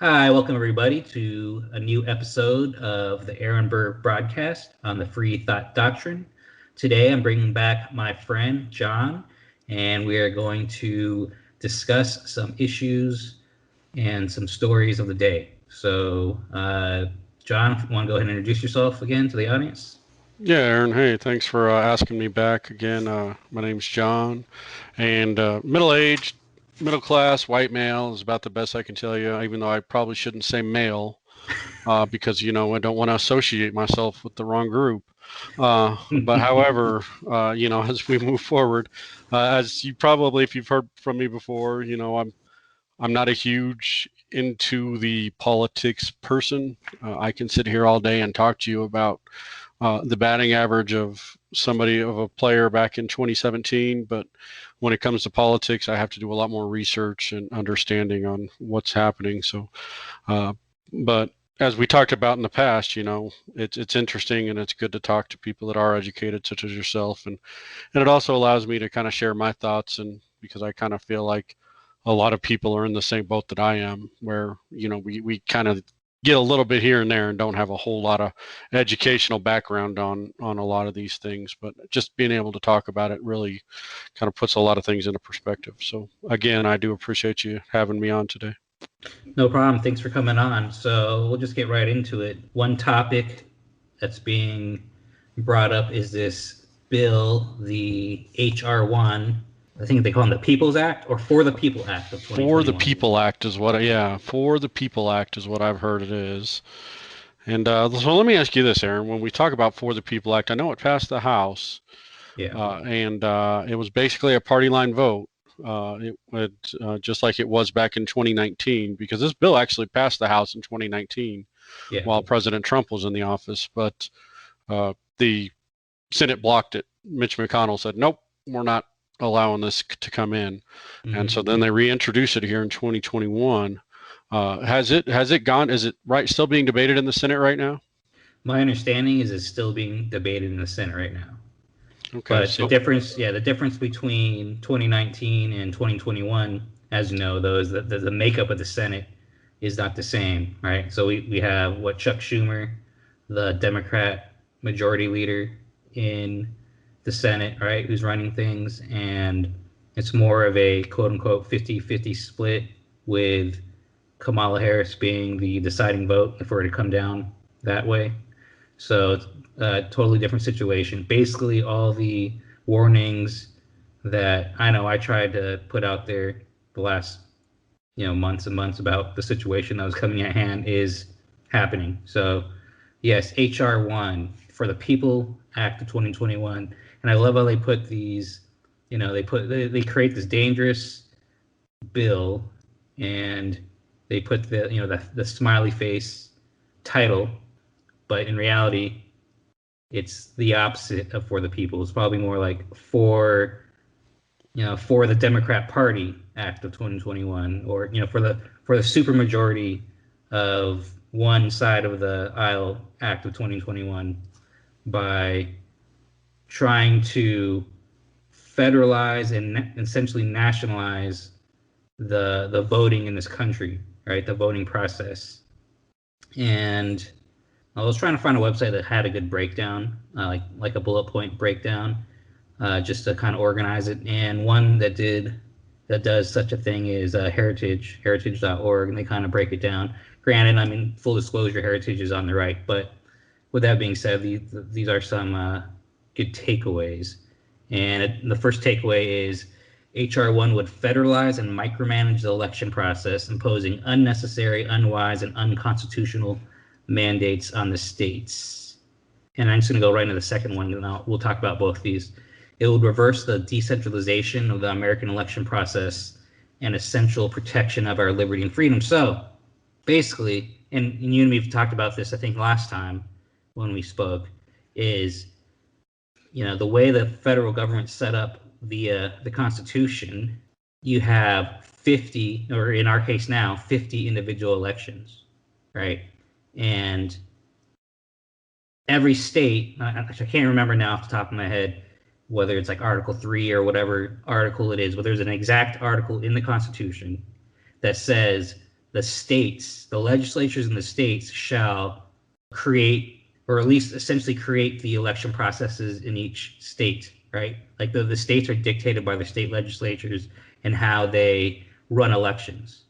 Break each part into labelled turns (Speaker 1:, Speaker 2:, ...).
Speaker 1: Hi, welcome everybody to a new episode of the Aaron Burr broadcast on the Free Thought Doctrine. Today I'm bringing back my friend John, and we are going to discuss some issues and some stories of the day. So, John, if you want to go ahead and introduce yourself again to the audience?
Speaker 2: Yeah, Aaron. Hey, thanks for asking me back again. My name's John, and middle-aged, middle-class, white male is about the best I can tell you. Even though I probably shouldn't say male, because I don't want to associate myself with the wrong group. But however, as we move forward, as you probably, if you've heard from me before, I'm not a huge into the politics person. I can sit here all day and talk to you about the batting average of a player back in 2017. But when it comes to politics, I have to do a lot more research and understanding on what's happening. Uh, but as we talked about in the past, it's interesting and it's good to talk to people that are educated, such as yourself, and it also allows me to kind of share my thoughts, and because I kind of feel like a lot of people are in the same boat that I am, where we kind of get a little bit here and there and don't have a whole lot of educational background on a lot of these things, but just being able to talk about it really kind of puts a lot of things into perspective. So again, I do appreciate you having me on today.
Speaker 1: No problem. Thanks for coming on. So we'll just get right into it. One topic that's being brought up is this bill, the HR1. I think they call it the People's Act or For the People Act of
Speaker 2: For the
Speaker 1: 2021.
Speaker 2: People Act is what, yeah, For the People Act is what I've heard it is. And so let me ask you this, Aaron. When we talk about For the People Act, I know it passed the House,
Speaker 1: Yeah.
Speaker 2: and it was basically a party line vote. Just like it was back in 2019, because this bill actually passed the House in 2019
Speaker 1: Yeah.
Speaker 2: while President Trump was in the office, but the Senate blocked it. Mitch McConnell said, "Nope, we're not allowing this to come in," and so
Speaker 1: Mm-hmm.
Speaker 2: then they reintroduced it here in 2021. Has it gone? Is it right still being debated in the Senate right now?
Speaker 1: My understanding is it's still being debated in the Senate right now.
Speaker 2: Okay,
Speaker 1: But the
Speaker 2: so
Speaker 1: difference, yeah, the difference between 2019 and 2021, as you know, though, is that the makeup of the Senate is not the same, right? So we have what Chuck Schumer, the Democrat majority leader in the Senate, right, who's running things, and it's more of a quote unquote 50-50 split with Kamala Harris being the deciding vote if it were to come down that way. So it's a totally different situation. Basically, all the warnings that I know I tried to put out there the last months and months about the situation that was coming at hand is happening. So yes, HR1 for the People Act of 2021, and I love how they put these. They create this dangerous bill, and they put the smiley face title, but in reality it's the opposite of For the People. It's probably more like for the Democrat Party Act of 2021, or for the supermajority of one side of the aisle Act of 2021, by trying to federalize and essentially nationalize the voting in this country, right? The voting process. And I was trying to find a website that had a good breakdown, like a bullet point breakdown, just to kind of organize it. And one that does such a thing is heritage.org, and they kind of break it down. Granted, I mean, full disclosure, Heritage is on the right, but with that being said, these are some good takeaways. And the first takeaway is HR1 would federalize and micromanage the election process, imposing unnecessary, unwise, and unconstitutional mandates on the states. And I'm just going to go right into the second one, and we'll talk about both of these. It would reverse the decentralization of the American election process and essential protection of our liberty and freedom. So basically, and you and me have talked about this, I think, last time when we spoke, is the way the federal government set up via the Constitution, you have 50, or in our case now, 50 individual elections, right? And every state, I can't remember now off the top of my head whether it's like Article 3 or whatever article it is, but there's an exact article in the Constitution that says the states, the legislatures in the states shall create, or at least essentially create, the election processes in each state, right? Like the states are dictated by the state legislatures and how they run elections,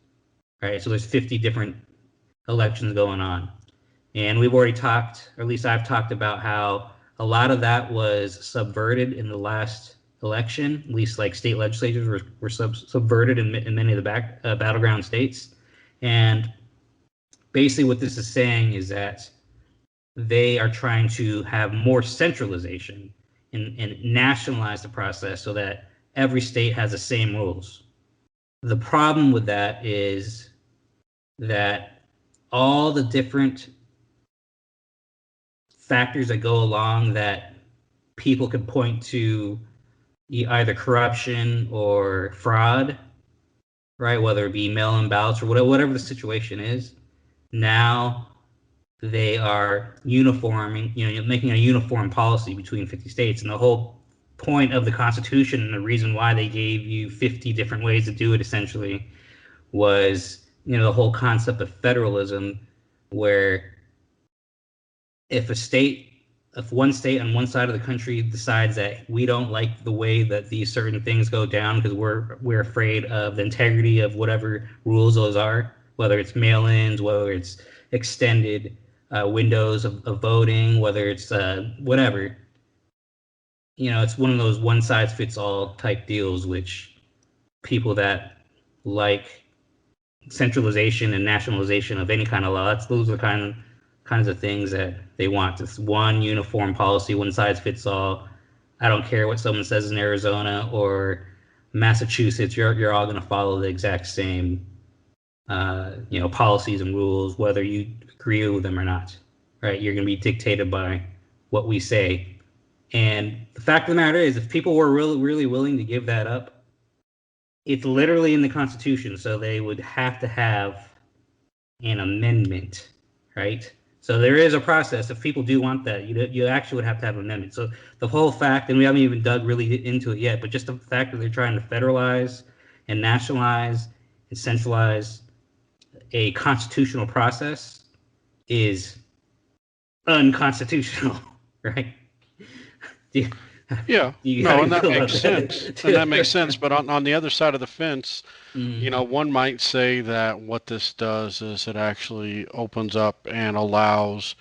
Speaker 1: right? So there's 50 different elections going on. And we've already talked, or at least I've talked about how a lot of that was subverted in the last election. At least like state legislatures were subverted in many of the battleground states. And basically what this is saying is that they are trying to have more centralization and nationalize the process so that every state has the same rules. The problem with that is that all the different factors that go along that people could point to, either corruption or fraud, right? Whether it be mail-in ballots or whatever the situation is, now they are uniforming, making a uniform policy between 50 states. And the whole point of the Constitution, and the reason why they gave you 50 different ways to do it, essentially, was, the whole concept of federalism, where if one state on one side of the country decides that we don't like the way that these certain things go down because we're afraid of the integrity of whatever rules those are, whether it's mail-ins, whether it's extended windows of voting, whether it's whatever, it's one of those one-size-fits-all type deals, which people that like centralization and nationalization of any kind of law, those are kinds of things that they want. This one uniform policy, one size fits all. I don't care what someone says in Arizona or Massachusetts, you're all going to follow the exact same policies and rules, whether you agree with them or not, right? You're going to be dictated by what we say. And the fact of the matter is, if people were really, really willing to give that up, it's literally in the Constitution, so they would have to have an amendment, right? So there is a process. If people do want that, you actually would have to have an amendment. So the whole fact, and we haven't even dug really into it yet, but just the fact that they're trying to federalize and nationalize and centralize a constitutional process is unconstitutional, right?
Speaker 2: Yeah, no, and that makes sense. And that makes sense. But on the other side of the fence, one might say that what this does is it actually opens up and allows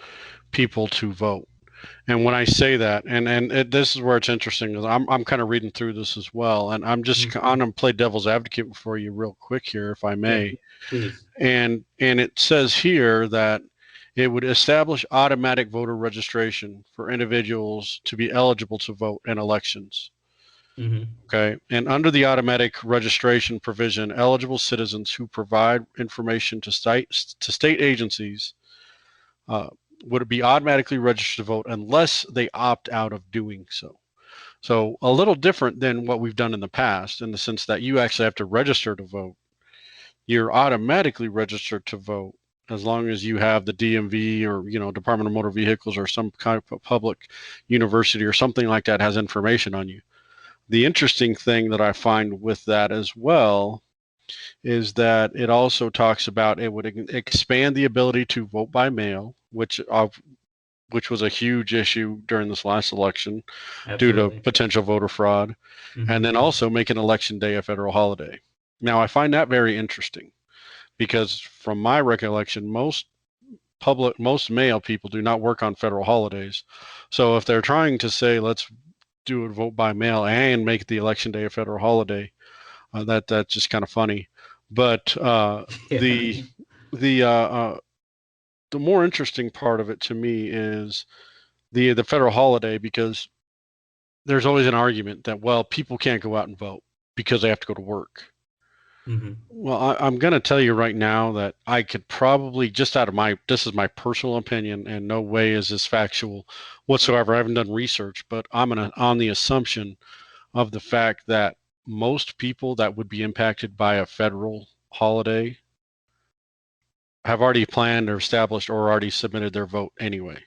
Speaker 2: people to vote. And when I say that, this is where it's interesting, is I'm kind of reading through this as well, and I'm just I'm going to play devil's advocate for you real quick here, if I may.
Speaker 1: Yeah, please.
Speaker 2: And it says here that it would establish automatic voter registration for individuals to be eligible to vote in elections. Okay. And under the automatic registration provision, eligible citizens who provide information to state agencies would be automatically registered to vote unless they opt out of doing so. So a little different than what we've done in the past, in the sense that you actually have to register to vote. You're automatically registered to vote as long as you have the DMV or, Department of Motor Vehicles or some kind of public university or something like that has information on you. The interesting thing that I find with that as well is that it also talks about it would expand the ability to vote by mail, which was a huge issue during this last election. Absolutely. Due to potential voter fraud, and then also make an election day a federal holiday. Now, I find that very interesting because from my recollection, most mail people do not work on federal holidays. So if they're trying to say, let's do a vote by mail and make the election day a federal holiday, that's just kind of funny. But the more interesting part of it to me is the federal holiday, because there's always an argument that, well, people can't go out and vote because they have to go to work. Well, I'm going to tell you right now that I could probably, just out of this is my personal opinion, and no way is this factual whatsoever. I haven't done research, but I'm on the assumption of the fact that most people that would be impacted by a federal holiday have already planned or established or already submitted their vote anyway.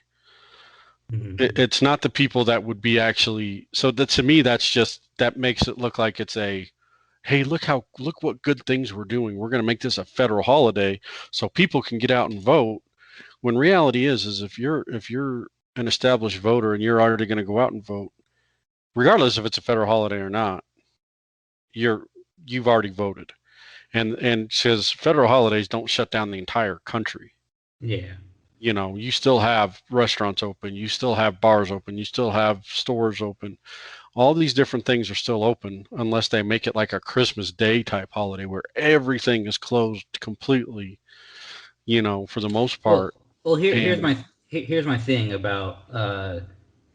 Speaker 2: It's not the people that would be actually, so that to me, that makes it look like it's a, hey, look what good things we're doing. We're going to make this a federal holiday so people can get out and vote. When reality is if you're an established voter and you're already going to go out and vote, regardless if it's a federal holiday or not, you've already voted. And says federal holidays don't shut down the entire country.
Speaker 1: Yeah.
Speaker 2: You know, you still have restaurants open, you still have bars open, you still have stores open. All these different things are still open unless they make it like a Christmas Day type holiday where everything is closed completely, you know, for the most part.
Speaker 1: Well,
Speaker 2: And
Speaker 1: here's my thing about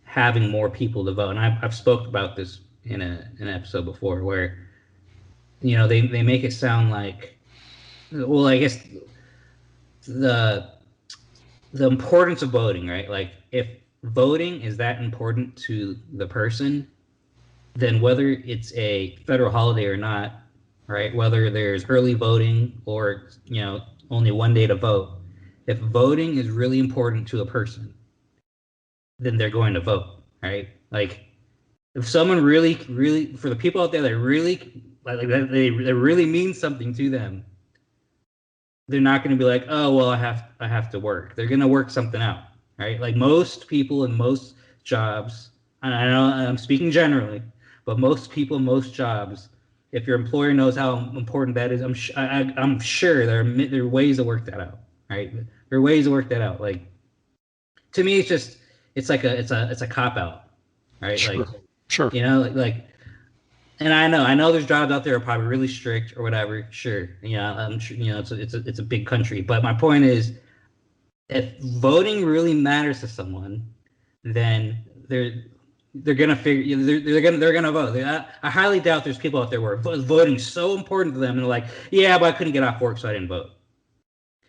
Speaker 1: having more people to vote, and I've spoke about this in an episode before, where they make it sound like, well, I guess the the importance of voting, right? Like, if voting is that important to the person, then whether it's a federal holiday or not, right? Whether there's early voting or only one day to vote, if voting is really important to a person, then they're going to vote, right? Like, if someone really, really, for the people out there that really like that, they really mean something to them, they're not going to be like, oh well, I have to work. They're going to work something out, right? Like, most people in most jobs, and I know I'm speaking generally, but most people in most jobs, if your employer knows how important that is, I'm sure there are ways to work that out, right? There are ways to work that out. Like, to me, it's like it's a cop out, right? Like,
Speaker 2: sure, sure.
Speaker 1: like, and I know there's jobs out there that are probably really strict or whatever. Sure, I'm sure it's a big country, but my point is, if voting really matters to someone, then they're gonna figure they're gonna vote. I highly doubt there's people out there where voting is so important to them and they're like, yeah, but I couldn't get off work, so I didn't vote.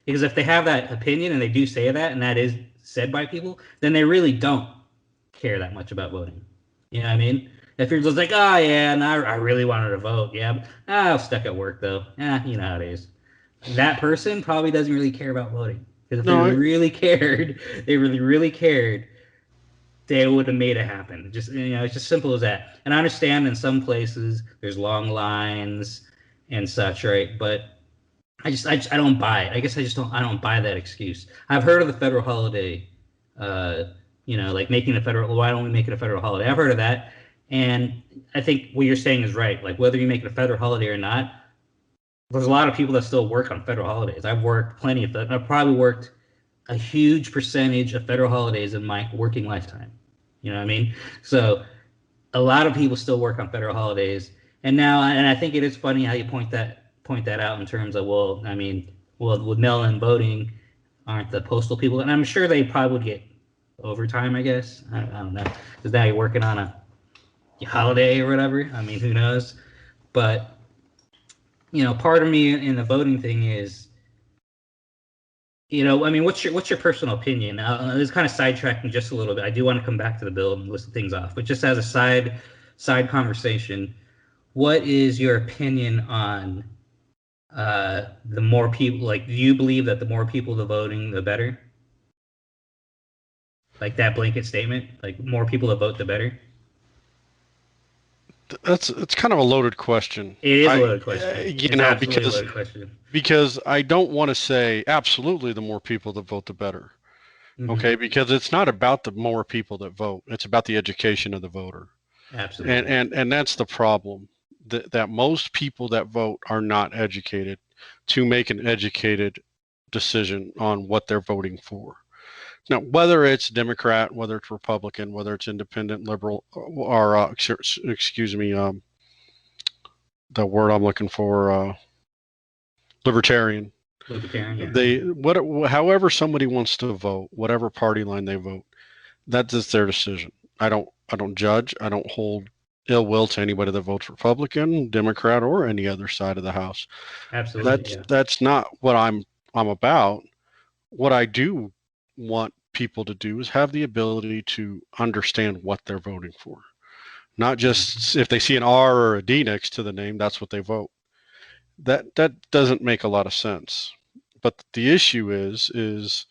Speaker 1: Because if they have that opinion and they do say that, and that is said by people, then they really don't care that much about voting. You know what I mean? If you're just like, oh yeah, and I really wanted to vote, yeah, but, I was stuck at work though. You know how it is. That person probably doesn't really care about voting, because if they
Speaker 2: No,
Speaker 1: really cared, they really cared, they would have made it happen. Just it's just simple as that. And I understand in some places there's long lines and such, right? But I don't buy it. I guess I don't buy that excuse. I've heard of the federal holiday, uh, like making a federal. Why don't we make it a federal holiday? I've heard of that, and I think what you're saying is right. Like, whether you make it a federal holiday or not, there's a lot of people that still work on federal holidays. I've worked plenty of that. I've probably worked a huge percentage of federal holidays in my working lifetime. You know what I mean? So a lot of people still work on federal holidays, and I think it is funny how you point that out in terms of, well, I mean, well, with mail-in voting, aren't the postal people? And I'm sure they probably would get overtime, I guess. I don't know, because now you're working on a holiday or whatever. I mean, who knows? But part of me in the voting thing is, I mean, what's your personal opinion? This is kind of sidetracking just a little bit. I do want to come back to the bill and list things off, but just as a side conversation, what is your opinion on the more people? Like, do you believe that the more people the voting, the better? Like, that blanket statement, like, more people to vote, the better.
Speaker 2: it's kind of a loaded question.
Speaker 1: It is a loaded question.
Speaker 2: You
Speaker 1: It's
Speaker 2: know,
Speaker 1: absolutely a loaded question.
Speaker 2: because I don't want to say absolutely the more people that vote, the better.
Speaker 1: Hmm.
Speaker 2: Okay, because it's not about the more people that vote. It's about the education of the voter. And
Speaker 1: Absolutely.
Speaker 2: and that's the problem. That most people that vote are not educated to make an educated decision on what they're voting for. Now, whether it's Democrat, whether it's Republican, whether it's independent, liberal, or excuse me, the word I'm looking for, libertarian.
Speaker 1: Libertarian, yeah.
Speaker 2: However somebody wants to vote, whatever party line they vote, that's just their decision. I don't judge. I don't hold ill will to anybody that votes Republican, Democrat, or any other side of the house.
Speaker 1: Absolutely,
Speaker 2: That's
Speaker 1: yeah.
Speaker 2: that's not what I'm about. What I do want people to do is have the ability to understand what they're voting for. Not
Speaker 1: Mhm.
Speaker 2: just if they see an R or a D next to the name, that's what they vote. That doesn't make a lot of sense. But the issue is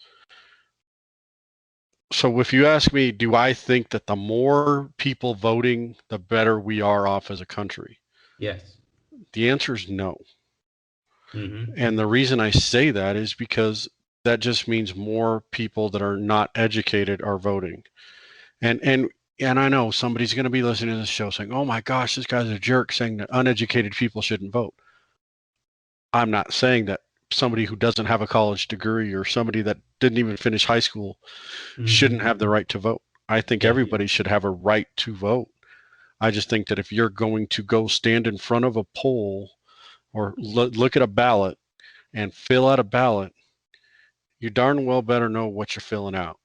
Speaker 2: so if you ask me, do I think that the more people voting, the better we are off as a country?
Speaker 1: Yes.
Speaker 2: The answer is no.
Speaker 1: Mm-hmm.
Speaker 2: And the reason I say that is because that just means more people that are not educated are voting. And I know somebody's going to be listening to this show saying, "Oh my gosh, this guy's a jerk saying that uneducated people shouldn't vote." I'm not saying that somebody who doesn't have a college degree or somebody that didn't even finish high school shouldn't
Speaker 1: Mm-hmm.
Speaker 2: have the right to vote. I think
Speaker 1: Yeah.
Speaker 2: everybody should have a right to vote. I just think that if you're going to go stand in front of a poll or look at a ballot and fill out a ballot, you darn well better know what you're filling out,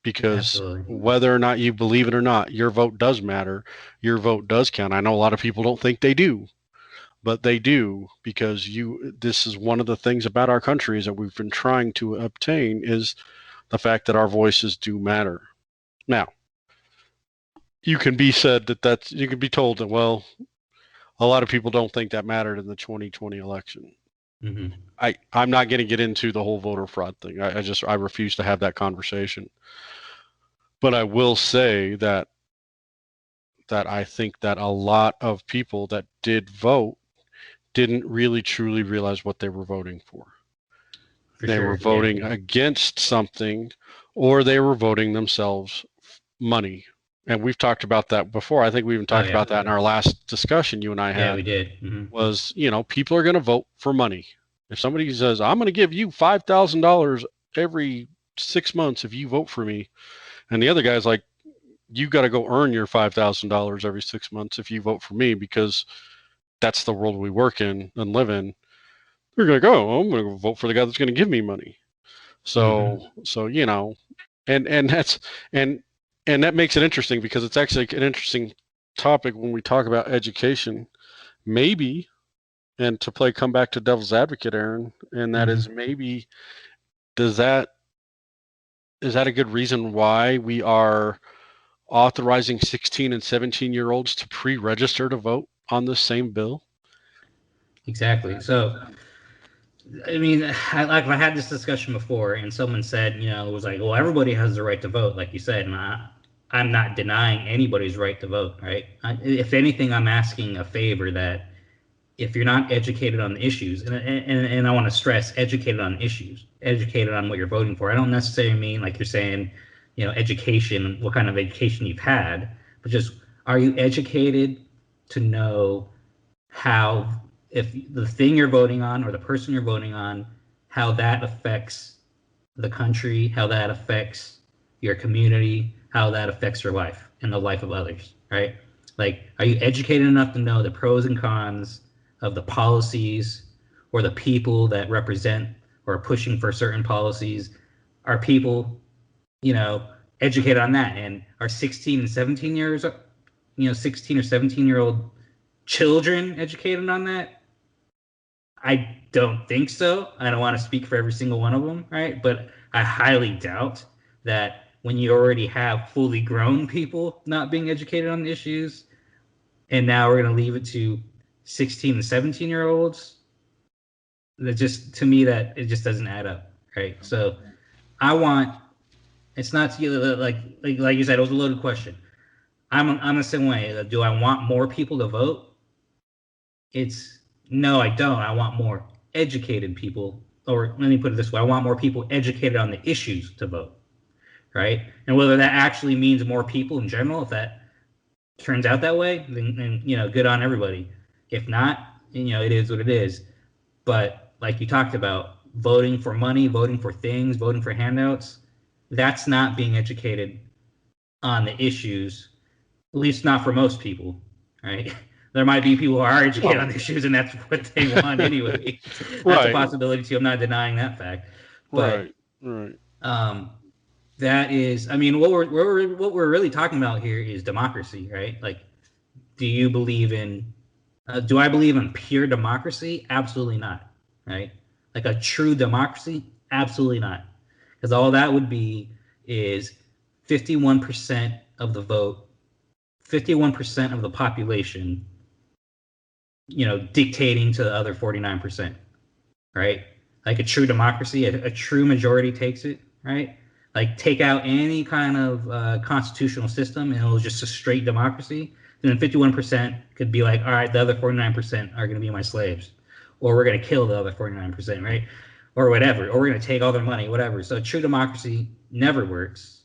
Speaker 2: because
Speaker 1: Absolutely.
Speaker 2: whether or not you believe it or not, your vote does matter. Your vote does count. I know a lot of people don't think they do, but they do, because this is one of the things about our country is that we've been trying to obtain is the fact that our voices do matter. Now, you can be said that you can be told that, well, a lot of people don't think that mattered in the 2020 election.
Speaker 1: Mm-hmm.
Speaker 2: I'm not going to get into the whole voter fraud thing. I refuse to have that conversation. But I will say that I think that a lot of people that did vote didn't really truly realize what they were voting for.
Speaker 1: For
Speaker 2: They were
Speaker 1: sure. Yeah.
Speaker 2: voting against something, or they were voting themselves money. And we've talked about that before. I think we even
Speaker 1: Oh
Speaker 2: talked
Speaker 1: yeah.
Speaker 2: about that in our last discussion you and I
Speaker 1: Yeah, we
Speaker 2: had.
Speaker 1: did. Mm-hmm.
Speaker 2: Was, people are going to vote for money. If somebody says, "I'm going to give you $5,000 every 6 months if you vote for me," and the other guy's like, "You got to go earn your $5,000 every 6 months if you vote for me, because that's the world we work in and live in," they're going to go, "I'm going to vote for the guy that's going to give me money."
Speaker 1: Mm-hmm.
Speaker 2: So and that's and and that makes it interesting, because it's actually an interesting topic when we talk about education. Maybe, and to come back to devil's advocate, Aaron, and that is,
Speaker 1: Mm-hmm.
Speaker 2: maybe, does that is that a good reason why we are authorizing 16 and 17-year-olds to pre-register to vote on this same bill?
Speaker 1: Exactly. So, I mean, I had this discussion before, and someone said, it was like, well, everybody has the right to vote, like you said, and I'm not denying anybody's right to vote, right? If anything, I'm asking a favor that if you're not educated on the issues, and I want to stress educated on issues, educated on what you're voting for. I don't necessarily mean like you're saying, education, what kind of education you've had, but just are you educated to know how, if the thing you're voting on or the person you're voting on, how that affects the country, how that affects your community, how that affects your life and the life of others, right? Like, are you educated enough to know the pros and cons of the policies or the people that represent or are pushing for certain policies? Are people, you know, educated on that? And are 16 and 17 years, 16 or 17-year-old children educated on that? I don't think so. I don't want to speak for every single one of them, right? But I highly doubt that when you already have fully grown people not being educated on the issues, and now we're going to leave it to 16 and 17-year-olds, that just, to me, that it just doesn't add up, right? So I want, it's not like you said, it was a loaded question. I'm the same way. Do I want more people to vote? It's no, I don't. I want more educated people, or let me put it this way: I want more people educated on the issues to vote, right? And whether that actually means more people in general, if that turns out that way, then good on everybody. If not, it is what it is. But like you talked about, voting for money, voting for things, voting for handouts, that's not being educated on the issues, at least not for most people, right? There might be people who are educated
Speaker 2: Well,
Speaker 1: on issues and that's what they want anyway. That's a
Speaker 2: right,
Speaker 1: possibility too. I'm not denying that fact, but
Speaker 2: right, right.
Speaker 1: um, that is, I mean, what we're really talking about here is democracy, right? Like, do you believe in? Do I believe in pure democracy? Absolutely not, right? Like a true democracy? Absolutely not, because all that would be is 51% of the vote, 51% of the population, dictating to the other 49%, right? Like a true democracy, a true majority takes it, right? Like take out any kind of constitutional system and it was just a straight democracy. And then 51% could be like, all right, the other 49% are going to be my slaves, or we're going to kill the other 49%, right? Or whatever, or we're going to take all their money, whatever. So true democracy never works.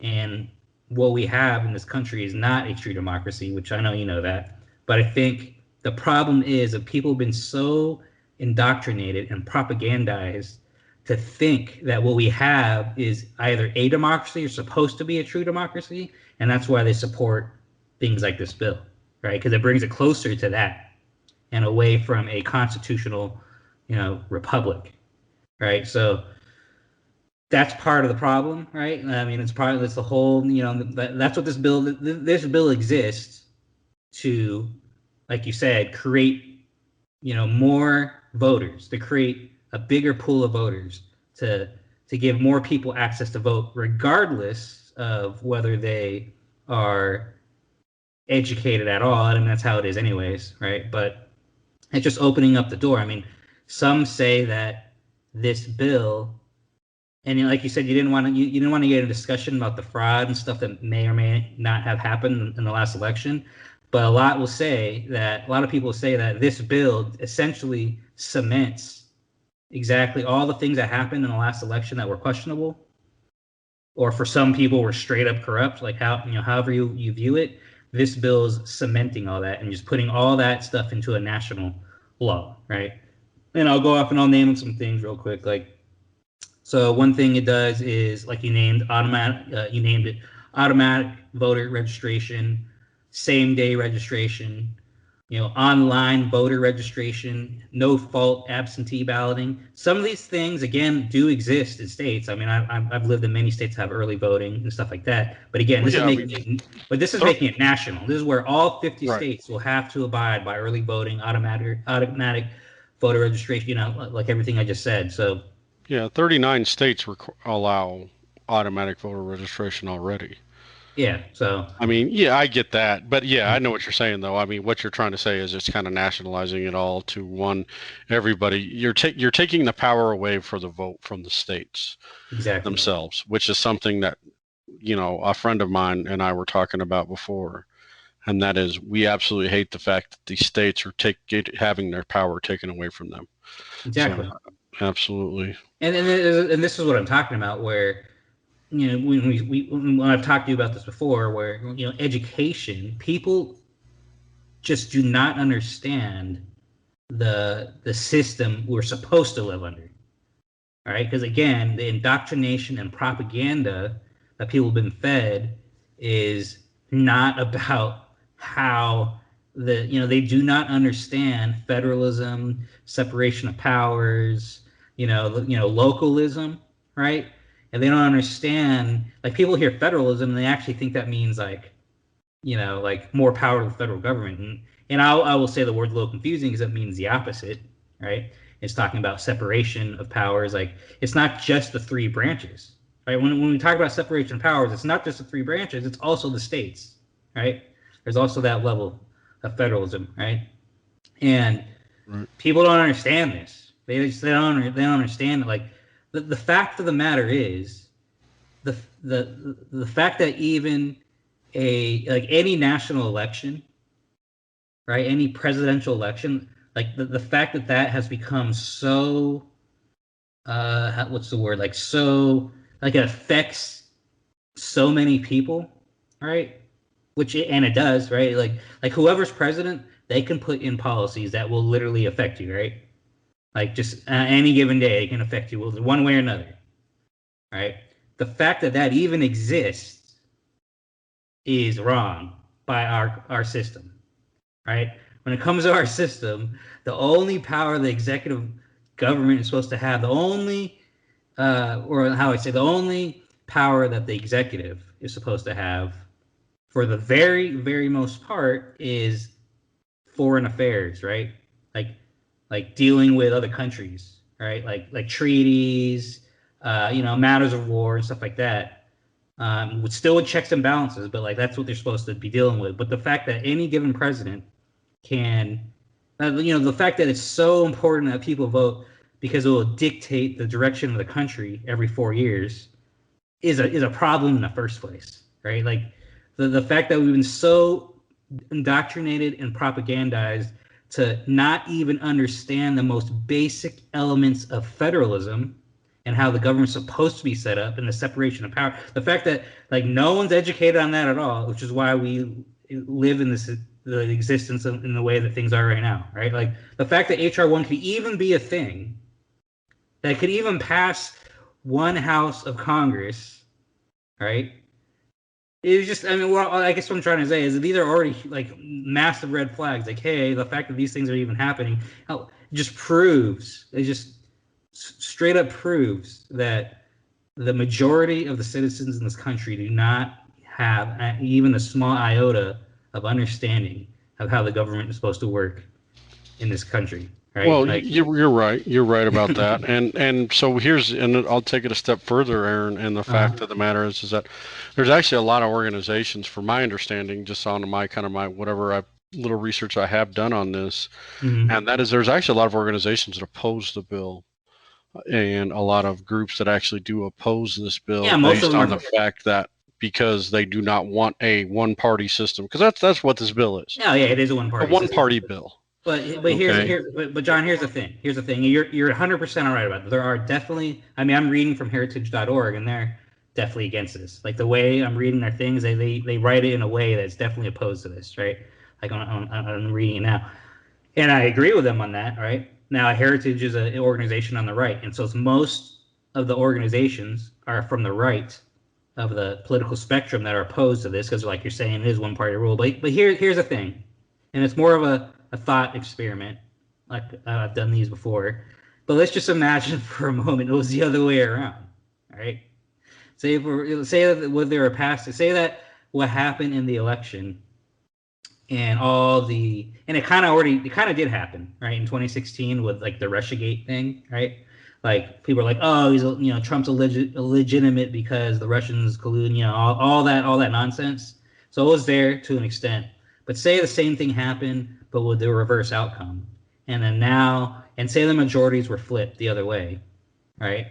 Speaker 1: And what we have in this country is not a true democracy, which I know you know that. But I think the problem is that people have been so indoctrinated and propagandized to think that what we have is either a democracy or supposed to be a true democracy, and that's why they support things like this bill, right? Because it brings it closer to that and away from a constitutional, republic, right? So that's part of the problem, right? I mean, it's the whole, that's what this bill exists to, like you said, create, more voters, to create a bigger pool of voters, to give more people access to vote, regardless of whether they are educated at all. I mean, that's how it is anyways, right? But it's just opening up the door. I mean, some say that this bill, and like you said, you didn't want to get a discussion about the fraud and stuff that may or may not have happened in the last election. But a lot of people say that this bill essentially cements exactly all the things that happened in the last election that were questionable, or for some people were straight up corrupt, like however you view it. This bill is cementing all that and just putting all that stuff into a national law, right? And I'll go off and I'll name some things real quick. So one thing it does is, like you named it automatic voter registration, same day registration, online voter registration, no fault absentee balloting. Some of these things, again, do exist in states. I mean, I've lived in many states that have early voting and stuff like that. But again, this is making it national. This is where all 50 states will have to abide by early voting, automatic voter registration. Like everything I just said. So
Speaker 2: yeah, 39 states allow automatic voter registration already.
Speaker 1: Yeah. So
Speaker 2: I mean, yeah, I get that, but yeah, I know what you're saying though. I mean, what you're trying to say is it's kind of nationalizing it all to everybody. You're taking the power away for the vote from the states themselves, which is something that a friend of mine and I were talking about before, and that is we absolutely hate the fact that these states are having their power taken away from them.
Speaker 1: Exactly.
Speaker 2: So, absolutely.
Speaker 1: And this is what I'm talking about, where when I've talked to you about this before, where education, people just do not understand the system we're supposed to live under. All right, because again, the indoctrination and propaganda that people have been fed is not about how they do not understand federalism, separation of powers, localism, right? And they don't understand, like, people hear federalism and they actually think that means like more power to the federal government. And I will say the word's a little confusing because it means the opposite, right? It's talking about separation of powers. Like, it's not just the three branches, right? When we talk about separation of powers, it's not just the three branches, it's also the states, right? There's also that level of federalism, right? And people don't understand this. They don't understand it. Like, the fact of the matter is, the fact that even any national election, right, any presidential election, like the fact that has become so what's the word, so it affects so many people, right? And it does, right? Like whoever's president, they can put in policies that will literally affect you, right? Like, just any given day, it can affect you one way or another, right? The fact that even exists is wrong by our system, right? When it comes to our system, the only power the executive government is supposed to have, the only power that the executive is supposed to have, for the very, very most part, is foreign affairs, right? Like dealing with other countries, right? Like treaties, matters of war and stuff like that. With checks and balances, but that's what they're supposed to be dealing with. But the fact that any given president can, the fact that it's so important that people vote because it will dictate the direction of the country every 4 years is a problem in the first place, right? Like, the fact that we've been so indoctrinated and propagandized to not even understand the most basic elements of federalism and how the government's supposed to be set up and the separation of power. The fact that like no one's educated on that at all, which is why we live in this the existence of, in the way that things are right now, right? Like the fact that HR1 could even be a thing that could even pass one house of Congress, right? It was just, I mean, well, I guess what I'm trying to say is that these are already like massive red flags. Like, hey, the fact that these things are even happening, it just proves, it just straight up proves that the majority of the citizens in this country do not have even a small iota of understanding of how the government is supposed to work in this country, right?
Speaker 2: Well,
Speaker 1: Like,
Speaker 2: you're right. You're right about that. And so and I'll take it a step further, Aaron. And the fact of the matter is that there's actually a lot of organizations, from my understanding, just on my kind of my whatever little research I have done on this, and that is there's actually a lot of organizations that oppose the bill, and a lot of groups that actually do oppose this bill
Speaker 1: yeah, most of
Speaker 2: based
Speaker 1: them
Speaker 2: on
Speaker 1: are.
Speaker 2: the fact that because they do not want a one-party system, because that's what this bill is,
Speaker 1: Yeah, yeah, it is a one
Speaker 2: a
Speaker 1: party system.
Speaker 2: one-party bill.
Speaker 1: But
Speaker 2: Okay.
Speaker 1: but John, here's the thing. Here's the thing. You're 100% all right about it. There are definitely. I mean, I'm reading from heritage.org, and they're definitely against this. Like the way I'm reading their things, they write it in a way that's definitely opposed to this, right? Like I'm reading it now, and I agree with them on that, right? Now, Heritage is an organization on the right, and so it's most of the organizations are from the right of the political spectrum that are opposed to this because, like you're saying, it is one party rule. But here's the thing, and it's more of a thought experiment. Like I've done these before, but let's just imagine for a moment it was the other way around. All right, say that what they were passed. Say that what happened in the election and it kind of did happen, right, in 2016 with like the Russiagate thing, right? Like people are like, oh, Trump's illegitimate because the Russians collude, all that nonsense. So it was there to an extent, but say the same thing happened, but with the reverse outcome, and then now, and say the majorities were flipped the other way, right?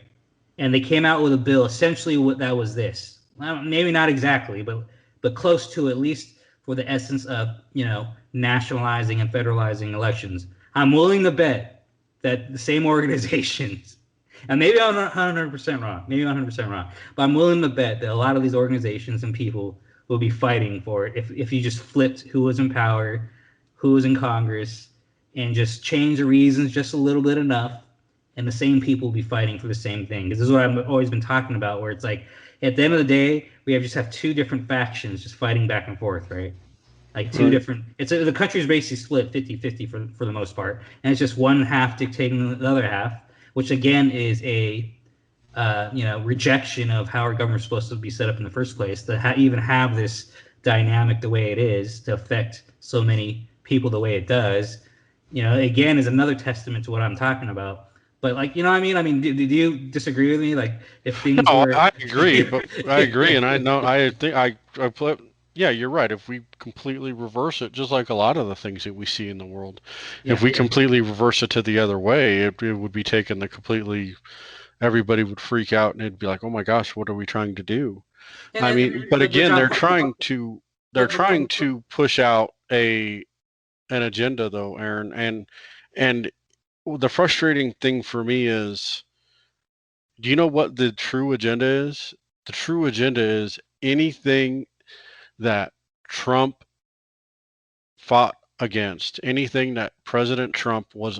Speaker 1: And they came out with a bill essentially what that was this. Well, maybe not exactly, but close to, at least for the essence of nationalizing and federalizing elections. I'm willing to bet that the same organizations, and maybe I'm not 100% wrong, but I'm willing to bet that a lot of these organizations and people will be fighting for it if you just flipped who was in power, who was in Congress, and just change the reasons just a little bit enough, and the same people will be fighting for the same thing. Because this is what I've always been talking about, where it's like at the end of the day, just have two different factions just fighting back and forth, right? Like two
Speaker 2: Right.
Speaker 1: different. The country's basically split 50-50 for the most part, and it's just one half dictating the other half, which again is a rejection of how our government's supposed to be set up in the first place. To even have this dynamic the way it is, to affect so many people the way it does, again is another testament to what I'm talking about. But like, you know what I mean? I mean, do you disagree with me? Like, if things
Speaker 2: No,
Speaker 1: were,
Speaker 2: I agree, but I agree, and I know I think I put. Yeah, you're right. If we completely reverse it, just like a lot of the things that we see in the world, if
Speaker 1: yeah,
Speaker 2: we completely reverse it to the other way, it would be taken the completely. Everybody would freak out, and it'd be like, "Oh my gosh, what are we trying to do?"
Speaker 1: and
Speaker 2: I
Speaker 1: then,
Speaker 2: mean, but
Speaker 1: but
Speaker 2: again,
Speaker 1: John,
Speaker 2: they're trying to push out an agenda, though, Aaron, and the frustrating thing for me is, do you know what the true agenda is? The true agenda is anything that Trump fought against, anything that President Trump was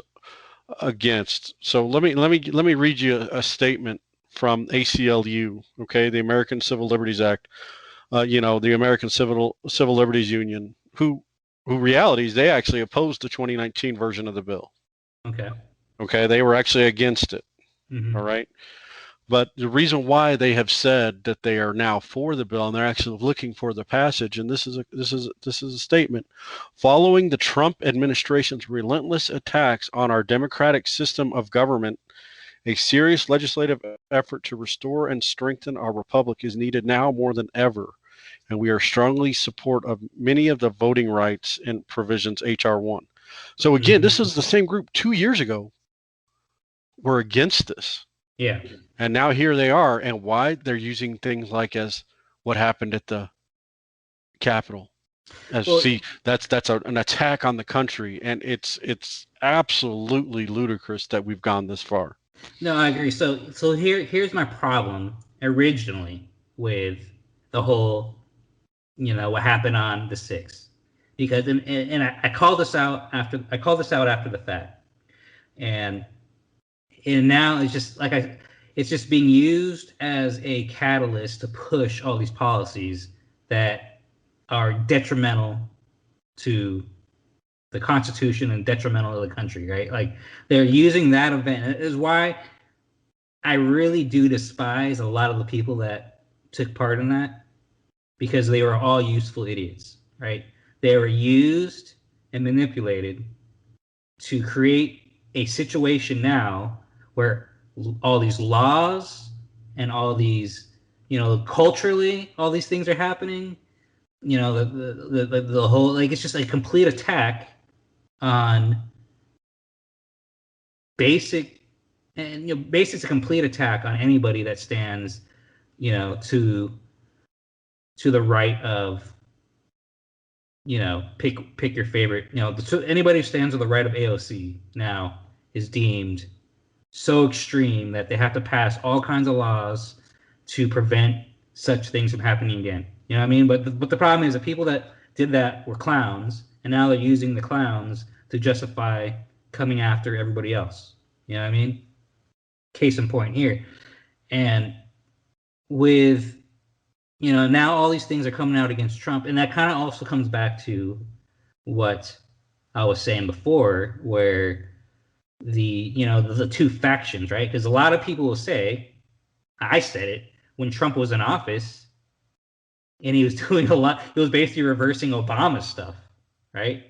Speaker 2: against. So let me read you a statement from ACLU, okay, the American Civil Liberties Act, the American Civil Liberties Union, who realities they actually opposed the 2019 version of the bill.
Speaker 1: okay,
Speaker 2: Okay, they were actually against it. All
Speaker 1: mm-hmm.
Speaker 2: right. But the reason why they have said that they are now for the bill and they're actually looking for the passage, and this is a statement, following the Trump administration's relentless attacks on our democratic system of government, a serious legislative effort to restore and strengthen our republic is needed now more than ever, and we are strongly support of many of the voting rights and provisions HR 1. So again,
Speaker 1: Mm-hmm.
Speaker 2: this is the same group 2 years ago were against this.
Speaker 1: Yeah.
Speaker 2: And now here they are, and why they're using things like as what happened at the Capitol. As
Speaker 1: Well,
Speaker 2: see, an attack on the country, and it's absolutely ludicrous that we've gone this far.
Speaker 1: no, I agree. So here's my problem originally with the whole, what happened on the 6th, because and I called this out after the fact, and now it's just it's just being used as a catalyst to push all these policies that are detrimental to the Constitution and detrimental to the country, right? Like they're using that event. It is why I really do despise a lot of the people that took part in that, because they were all useful idiots, right? They were used and manipulated to create a situation now where all these laws and all these, culturally, all these things are happening. The whole, like, it's just a complete attack on basic, and basically it's a complete attack on anybody that stands, to the right of, pick your favorite, so anybody who stands to the right of AOC now is deemed so extreme that they have to pass all kinds of laws to prevent such things from happening again. You know what I mean? But the problem is the people that did that were clowns, and now they're using the clowns to justify coming after everybody else. You know what I mean? Case in point here. And with, now all these things are coming out against Trump, and that kind of also comes back to what I was saying before, where the two factions, right? Because a lot of people will say, I said it when Trump was in office, and he was doing a lot. He was basically reversing Obama's stuff, right?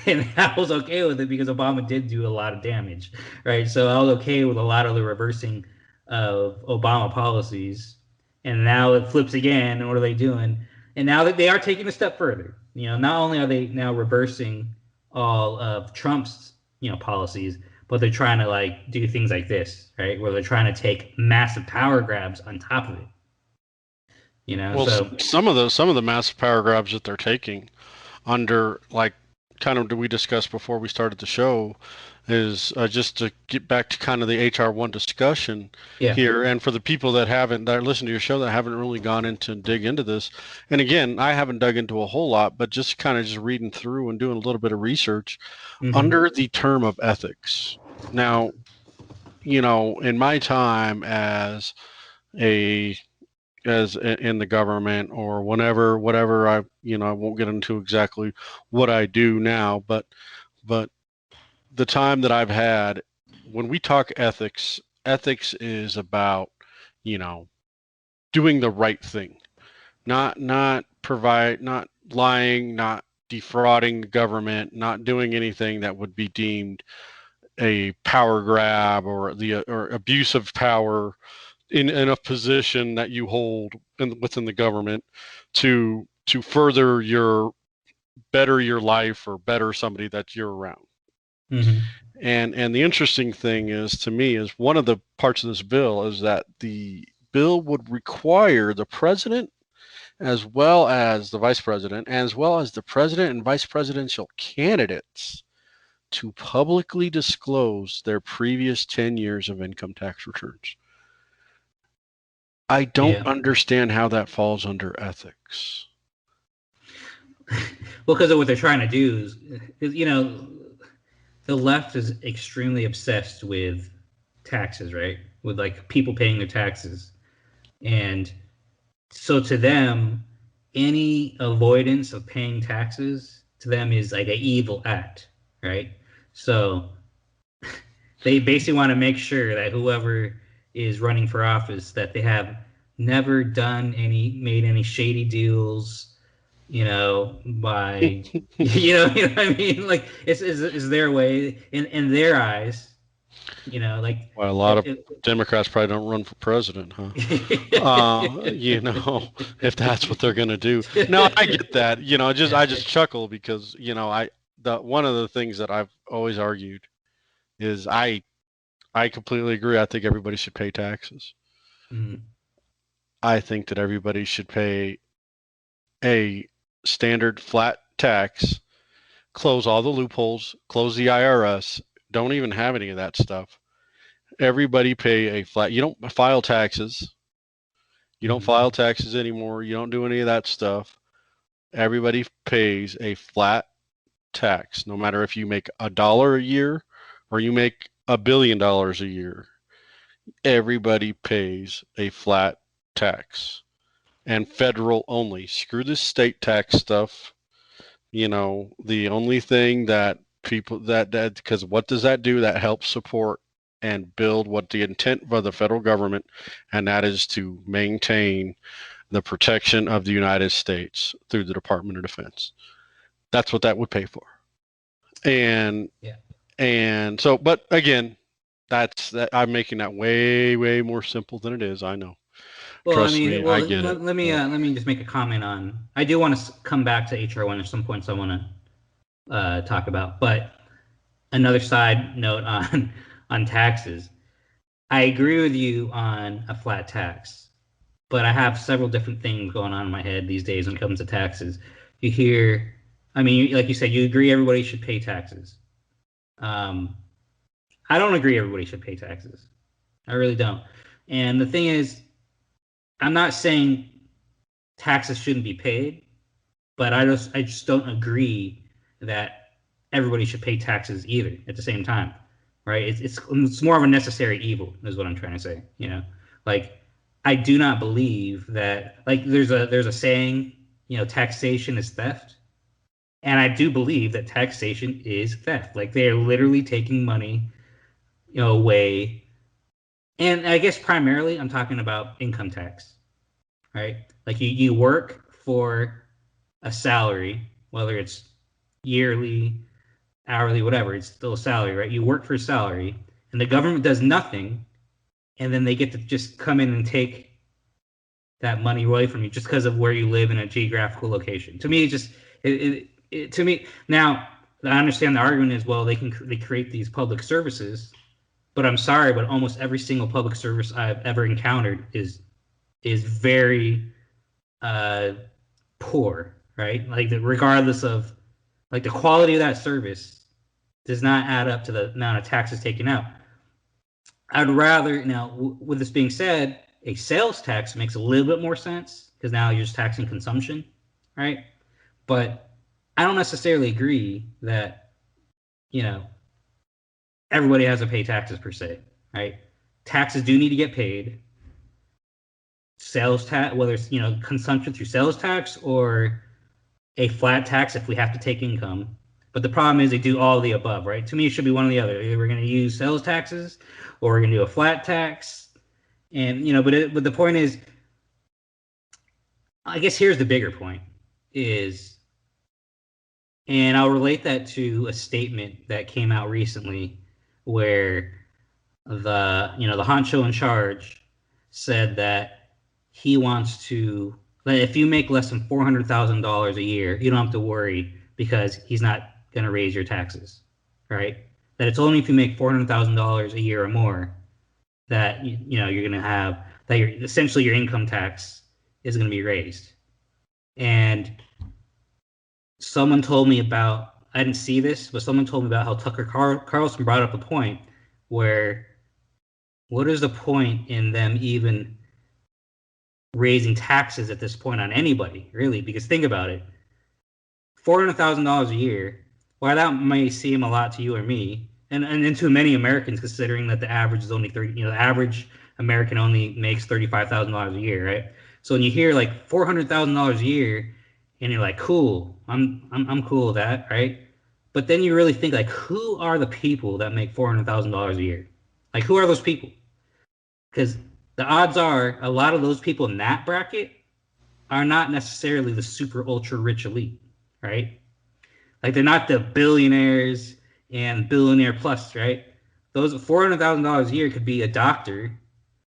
Speaker 1: And I was okay with it because Obama did do a lot of damage, right? So I was okay with a lot of the reversing of Obama policies. And now it flips again. And what are they doing? And now that they are taking a step further, not only are they now reversing all of Trump's, policies, but they're trying to like do things like this, right? Where they're trying to take massive power grabs on top of it,
Speaker 2: Well,
Speaker 1: So
Speaker 2: some of the massive power grabs that they're taking under, like, kind of we discussed before we started the show, is just to get back to kind of the HR1 discussion
Speaker 1: yeah.
Speaker 2: here. And for the people that listen to your show that haven't really gone into dig into this, and again, I haven't dug into a whole lot, but just kind of just reading through and doing a little bit of research
Speaker 1: Mm-hmm.
Speaker 2: under the term of ethics. Now, in my time a in the government, or whatever I won't get into exactly what I do now, but the time that I've had, when we talk ethics, ethics is about, you know, doing the right thing, not lying, not defrauding the government, not doing anything that would be deemed a power grab or abuse of power in a position that you hold within the government to further better your life or better somebody that you're around.
Speaker 1: Mm-hmm.
Speaker 2: And the interesting thing is, to me, is one of the parts of this bill is that the bill would require the president, as well as the vice president, as well as the president and vice presidential candidates, to publicly disclose their previous 10 years of income tax returns. I don't
Speaker 1: Yeah.
Speaker 2: understand how that falls under ethics.
Speaker 1: Well, because of what they're trying to do is, the left is extremely obsessed with taxes, right? With like people paying their taxes. And so to them, any avoidance of paying taxes to them is like an evil act, right? So they basically want to make sure that whoever is running for office, that they have never made any shady deals, by you know what I mean? Like it's their way in their eyes, like
Speaker 2: Well, a lot of Democrats probably don't run for president, huh? If that's what they're going to do. No, I get that. I just chuckle because, one of the things that I've always argued is I completely agree. I think everybody should pay taxes.
Speaker 1: Mm.
Speaker 2: I think that everybody should pay a standard flat tax, close all the loopholes, close the IRS, don't even have any of that stuff. Everybody pay a flat, you don't file taxes. You don't
Speaker 1: Mhm.
Speaker 2: file taxes anymore. You don't do any of that stuff. Everybody pays a flat tax, no matter if you make $1 a year or you make $1 billion a year. Everybody pays a flat tax and federal only. Screw this state tax stuff. The only thing that people that because what does that do? That helps support and build what the intent of the federal government, and that is to maintain the protection of the United States through the Department of Defense. That's what that would pay for. And
Speaker 1: Yeah.
Speaker 2: and so, but again, that's that. I'm making that way more simple than it is. I know.
Speaker 1: Well, I
Speaker 2: Trust
Speaker 1: mean,
Speaker 2: me, I
Speaker 1: well,
Speaker 2: get it.
Speaker 1: let me just make a comment on. I do want to come back to HR1. There's some points I want to talk about, but another side note on on taxes. I agree with you on a flat tax, but I have several different things going on in my head these days when it comes to taxes. You hear, I mean, like you said, you agree everybody should pay taxes. Um, I don't agree everybody should pay taxes. I really don't. And the thing is, I'm not saying taxes shouldn't be paid, but I just don't agree that everybody should pay taxes either at the same time, right? It's more of a necessary evil, is what I'm trying to say. Like I do not believe that like there's a saying, taxation is theft, and I do believe that taxation is theft. Like they are literally taking money, away. And I guess primarily I'm talking about income tax, right? Like you work for a salary, whether it's yearly, hourly, whatever, it's still a salary, right? You work for a salary, and the government does nothing, and then they get to just come in and take that money away from you just because of where you live in a geographical location. To me, it just to me now. I understand the argument is well they create these public services, but I'm sorry, but almost every single public service I've ever encountered is very uh, poor, right? Like regardless of like the quality of that service does not add up to the amount of taxes taken out. I'd rather now, with this being said, a sales tax makes a little bit more sense because now you're just taxing consumption, right? But I don't necessarily agree that you know everybody has to pay taxes per se, right? Taxes do need to get paid. Sales tax, whether it's consumption through sales tax or a flat tax if we have to take income. But the problem is they do all of the above, right? To me, it should be one or the other. Either we're going to use sales taxes or we're going to do a flat tax. And, but the point is, I guess here's the bigger point is, and I'll relate that to a statement that came out recently where the honcho in charge said that he wants to, that if you make less than $400,000 a year, you don't have to worry because he's not going to raise your taxes, right? That it's only if you make $400,000 a year or more that you're going to have that essentially your income tax is going to be raised. And someone told me about, I didn't see this, but someone told me about how Tucker Carlson brought up a point where what is the point in them even raising taxes at this point on anybody, really? Because think about it, $400,000 a year, while that may seem a lot to you or me, and to many Americans, considering that the average is only 30, the average American only makes $35,000 a year, right? So when you hear like $400,000 a year, and you're like, cool, I'm cool with that, right? But then you really think like, who are the people that make $400,000 a year? Like, who are those people? Because the odds are a lot of those people in that bracket are not necessarily the super ultra rich elite, right? Like they're not the billionaires and billionaire plus, right? Those $400,000 a year could be a doctor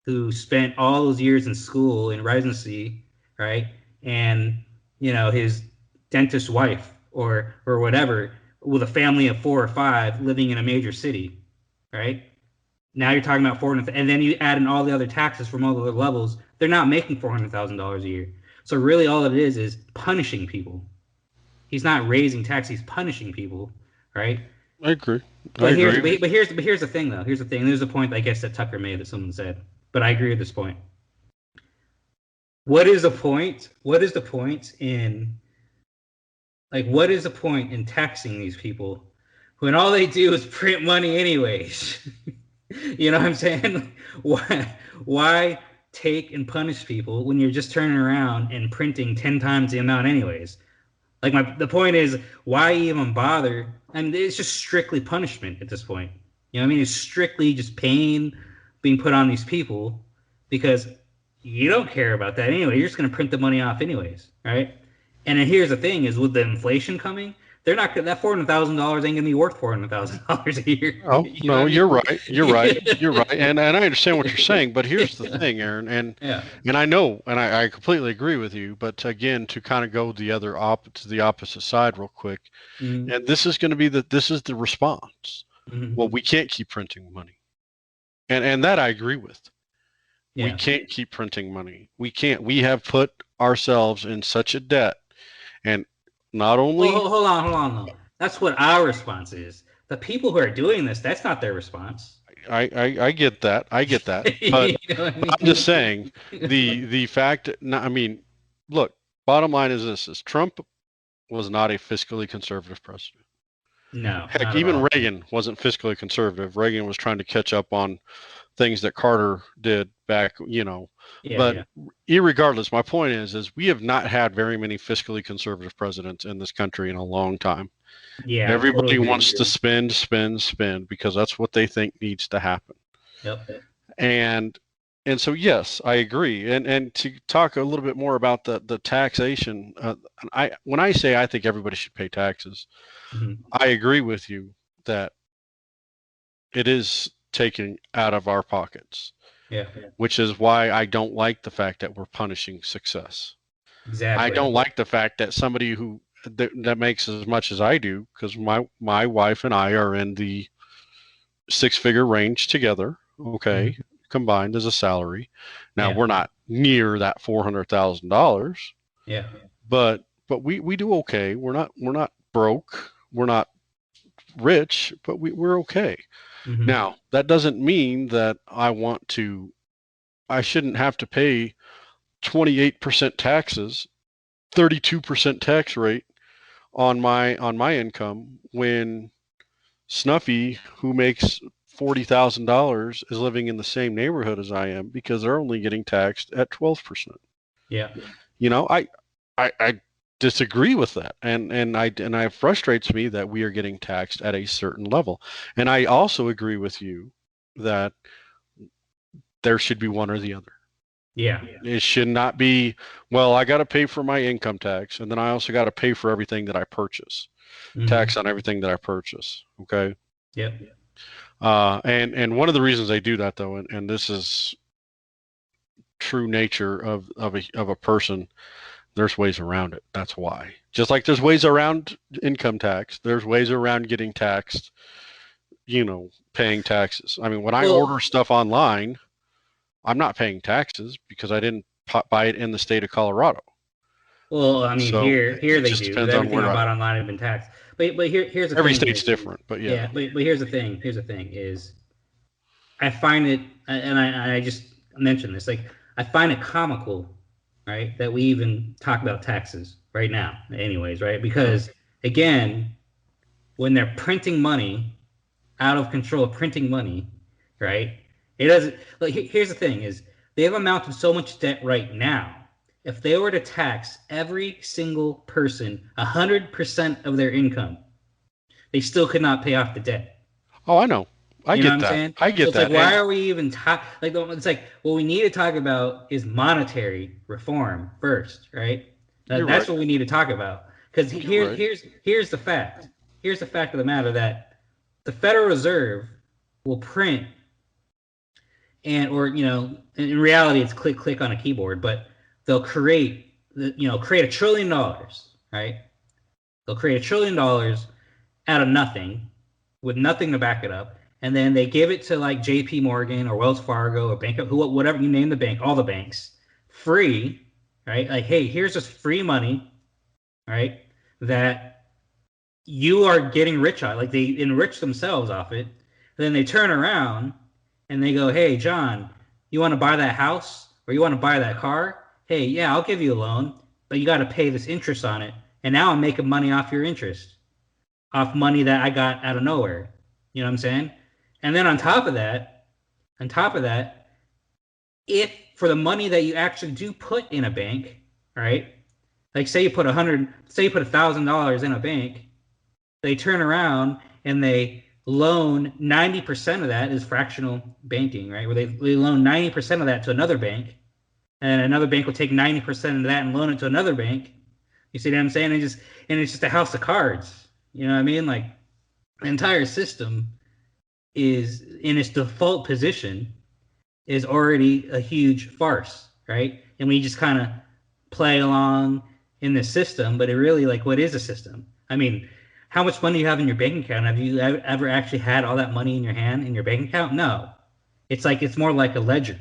Speaker 1: who spent all those years in school in residency, right? And his dentist wife or whatever with a family of 4 or 5 living in a major city, right? Now you're talking about 400, and then you add in all the other taxes from all the other levels. They're not making $400,000 a year. So really, all it is punishing people. He's not raising taxes; he's punishing people, right?
Speaker 2: I agree. I
Speaker 1: But
Speaker 2: agree.
Speaker 1: here's the thing, though. Here's the thing. There's a point, I guess, that Tucker made that someone said, but I agree with this point. What is the point? What is the point in what is the point in taxing these people when all they do is print money anyways? You know what I'm saying? Why take and punish people when you're just turning around and printing 10 times the amount anyways? The point is, why even bother? I mean, it's just strictly punishment at this point. You know what I mean? It's strictly just pain being put on these people because you don't care about that anyway. You're just going to print the money off anyways, right? And then here's the thing: is with the inflation coming, they're not that $400,000 ain't gonna be worth $400,000 a year.
Speaker 2: Oh,
Speaker 1: You know
Speaker 2: no,
Speaker 1: what I mean?
Speaker 2: you're right. You're right. You're right. And I understand what you're saying, but here's the thing, Aaron,
Speaker 1: Yeah.
Speaker 2: and I know, and I completely agree with you, but again, to kind of go to the opposite side real quick,
Speaker 1: Mm-hmm.
Speaker 2: and this is going to be this is the response.
Speaker 1: Mm-hmm.
Speaker 2: Well, we can't keep printing money. And that I agree with. We
Speaker 1: Yeah.
Speaker 2: can't keep printing money. We can't. We have put ourselves in such a debt. And not
Speaker 1: Well,
Speaker 2: only
Speaker 1: hold on, though. That's what our response is. The people who are doing this, that's not their response.
Speaker 2: I get that. I get that.
Speaker 1: You know what I
Speaker 2: But I'm
Speaker 1: mean?
Speaker 2: just saying the fact I mean, look, bottom line is this is Trump was not a fiscally conservative president.
Speaker 1: No,
Speaker 2: Heck,
Speaker 1: not at
Speaker 2: even
Speaker 1: all.
Speaker 2: Reagan wasn't fiscally conservative. Reagan was trying to catch up on things that Carter did back,
Speaker 1: Yeah,
Speaker 2: But
Speaker 1: yeah,
Speaker 2: irregardless, my point is we have not had very many fiscally conservative presidents in this country in a long time.
Speaker 1: yeah. I totally
Speaker 2: Everybody
Speaker 1: agree with
Speaker 2: wants to
Speaker 1: you.
Speaker 2: spend, spend, spend because that's what they think needs to happen.
Speaker 1: Yep.
Speaker 2: And so yes, I agree. And to talk a little bit more about the taxation, when I say I think everybody should pay taxes,
Speaker 1: Mm-hmm.
Speaker 2: I agree with you that it is taken out of our pockets,
Speaker 1: Yeah,
Speaker 2: which is why I don't like the fact that we're punishing success. I
Speaker 1: exactly.
Speaker 2: don't like the fact that somebody that makes as much as I do, because my wife and I are in the six-figure range together,
Speaker 1: Mm-hmm.
Speaker 2: okay, combined as a salary. Now
Speaker 1: Yeah,
Speaker 2: we're not near that $400,000,
Speaker 1: yeah.
Speaker 2: but we do okay. We're not broke. We're not rich, but we're okay.
Speaker 1: Mm-hmm.
Speaker 2: Now that doesn't mean that I shouldn't have to pay 28% taxes, 32% tax rate on my income when Snuffy, who makes $40,000, is living in the same neighborhood as I am because they're only getting taxed at 12%.
Speaker 1: Yeah.
Speaker 2: I disagree with that, and it frustrates me that we are getting taxed at a certain level. And I also agree with you that there should be one or the other.
Speaker 1: Yeah.
Speaker 2: It should not be, well, I got to pay for my income tax, and then I also got to pay for everything that I purchase,
Speaker 1: Mm-hmm.
Speaker 2: tax on everything that I purchase. Okay.
Speaker 1: Yep.
Speaker 2: And one of the reasons they do that though, and this is true nature of a person, there's ways around it. That's why. Just like there's ways around income tax, there's ways around getting taxed, paying taxes. I mean, when I
Speaker 1: Well,
Speaker 2: order stuff online, I'm not paying taxes because I didn't buy it in the state of Colorado.
Speaker 1: I mean,
Speaker 2: So
Speaker 1: here
Speaker 2: it
Speaker 1: they
Speaker 2: just
Speaker 1: do because
Speaker 2: depends on
Speaker 1: everything
Speaker 2: where
Speaker 1: I bought online has been taxed. But here's the
Speaker 2: every
Speaker 1: thing
Speaker 2: state's
Speaker 1: is,
Speaker 2: different, but yeah.
Speaker 1: yeah. But here's the thing. Here's the thing is, I find it, and I just mentioned this. Like, I find it comical, right, that we even talk about taxes right now. Anyways, right?
Speaker 2: Right.
Speaker 1: Because again, when they're printing money out of control, printing money, right? It doesn't. Like, here's the thing: is they have amounted so much debt right now. If they were to tax every single person 100% of their income, they still could not pay off the debt.
Speaker 2: Oh, I know. I
Speaker 1: You know what
Speaker 2: get
Speaker 1: I'm
Speaker 2: that.
Speaker 1: saying?
Speaker 2: I
Speaker 1: So
Speaker 2: get
Speaker 1: it's like,
Speaker 2: that.
Speaker 1: why
Speaker 2: And
Speaker 1: are we even like? It's like what we need to talk about is monetary reform first, right?
Speaker 2: you're
Speaker 1: That's
Speaker 2: right.
Speaker 1: what we need to talk about. Because
Speaker 2: You're right.
Speaker 1: here's the fact. Here's the fact of the matter that the Federal Reserve will print or in reality it's click click on a keyboard, but they'll create $1 trillion, right? They'll create $1 trillion out of nothing with nothing to back it up, and then they give it to like JP Morgan or Wells Fargo or Bank of whatever you name the bank, all the banks, free, right? Like, hey, here's this free money, right? That you are getting rich on. Like they enrich themselves off it. Then they turn around and they go, hey, John, you want to buy that house or you want to buy that car? Hey, yeah, I'll give you a loan, but you got to pay this interest on it. And now I'm making money off your interest, off money that I got out of nowhere. You know what I'm saying? And then on top of that, if for the money that you actually do put in a bank, right? Like say you put $1,000 in a bank, they turn around and they loan 90% of that is fractional banking, right? Where they loan 90% of that to another bank, and another bank will take 90% of that and loan it to another bank. You see what I'm saying? And it's just a house of cards. You know what I mean? Like the entire system is in its default position is already a huge farce, right? And we just kind of play along in the system, but it really, like, what is a system? I mean, how much money you have in your bank account? Have you ever actually had all that money in your hand in your bank account? No. It's more like a ledger,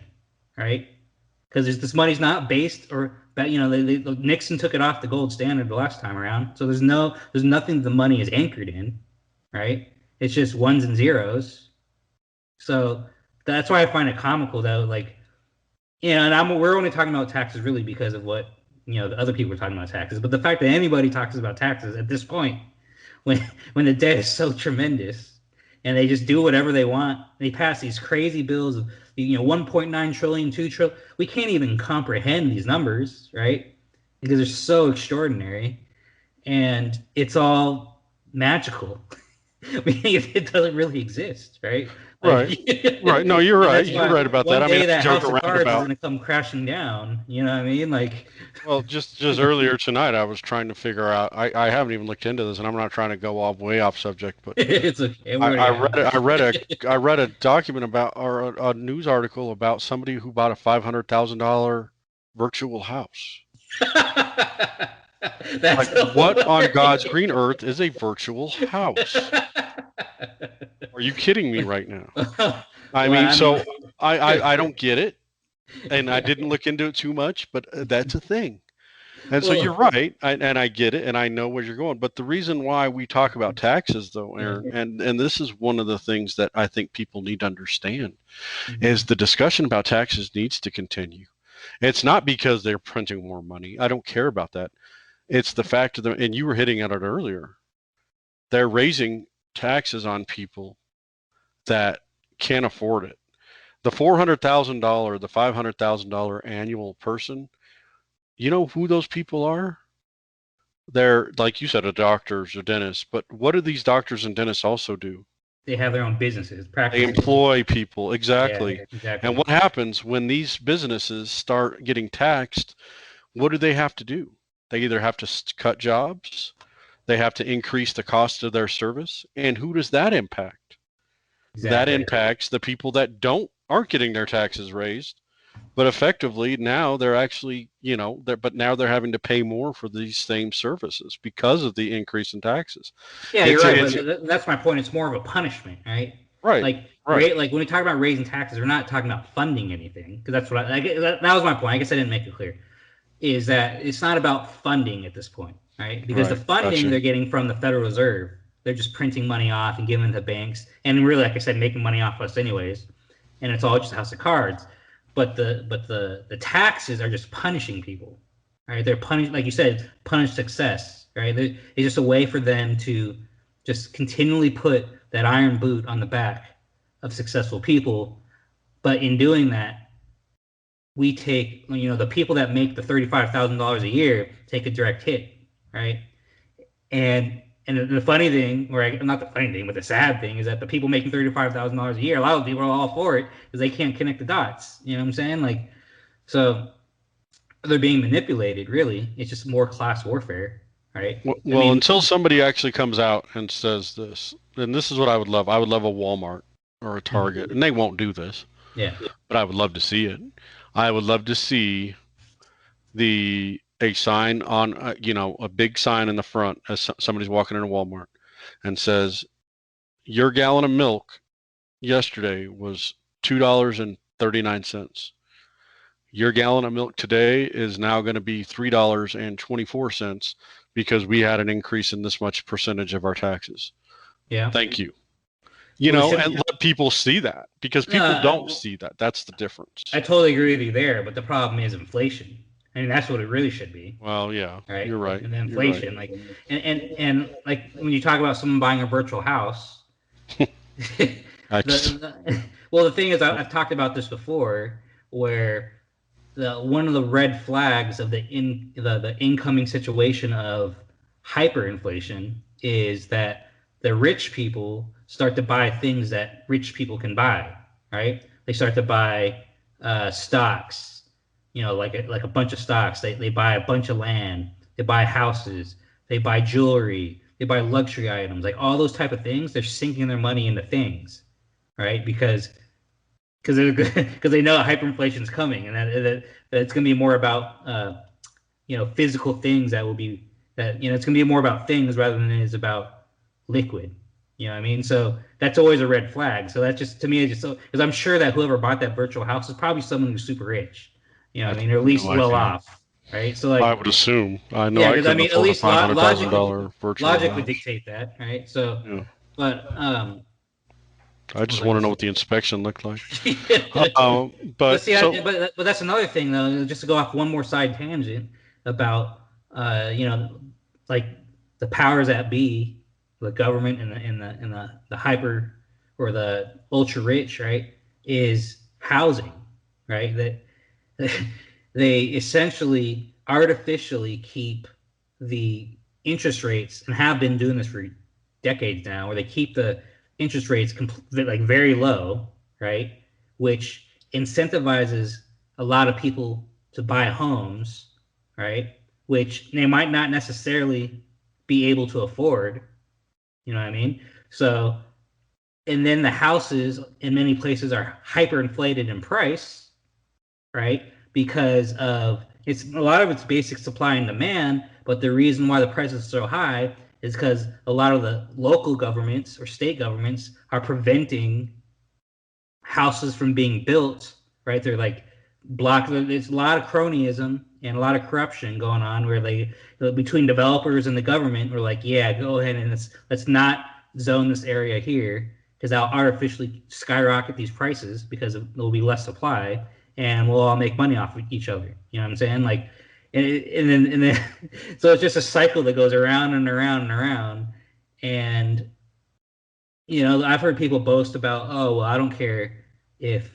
Speaker 1: right? Because this money's not based or but Nixon took it off the gold standard the last time around, so there's nothing the money is anchored in, right? It's just ones and zeros. So that's why I find it comical though, like, and we're only talking about taxes really because of what the other people are talking about taxes. But the fact that anybody talks about taxes at this point, when when the debt is so tremendous, and they just do whatever they want, they pass these crazy bills of 1.9 trillion, 2 trillion. We can't even comprehend these numbers, right? Because they're so extraordinary, and it's all magical. It doesn't really exist, right? Like,
Speaker 2: Right. Right. No, you're
Speaker 1: and
Speaker 2: right.
Speaker 1: that's
Speaker 2: You're
Speaker 1: why
Speaker 2: right about that.
Speaker 1: one
Speaker 2: I mean,
Speaker 1: day
Speaker 2: it's a
Speaker 1: that
Speaker 2: joke
Speaker 1: house of
Speaker 2: around
Speaker 1: cards is
Speaker 2: about.
Speaker 1: gonna come crashing down. You know what I mean? Like,
Speaker 2: Well, just earlier tonight, I was trying to figure out. I haven't even looked into this, and I'm not trying to go off way off subject, but
Speaker 1: it's okay.
Speaker 2: I,
Speaker 1: We're
Speaker 2: I
Speaker 1: yeah.
Speaker 2: read I read a document about or a news article about somebody who bought a $500,000 virtual house.
Speaker 1: That's
Speaker 2: Like, what on God's
Speaker 1: hilarious.
Speaker 2: green earth is a virtual house? Are you kidding me right now?
Speaker 1: Well,
Speaker 2: I mean,
Speaker 1: I mean,
Speaker 2: so I don't get it, and I didn't look into it too much, but that's a thing. And so you're
Speaker 1: well,
Speaker 2: right, and I get it, and I know where you're going. But the reason why we talk about taxes, though,
Speaker 1: yeah.
Speaker 2: Aaron, and this is one of the things that I think people need to understand, is
Speaker 1: Mhm.
Speaker 2: the discussion about taxes needs to continue. It's not because they're printing more money. I don't care about that. It's the fact of the, and you were hitting at it earlier. They're raising taxes on people that can't afford it. The $400,000, the $500,000 annual person, you know who those people are? They're, like you said, a doctors or dentists, but what do these doctors and dentists also do?
Speaker 1: They have their own businesses,
Speaker 2: They
Speaker 1: practices.
Speaker 2: employ people,
Speaker 1: Yeah,
Speaker 2: exactly. And
Speaker 1: exactly.
Speaker 2: what happens when these businesses start getting taxed? What do they have to do? They either have to cut jobs, they have to increase the cost of their service, and who does that impact? That
Speaker 1: Exactly.
Speaker 2: impacts the people that aren't getting their taxes raised, but effectively now they're actually, but now they're having to pay more for these same services because of the increase in taxes.
Speaker 1: Yeah, you're
Speaker 2: It's
Speaker 1: right,
Speaker 2: it's
Speaker 1: but that's my point. It's more of a punishment, right?
Speaker 2: right,
Speaker 1: Like,
Speaker 2: right,
Speaker 1: like when we talk about raising taxes, we're not talking about funding anything because that's what that was my point. I guess I didn't make it clear. Is that it's not about funding at this point, right? Because the
Speaker 2: right.
Speaker 1: funding
Speaker 2: Gotcha.
Speaker 1: they're getting from the Federal Reserve, they're just printing money off and giving it to banks, and really, like I said, making money off us anyways. And it's all just a house of cards. But the taxes are just punishing people, right? They're punish, like you said, punish success, right? It's just a way for them to just continually put that iron boot on the back of successful people. But in doing that, we take the people that make the $35,000 a year take a direct hit, right? And the funny thing, or not the funny thing, but the sad thing is that the people making $35,000 a year, a lot of people are all for it because they can't connect the dots. You know what I'm saying? Like, so they're being manipulated. Really, it's just more class warfare, right? I
Speaker 2: Well,
Speaker 1: mean,
Speaker 2: until somebody actually comes out and says this, and this is what I would love. I would love a Walmart or a Target, and they won't do this,
Speaker 1: yeah,
Speaker 2: but I would love to see it. I would love to see a sign on, a big sign in the front as somebody's walking into Walmart and says, "Your gallon of milk yesterday was $2.39. Your gallon of milk today is now going to be $3.24 because we had an increase in this much percentage of our taxes.
Speaker 1: Yeah.
Speaker 2: Thank you.
Speaker 1: Well,
Speaker 2: And let people see that, because people don't see that. That's the difference.
Speaker 1: I totally agree with you there, but the problem is inflation. I mean, that's what it really should be.
Speaker 2: Well, yeah,
Speaker 1: Right.
Speaker 2: You're right.
Speaker 1: And the inflation, like, and like when you talk about someone buying a virtual house, well, the thing is, I've talked about this before, where one of the red flags of the incoming situation of hyperinflation is that the rich people start to buy things that rich people can buy, right? They start to buy stocks, like a bunch of stocks. They buy a bunch of land. They buy houses. They buy jewelry. They buy luxury items, like all those type of things. They're sinking their money into things, right? Because they know hyperinflation is coming, and that it's going to be more about physical things that will be it's going to be more about things rather than it is about liquid. You know what I mean? So that's always a red flag. So that's just, to me, it's just so, because I'm sure that whoever bought that virtual house is probably someone who's super rich. You know what I mean? Or at least well off, right? So like,
Speaker 2: I would assume. I know.
Speaker 1: Yeah,
Speaker 2: I
Speaker 1: because
Speaker 2: couldn't afford a $500,000 virtual
Speaker 1: logic
Speaker 2: house.
Speaker 1: would dictate that, right? So,
Speaker 2: Yeah.
Speaker 1: but
Speaker 2: I just want to know what the inspection looked like.
Speaker 1: But see, but that's another thing, though. Just to go off one more side tangent about like the powers that be, the government and the hyper or the ultra rich, right? Is housing, right? That they essentially artificially keep the interest rates, and have been doing this for decades now, where they keep the interest rates like very low, right? Which incentivizes a lot of people to buy homes, right? Which they might not necessarily be able to afford. You know what I mean? So, and then the houses in many places are hyperinflated in price, right? Because of it's a lot of it's basic supply and demand, but the reason why the prices are so high is because a lot of the local governments or state governments are preventing houses from being built, right? They're like there's a lot of cronyism and a lot of corruption going on, where between developers and the government were like, yeah, go ahead and let's not zone this area here, because I'll artificially skyrocket these prices because there'll be less supply, and we'll all make money off of each other. You know what I'm saying? Like, and then so it's just a cycle that goes around and around and around. And I've heard people boast about, oh, well, I don't care if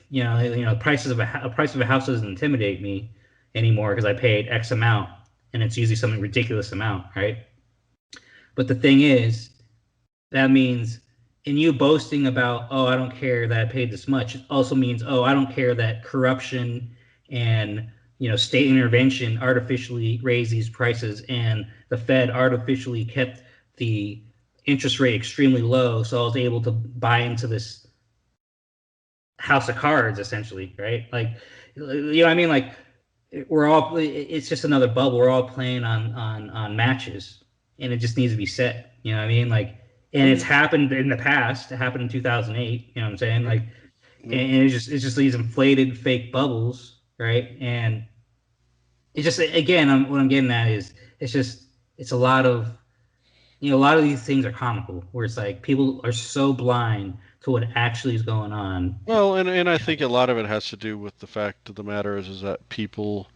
Speaker 1: prices of a price of a house doesn't intimidate me anymore because I paid X amount, and it's usually some ridiculous amount, right? But the thing is, that means, in you boasting about, oh, I don't care that I paid this much, it also means, oh, I don't care that corruption and state intervention artificially raised these prices, and the Fed artificially kept the interest rate extremely low, so I was able to buy into this house of cards, essentially, right? Like, what I mean? Like, it's just another bubble. We're all playing on matches, and it just needs to be set. You know what I mean? Like, and it's happened in the past. It happened in 2008. You know what I'm saying? Like, and it's just these inflated fake bubbles, right? And it's just, again, what I'm getting at is it's a lot of a lot of these things are comical, where it's like people are so blind to what actually is going on.
Speaker 2: Well, and I think a lot of it has to do with the fact of the matter is that people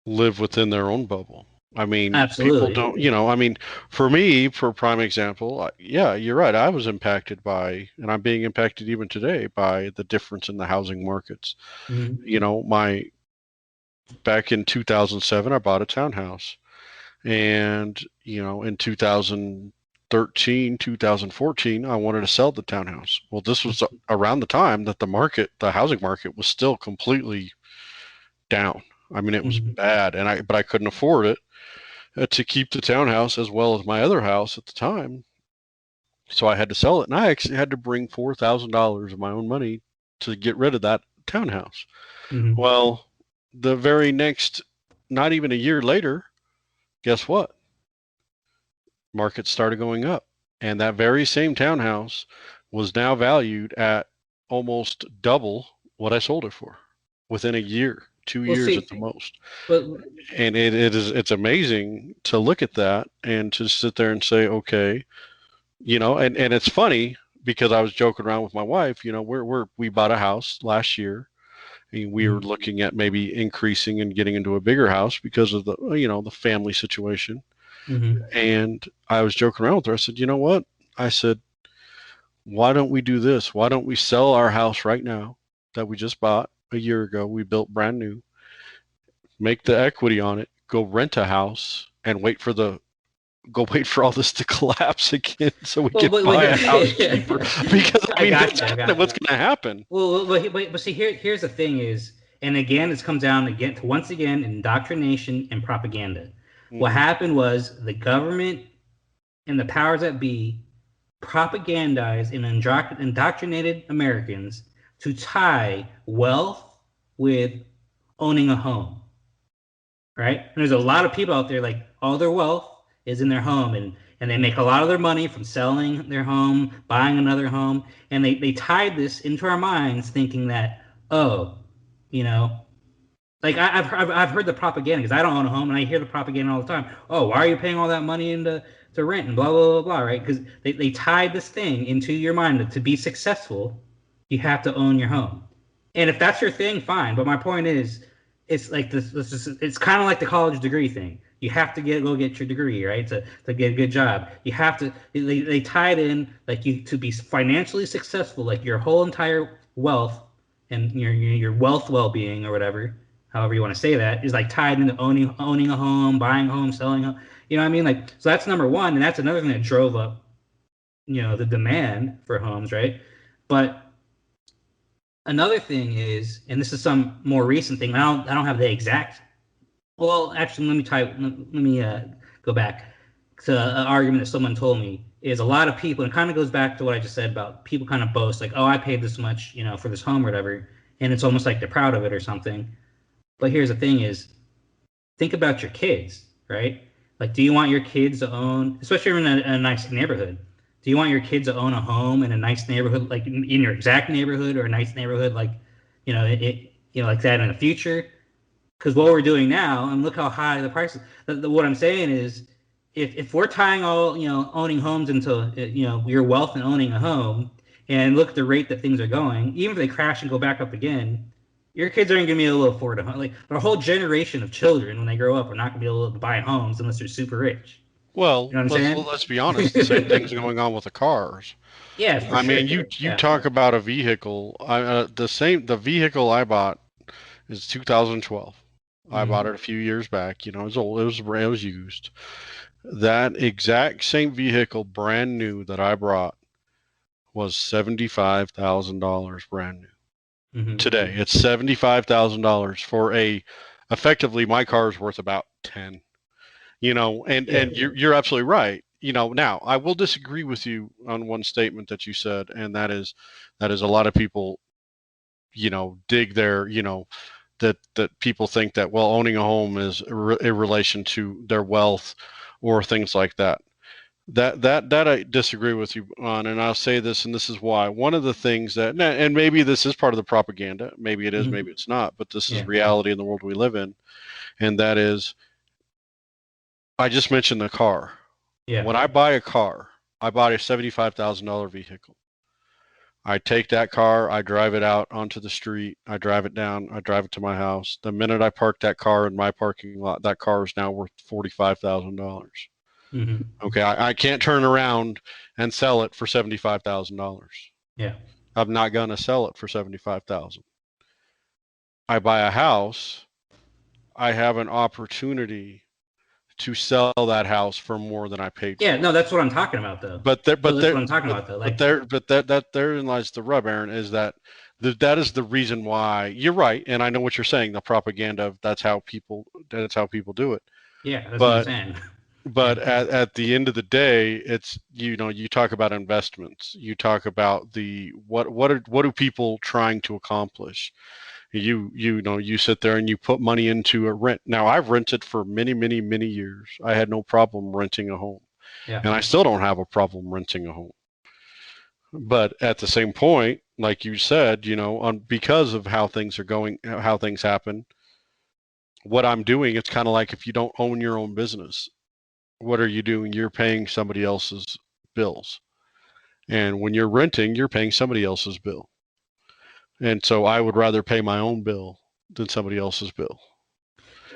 Speaker 2: live within their own bubble. I mean,
Speaker 1: Absolutely.
Speaker 2: People don't, I mean, for me, for a prime example, yeah, you're right. I was impacted by, and I'm being impacted even today by the difference in the housing markets.
Speaker 1: Mm-hmm.
Speaker 2: Back in 2007, I bought a townhouse. And, in 2013, 2014, I wanted to sell the townhouse. Well, this was around the time that the housing market was still completely down. I mean, it was bad, but I couldn't afford it to keep the townhouse as well as my other house at the time. So I had to sell it, and I actually had to bring $4,000 of my own money to get rid of that townhouse.
Speaker 1: Mm-hmm.
Speaker 2: Well, the very next, not even a year later, guess what? Market started going up, and that very same townhouse was now valued at almost double what I sold it for within a year. two
Speaker 1: Well,
Speaker 2: years at
Speaker 1: see,
Speaker 2: the most.
Speaker 1: but
Speaker 2: And it's amazing to look at that and to sit there and say, okay, and it's funny because I was joking around with my wife, we bought a house last year, and we were
Speaker 1: Mhm.
Speaker 2: looking at maybe increasing and getting into a bigger house because of the family situation.
Speaker 1: Mhm.
Speaker 2: And I was joking around with her. I said, you know what? I said, why don't we do this? Why don't we sell our house right now that we just bought a year ago? We built brand new, make the equity on it, go rent a house, and wait for all this to collapse again so we
Speaker 1: Well,
Speaker 2: can buy a house cheaper.
Speaker 1: but
Speaker 2: Because I
Speaker 1: I
Speaker 2: mean,
Speaker 1: got
Speaker 2: that's
Speaker 1: you. I
Speaker 2: kind of
Speaker 1: got
Speaker 2: what's
Speaker 1: you.
Speaker 2: going to happen.
Speaker 1: Well, but see, here's the thing is, and again, this comes down again to once again indoctrination and propaganda. What
Speaker 2: Hmm.
Speaker 1: happened was the government and the powers that be propagandized and indoctrinated Americans to tie wealth with owning a home, right? And there's a lot of people out there like all their wealth is in their home, and they make a lot of their money from selling their home, buying another home, and they tied this into our minds thinking that, oh, you know, like I've heard the propaganda because I don't own a home and I hear the propaganda all the time. Oh, why are you paying all that money into to rent and blah blah blah blah, right? Because they tied this thing into your mind that to be successful, you have to own your home. And if that's your thing, fine. But my point is, it's like it's kind of like the college degree thing. You have to go get your degree, right? To get a good job. You have to they tie it in like you to be financially successful, like your whole entire wealth and your wealth well-being or whatever, however you want to say that, is like tied into owning a home, buying a home, selling a home. You know what I mean? Like so that's number one, and that's another thing that drove up, the demand for homes, right? But another thing is, and this is some more recent thing. I don't have the exact. Well, actually, let me go back to an argument that someone told me is a lot of people, and it kind of goes back to what I just said about people kind of boast like, oh, I paid this much, for this home or whatever, and it's almost like they're proud of it or something. But here's the thing: is think about your kids, right? Like, do you want your kids to own, especially in a nice neighborhood? Do you want your kids to own a home in a nice neighborhood, like in your exact neighborhood, or a nice neighborhood, like, like that in the future? Because what we're doing now, and look how high the prices. What I'm saying is, if we're tying all owning homes into your wealth and owning a home, and look at the rate that things are going, even if they crash and go back up again, your kids aren't going to be able to afford a home. Like a whole generation of children when they grow up are not going to be able to buy homes unless they're super rich. You
Speaker 2: Well,
Speaker 1: know what I'm
Speaker 2: let's be honest. The same thing's
Speaker 1: saying?
Speaker 2: going on with the cars.
Speaker 1: Yeah, for
Speaker 2: I
Speaker 1: sure.
Speaker 2: mean, you
Speaker 1: Yeah.
Speaker 2: talk about a vehicle. The vehicle I bought is 2012. I bought
Speaker 1: Mm-hmm.
Speaker 2: it a few years back. It was old. It was used. That exact same vehicle, brand new, that I brought was $75,000 brand new.
Speaker 1: Mm-hmm.
Speaker 2: Today, it's $75,000 for effectively my car is worth about 10. And
Speaker 1: Yeah.
Speaker 2: you're absolutely right. Now I will disagree with you on one statement that you said, and that is a lot of people, dig their, that people think that, well, owning a home is in relation to their wealth or things like that. That I disagree with you on, and I'll say this, and this is why. One of the things that, and maybe this is part of the propaganda, maybe it is,
Speaker 1: Mm-hmm.
Speaker 2: maybe it's not, but this is
Speaker 1: Yeah.
Speaker 2: reality in the world we live in, and that is, I just mentioned the car.
Speaker 1: Yeah.
Speaker 2: When I buy a car, I bought a $75,000 vehicle. I take that car, I drive it out onto the street, I drive it down, I drive it to my house. The minute I park that car in my parking lot, that car is now worth $45,000.
Speaker 1: Mm-hmm.
Speaker 2: Okay, I can't turn around and sell it for $75,000.
Speaker 1: Yeah.
Speaker 2: I'm not gonna sell it for 75,000. I buy a house, I have an opportunity to sell that house for more than I paid
Speaker 1: Yeah.
Speaker 2: for
Speaker 1: No,
Speaker 2: it.
Speaker 1: that's what I'm talking about, though.
Speaker 2: But there,
Speaker 1: So
Speaker 2: but
Speaker 1: that's
Speaker 2: there,
Speaker 1: what I'm talking
Speaker 2: but
Speaker 1: about, though.
Speaker 2: but
Speaker 1: Like,
Speaker 2: there, but that therein lies the rub, Aaron. Is that that is the reason why you're right, and I know what you're saying. The propaganda of that's how people do it.
Speaker 1: yeah, that's what I'm
Speaker 2: But
Speaker 1: saying.
Speaker 2: but
Speaker 1: Yeah.
Speaker 2: at the end of the day, it's you talk about investments. You talk about the what are people trying to accomplish? You sit there and you put money into a rent. Now I've rented for many many many years. I had no problem renting a home,
Speaker 1: Yeah.
Speaker 2: and I still don't have a problem renting a home. But at the same point, like you said, on because of how things are going, how things happen. what I'm doing, it's kind of like if you don't own your own business, what are you doing? You're paying somebody else's bills. And when you're renting, you're paying somebody else's bill. And so I would rather pay my own bill than somebody else's bill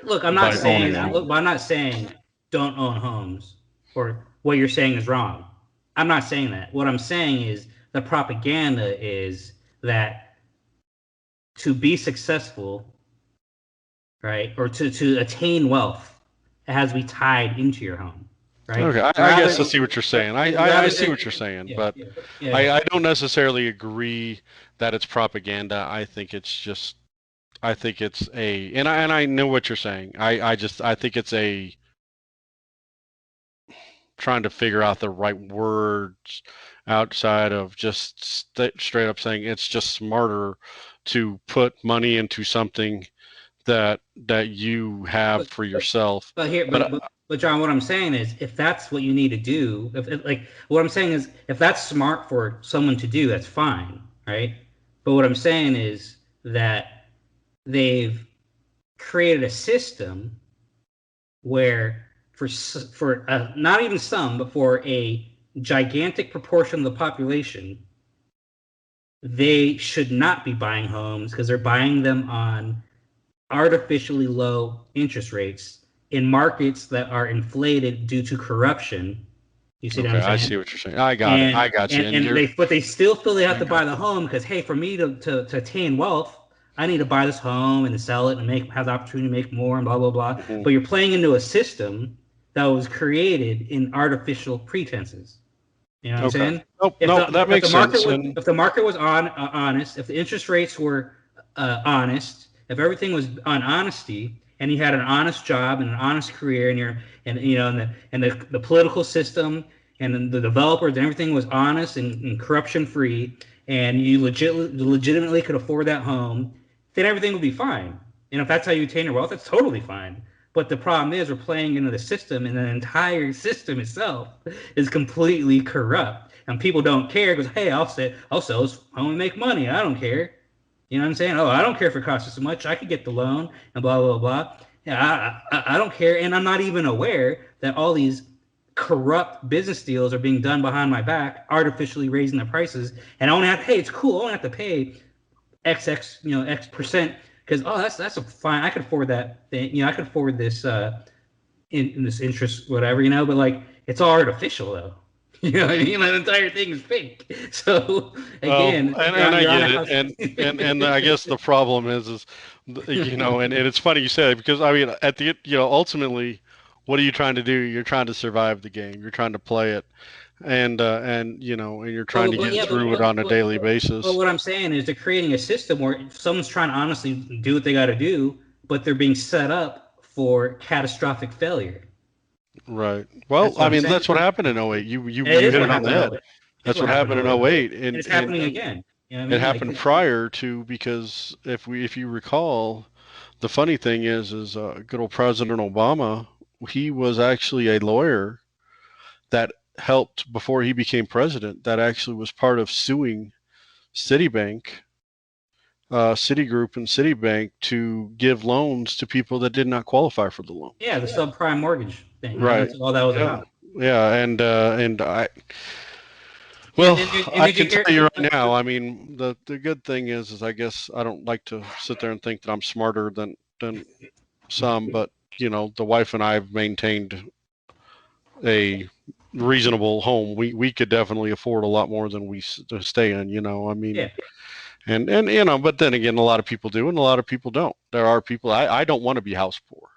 Speaker 1: Look, I'm not
Speaker 2: by
Speaker 1: saying
Speaker 2: owning my
Speaker 1: look,
Speaker 2: own.
Speaker 1: I'm not saying don't own homes or what you're saying is wrong. I'm not saying that. What I'm saying is the propaganda is that to be successful, right, or to attain wealth, it has to be tied into your home, right?
Speaker 2: Okay, I guess I
Speaker 1: Rather,
Speaker 2: see what you're saying. I
Speaker 1: rather,
Speaker 2: see what you're saying,
Speaker 1: yeah,
Speaker 2: but
Speaker 1: yeah.
Speaker 2: I don't necessarily agree that it's propaganda. I think it's just I think it's a and I know what you're saying. I think it's a trying to figure out the right words outside of just straight up saying it's just smarter to put money into something that you have
Speaker 1: But,
Speaker 2: for yourself.
Speaker 1: but here,
Speaker 2: But
Speaker 1: but John, what I'm saying is, if that's what you need to do, if like what I'm saying is, if that's smart for someone to do, that's fine, right? But what I'm saying is that they've created a system where for not even some, but for a gigantic proportion of the population, they should not be buying homes because they're buying them on artificially low interest rates in markets that are inflated due to corruption. You see what
Speaker 2: okay,
Speaker 1: I'm
Speaker 2: I
Speaker 1: saying?
Speaker 2: see what you're saying. I got it.
Speaker 1: And
Speaker 2: I got you. And you're
Speaker 1: but they still feel they have
Speaker 2: I
Speaker 1: to
Speaker 2: got
Speaker 1: buy the home because hey, for me to attain wealth, I need to buy this home and to sell it and have the opportunity to make more and blah blah blah.
Speaker 2: you.
Speaker 1: But you're playing into a system that was created in artificial pretenses. You know what I'm
Speaker 2: Okay.
Speaker 1: saying?
Speaker 2: Nope. Nope. That makes sense. And
Speaker 1: If the market was honest, if the interest rates were honest, if everything was on honesty, and you had an honest job and an honest career, and the political system and the developers and everything was honest and corruption free, and you legitimately could afford that home, then everything would be fine. And if that's how you attain your wealth, that's totally fine. But the problem is we're playing into the system, and the entire system itself is completely corrupt. And people don't care because hey, I'll sell this home and make money. I don't care. You know what I'm saying? Oh, I don't care if it costs so much. I could get the loan and blah blah blah. Yeah, I don't care, and I'm not even aware that all these corrupt business deals are being done behind my back, artificially raising the prices. And I only have, hey, it's cool. I only have to pay XX, X percent because oh, that's a fine. I could afford that thing. I could afford this in this interest, whatever. But like it's all artificial though. You know what I mean? The entire thing is fake. So
Speaker 2: well,
Speaker 1: again,
Speaker 2: and I
Speaker 1: you're on
Speaker 2: get
Speaker 1: a
Speaker 2: it.
Speaker 1: house.
Speaker 2: And I guess the problem is, and it's funny you say it because I mean, at the, ultimately, what are you trying to do? You're trying to survive the game. You're trying to play it, and and you're trying to
Speaker 1: But
Speaker 2: get
Speaker 1: yeah,
Speaker 2: through it on a daily
Speaker 1: but
Speaker 2: basis.
Speaker 1: what I'm saying is they're creating a system where someone's trying to honestly do what they got to do, but they're being set up for catastrophic failure.
Speaker 2: Right. Well,
Speaker 1: That's what
Speaker 2: I
Speaker 1: I'm
Speaker 2: mean,
Speaker 1: saying.
Speaker 2: that's what happened in '08.
Speaker 1: It
Speaker 2: You
Speaker 1: is
Speaker 2: hit
Speaker 1: what
Speaker 2: it on the
Speaker 1: happened in
Speaker 2: head.
Speaker 1: 08. It's
Speaker 2: That's
Speaker 1: what
Speaker 2: what
Speaker 1: happened
Speaker 2: happened
Speaker 1: in
Speaker 2: in
Speaker 1: 08.
Speaker 2: '08,
Speaker 1: And
Speaker 2: and
Speaker 1: it's happening again. You know what I
Speaker 2: it
Speaker 1: mean? Like,
Speaker 2: happened prior to, because if you recall, the funny thing is good old President Obama, he was actually a lawyer that helped before he became president. That actually was part of suing Citibank, Citigroup, and Citibank to give loans to people that did not qualify for the loans.
Speaker 1: yeah, the subprime mortgage thing.
Speaker 2: Right.
Speaker 1: That's all that was
Speaker 2: Yeah.
Speaker 1: about.
Speaker 2: Yeah. And I
Speaker 1: Yeah,
Speaker 2: well,
Speaker 1: and
Speaker 2: I
Speaker 1: did you
Speaker 2: can
Speaker 1: hear?
Speaker 2: tell you right now. I mean, the good thing is I guess I don't like to sit there and think that I'm smarter than some, but the wife and I have maintained a reasonable home. We could definitely afford a lot more than we to stay in. I mean,
Speaker 1: Yeah,
Speaker 2: and but then again, a lot of people do, and a lot of people don't. There are people. I don't want to be house poor.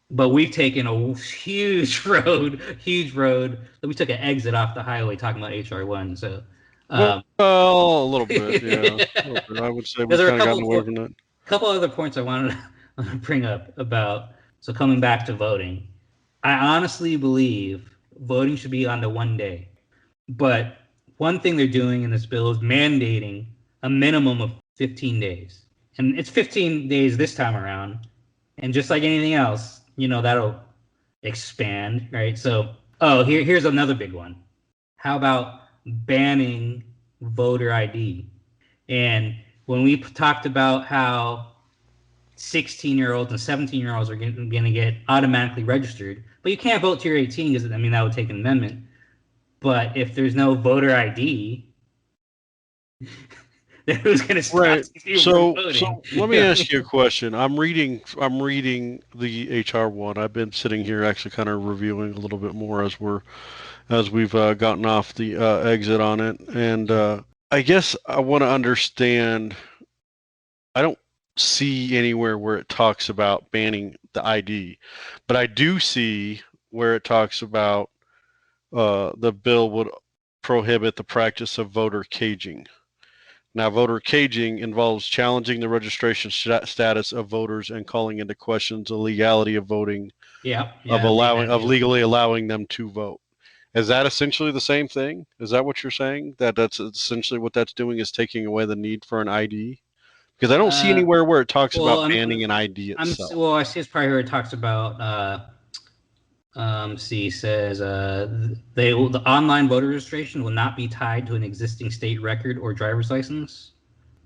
Speaker 1: but we've taken a huge road. We took an exit off the highway talking about HR1. So,
Speaker 2: Well,
Speaker 1: um,
Speaker 2: a little bit, yeah. A little
Speaker 1: because
Speaker 2: bit. I would say we've
Speaker 1: there are a
Speaker 2: kind of gotten away from that.
Speaker 1: couple other points I wanted to bring up about. So coming back to voting, I honestly believe voting should be on the one day. But one thing they're doing in this bill is mandating a minimum of 15 days. And it's 15 days this time around. And just like anything else, that'll expand, right? So, oh, here's another big one. How about banning voter ID? And when we talked about how 16-year-olds and 17-year-olds are going to get automatically registered. But you can't vote till you're 18 because I mean that would take an amendment. But if there's no voter ID, then who's going to stop
Speaker 2: Right.
Speaker 1: these people from
Speaker 2: So,
Speaker 1: voting?
Speaker 2: so let me ask you a question. I'm reading the HR one. I've been sitting here actually kind of reviewing a little bit more as we've gotten off the exit on it, and I guess I want to understand. I don't see anywhere where it talks about banning the ID, but I do see where it talks about the bill would prohibit the practice of voter caging. Now, voter caging involves challenging the registration status of voters and calling into questions the legality of voting,
Speaker 1: Yeah,
Speaker 2: of
Speaker 1: yeah, I've seen that too.
Speaker 2: legally allowing them to vote. Is that essentially the same thing? Is that what you're saying? That's essentially what that's doing, is taking away the need for an ID? Because I don't see
Speaker 1: Uh,
Speaker 2: anywhere where it talks
Speaker 1: well,
Speaker 2: about banning an ID itself.
Speaker 1: well, I see it's probably where it talks about. See, says the online voter registration will not be tied to an existing state record or driver's license.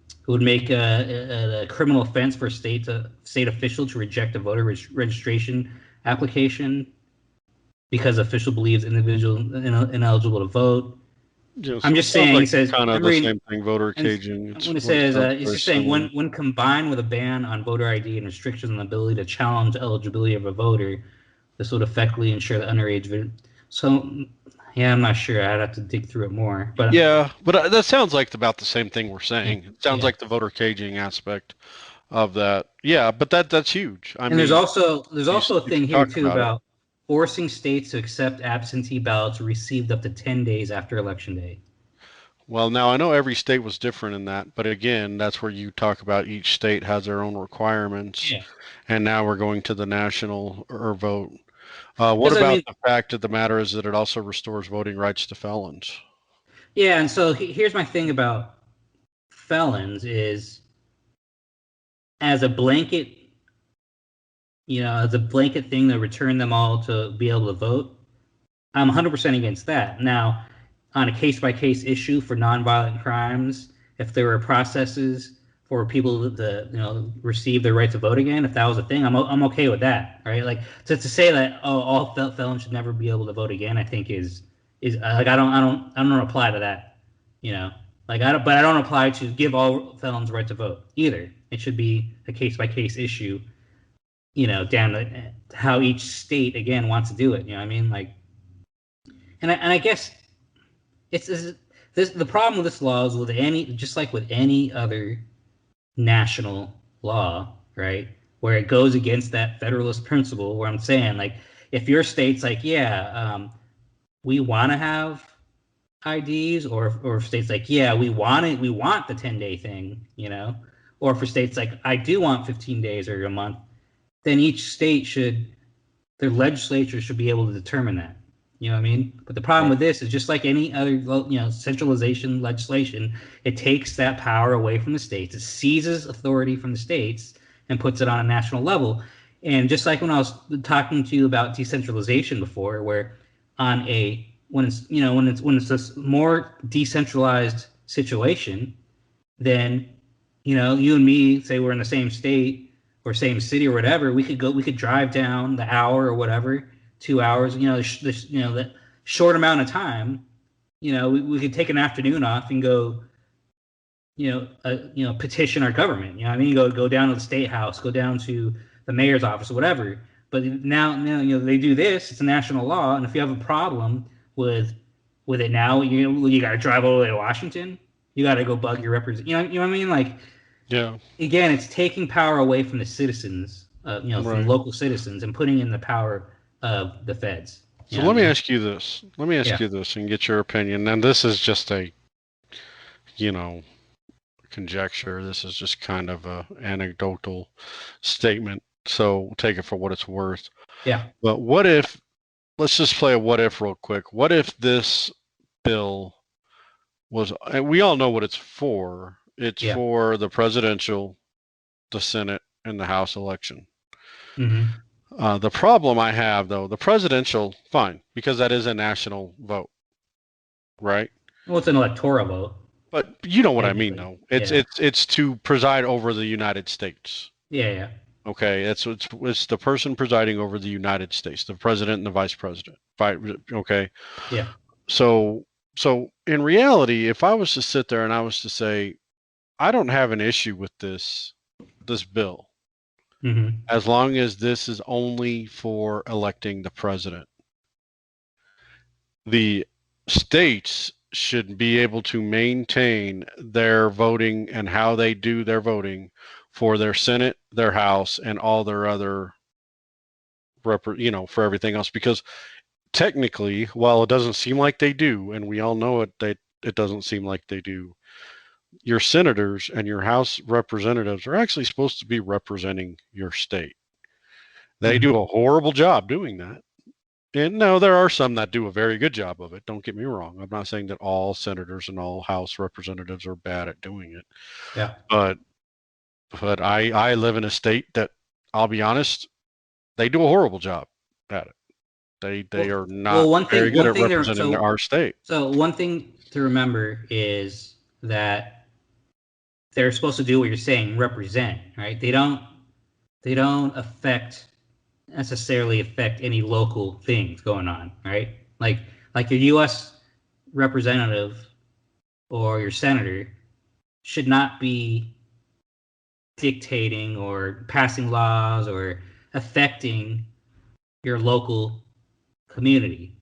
Speaker 1: It would make a criminal offense for a state official to reject a voter registration application because the official believes individual ineligible to vote.
Speaker 2: Yeah,
Speaker 1: I'm
Speaker 2: so it
Speaker 1: just
Speaker 2: sounds
Speaker 1: saying.
Speaker 2: like
Speaker 1: It says
Speaker 2: kind of
Speaker 1: I'm
Speaker 2: the
Speaker 1: reading,
Speaker 2: same thing, voter
Speaker 1: and
Speaker 2: caging.
Speaker 1: when it
Speaker 2: It
Speaker 1: says
Speaker 2: sounds
Speaker 1: it's
Speaker 2: very
Speaker 1: just saying
Speaker 2: similar.
Speaker 1: when combined with a ban on voter ID and restrictions on the ability to challenge eligibility of a voter, this would effectively ensure that underage. So, yeah, I'm not sure. I'd have to dig through it more. But
Speaker 2: Yeah, but that sounds like about the same thing we're saying. It sounds
Speaker 1: yeah,
Speaker 2: like the voter caging aspect of that. Yeah, but that's huge. I
Speaker 1: and
Speaker 2: mean,
Speaker 1: there's
Speaker 2: if
Speaker 1: also a
Speaker 2: if
Speaker 1: thing
Speaker 2: you
Speaker 1: here
Speaker 2: talk
Speaker 1: too
Speaker 2: about it.
Speaker 1: about forcing states to accept absentee ballots received up to 10 days after election day.
Speaker 2: Well, now I know every state was different in that, but again, that's where you talk about each state has their own requirements,
Speaker 1: Yeah,
Speaker 2: and now we're going to the national or vote. What
Speaker 1: because I
Speaker 2: about
Speaker 1: mean,
Speaker 2: the fact of the matter is that it also restores voting rights to felons?
Speaker 1: yeah, and so here's my thing about felons is as a blanket, as a blanket thing to return them all to be able to vote. I'm 100% against that. Now, on a case by case issue for nonviolent crimes, if there were processes for people to receive their right to vote again, if that was a thing, I'm okay with that. Right? Like to say that all felons should never be able to vote again, I think is like I don't apply to that. You know, like I don't apply to give all felons the right to vote either. It should be a case by case issue. Down to how each state again wants to do it. You know what I mean? Like, and I guess it's this the problem with this law is with any just like with any other national law, right? Where it goes against that federalist principle, where I'm saying like if your state's like, yeah, we want to have IDs, or if states like, yeah, we want the 10-day thing, or for states like, I do want 15 days or a month, then each state should their legislature should be able to determine that. You know what I mean? But the problem
Speaker 2: Right.
Speaker 1: with this is just like any other, centralization legislation, it takes that power away from the states. It seizes authority from the states and puts it on a national level. And just like when I was talking to you about decentralization before, where on a when it's a more decentralized situation, then you and me say we're in the same state or same city or whatever, we could drive down the hour or whatever, 2 hours, the short amount of time, we could take an afternoon off and go, petition our government. You know what I mean? Go down to the state house, go down to the mayor's office or whatever. But now they do this. It's a national law, and if you have a problem with it now, you got to drive all the way to Washington. You got to go bug your representative. You know what I mean? Like,
Speaker 2: Yeah.
Speaker 1: again, it's taking power away from the citizens, from
Speaker 2: Right.
Speaker 1: local citizens, and putting in the power of the feds. You
Speaker 2: So
Speaker 1: know what I
Speaker 2: let me
Speaker 1: mean?
Speaker 2: ask you this. Let me ask
Speaker 1: Yeah,
Speaker 2: you this and get your opinion. And this is just a, you know, conjecture. This is just kind of a anecdotal statement. So take it for what it's worth.
Speaker 1: yeah,
Speaker 2: But what if, let's just play a what if real quick. What if this bill was, and we all know what it's for. It's
Speaker 1: yeah.
Speaker 2: for the presidential, the Senate, and the House election.
Speaker 1: Hmm.
Speaker 2: The problem I have, though, the presidential, fine, because that is a national vote, right?
Speaker 1: Well, it's an electoral vote,
Speaker 2: But you know what I mean,
Speaker 1: technically.
Speaker 2: though. It's
Speaker 1: Yeah,
Speaker 2: it's it's to preside over the United States.
Speaker 1: yeah, yeah.
Speaker 2: Okay, it's the person presiding over the United States, the president and the vice president. Okay,
Speaker 1: Yeah.
Speaker 2: so in reality, if I was to sit there and I was to say, I don't have an issue with this bill
Speaker 1: Hmm.
Speaker 2: as long as this is only for electing the president. The states should be able to maintain their voting and how they do their voting for their Senate, their House, and all their other for everything else, because technically, while it doesn't seem like they do, and we all know it doesn't seem like they do, your senators and your House representatives are actually supposed to be representing your state. They do
Speaker 1: Hmm.
Speaker 2: a horrible job doing that. And no, there are some that do a very good job of it. Don't get me wrong. I'm not saying that all senators and all House representatives are bad at doing it,
Speaker 1: Yeah.
Speaker 2: but I live in a state that, I'll be honest, they do a horrible job at it. They
Speaker 1: Well,
Speaker 2: are not
Speaker 1: one
Speaker 2: very
Speaker 1: thing,
Speaker 2: good
Speaker 1: one
Speaker 2: at
Speaker 1: thing there.
Speaker 2: representing our state.
Speaker 1: So one thing to remember is that they're supposed to do what you're saying, represent, right? They don't necessarily affect any local things going on, right? Like your U.S. representative or your senator should not be dictating or passing laws or affecting your local community.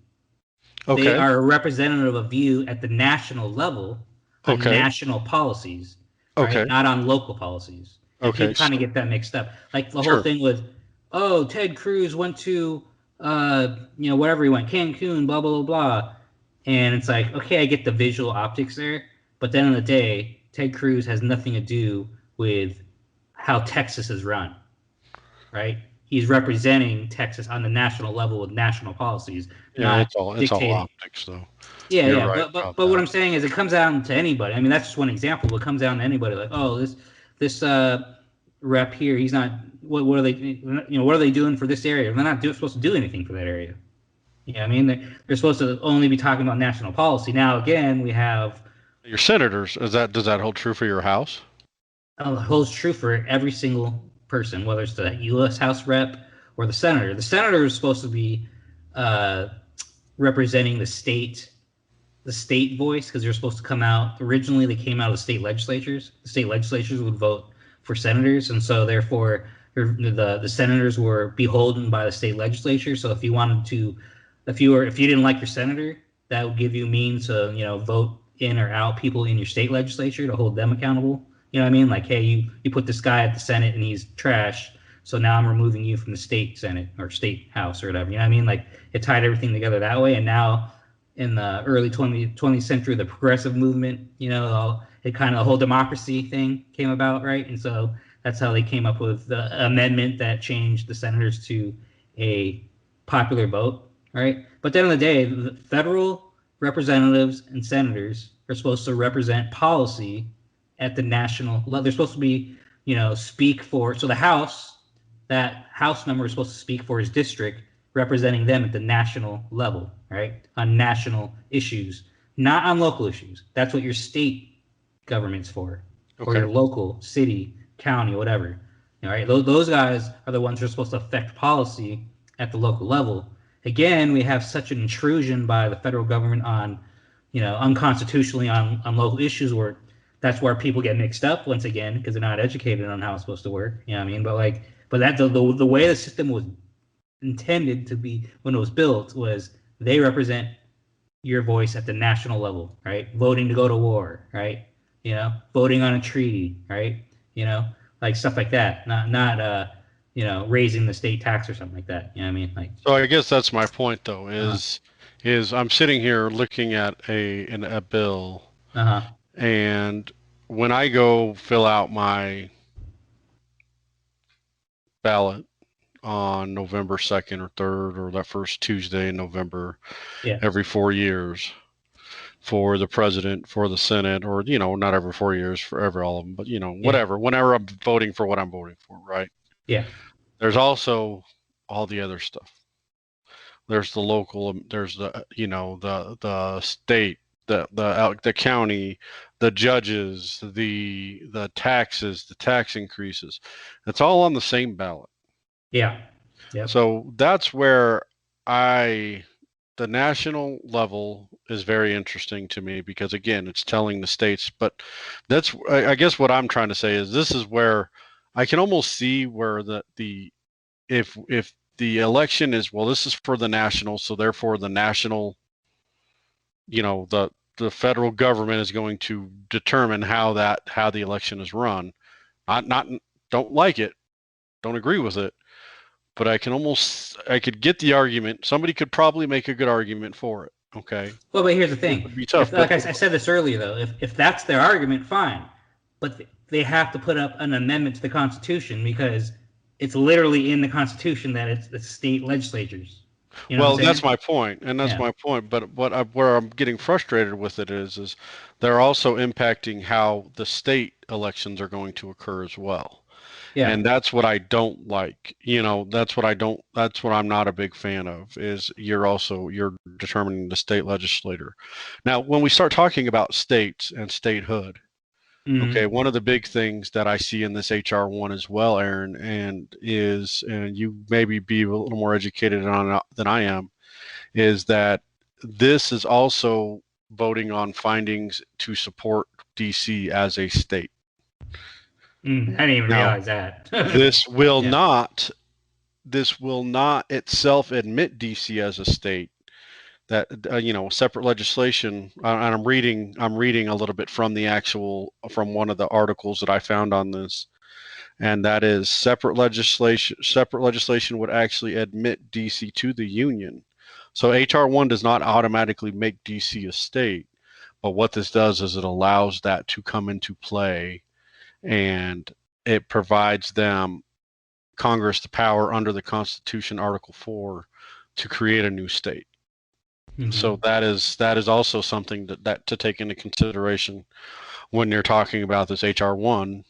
Speaker 1: They
Speaker 2: Okay.
Speaker 1: are a representative of you at the national level on
Speaker 2: Okay.
Speaker 1: national policies, right?
Speaker 2: Okay.
Speaker 1: Not on local policies. And
Speaker 2: Okay.
Speaker 1: people kind of get that mixed up. Like the whole
Speaker 2: Sure.
Speaker 1: thing with, oh, Ted Cruz went to, wherever he went, Cancun, blah, blah, blah, blah. And it's like, okay, I get the visual optics there. But then in the day, Ted Cruz has nothing to do with how Texas is run, right? He's representing Texas on the national level with national policies,
Speaker 2: Yeah,
Speaker 1: not
Speaker 2: it's all
Speaker 1: dictating.
Speaker 2: optics though.
Speaker 1: Yeah,
Speaker 2: You're
Speaker 1: yeah,
Speaker 2: right
Speaker 1: but
Speaker 2: about
Speaker 1: but what
Speaker 2: that.
Speaker 1: I'm saying is, it comes down to anybody. I mean, that's just one example. But it comes down to anybody. Like, oh, this rep here, he's not. What are they? What are they doing for this area? They're not supposed to do anything for that area. You know what I mean? They're supposed to only be talking about national policy. Now, again, we have
Speaker 2: Your senators, does that hold true for your House?
Speaker 1: holds true for every single person, whether it's the U.S. House rep or the senator. The senator is supposed to be uh, representing the state voice, because they're supposed to come out. Originally, they came out of the state legislatures. The state legislatures would vote for senators, and so therefore the senators were beholden by the state legislature. So if you wanted to, if you didn't like your senator, that would give you means to vote in or out people in your state legislature to hold them accountable. You know what I mean? Like, hey, you put this guy at the Senate and he's trash, so now I'm removing you from the state Senate or state House or whatever. You know what I mean? Like, it tied everything together that way, and now in the early 20th century, the progressive movement, it kind of the whole democracy thing came about, right? And so that's how they came up with the amendment that changed the senators to a popular vote, right? But at the end of the day, the federal representatives and senators are supposed to represent policy at the national level. They're supposed to be, speak for. So that House member is supposed to speak for his district, representing them at the national level, right? On national issues, not on local issues. That's what your state government's for, or
Speaker 2: Okay.
Speaker 1: your local city, county, whatever. All right, those guys are the ones who are supposed to affect policy at the local level. Again, we have such an intrusion by the federal government on, unconstitutionally on local issues, where that's where people get mixed up once again, because they're not educated on how it's supposed to work. You know what I mean? But that the way the system was intended to be when it was built was they represent your voice at the national level, right? Voting to go to war, right? Voting on a treaty, right? Like stuff like that. Not raising the state tax or something like that. You know what I mean? Like,
Speaker 2: So I guess that's my point though,
Speaker 1: uh,
Speaker 2: is I'm sitting here looking at a bill,
Speaker 1: uh-huh.
Speaker 2: and when I go fill out my ballot on November 2nd or 3rd, or that first Tuesday in November
Speaker 1: Yeah.
Speaker 2: every 4 years, for the president, for the Senate, or not every 4 years for every all of them, but
Speaker 1: Yeah.
Speaker 2: whatever, whenever I'm voting for what I'm voting for, right?
Speaker 1: Yeah.
Speaker 2: There's also all the other stuff. There's the local, there's the the state, the county, the judges, the taxes, the tax increases. It's all on the same ballot.
Speaker 1: Yeah. Yep.
Speaker 2: So that's where the national level is very interesting to me because again, it's telling the states, but I guess what I'm trying to say is this is where I can almost see where if the election is, well, this is for the national, so therefore the national, the federal government is going to determine how the election is run. Not don't like it, don't agree with it, but I could get the argument. Somebody could probably make a good argument for it. Okay.
Speaker 1: Well, but here's the
Speaker 2: It
Speaker 1: thing.
Speaker 2: would be tough.
Speaker 1: Like I said this earlier, though, if that's their argument, fine. But they have to put up an amendment to the Constitution because it's literally in the Constitution that it's the state legislatures. You know
Speaker 2: Well,
Speaker 1: what I'm
Speaker 2: that's
Speaker 1: saying?
Speaker 2: my point, and that's
Speaker 1: Yeah.
Speaker 2: my point. But where I'm getting frustrated with it is they're also impacting how the state elections are going to occur as well.
Speaker 1: Yeah.
Speaker 2: And that's what I don't like. That's what I'm not a big fan of is you're determining the state legislator. Now, when we start talking about states and statehood, okay,
Speaker 1: Mm-hmm.
Speaker 2: one of the big things that I see in this HR1 as well, Aaron, and you maybe be a little more educated on it than I am, is that this is also voting on findings to support DC as a state.
Speaker 1: I didn't even
Speaker 2: Now,
Speaker 1: realize that.
Speaker 2: this will
Speaker 1: Yeah.
Speaker 2: not this will not itself admit DC as a state. That separate legislation. And I'm reading a little bit from from one of the articles that I found on this, and that is separate legislation. Separate legislation would actually admit DC to the union. So HR1 does not automatically make DC a state, but what this does is it allows that to come into play, and it provides them Congress the power under the Constitution, Article 4, to create a new state.
Speaker 1: Mm-hmm.
Speaker 2: So that is also something that to take into consideration when you're talking about this HR1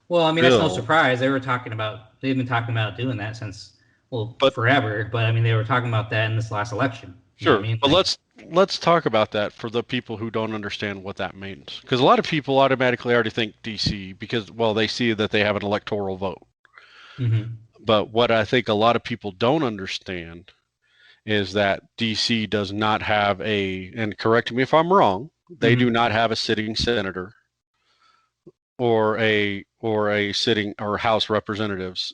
Speaker 1: Well, I mean, that's no
Speaker 2: bill.
Speaker 1: surprise. They've been talking about doing that since, well,
Speaker 2: But
Speaker 1: forever. But I mean, they were talking about that in this last election. You know what
Speaker 2: sure,
Speaker 1: I mean?
Speaker 2: but
Speaker 1: Like,
Speaker 2: let's talk about that for the people who don't understand what that means. Because a lot of people automatically already think DC because, well, they see that they have an electoral vote.
Speaker 1: mm-hmm.
Speaker 2: But what I think a lot of people don't understand is that DC does not have and correct me if I'm wrong, they do not have a sitting senator or a sitting or House representatives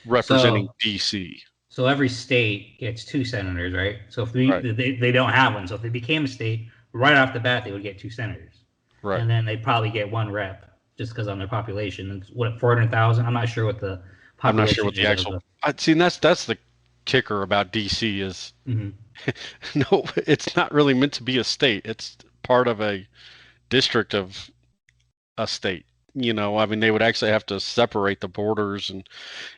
Speaker 2: representing DC.
Speaker 1: So every state gets 2 senators, right? So if
Speaker 2: Right.
Speaker 1: they don't have one, so if they became a state, right off the bat, they would get 2 senators.
Speaker 2: Right.
Speaker 1: And then they'd probably get 1 rep just because on their population. It's what, 400,000? I'm not sure what the population
Speaker 2: I'm not sure what the
Speaker 1: is.
Speaker 2: actual. I see. That's the kicker about DC is no, it's not really meant to be a state. It's part of a district of a state. I mean, they would actually have to separate the borders, and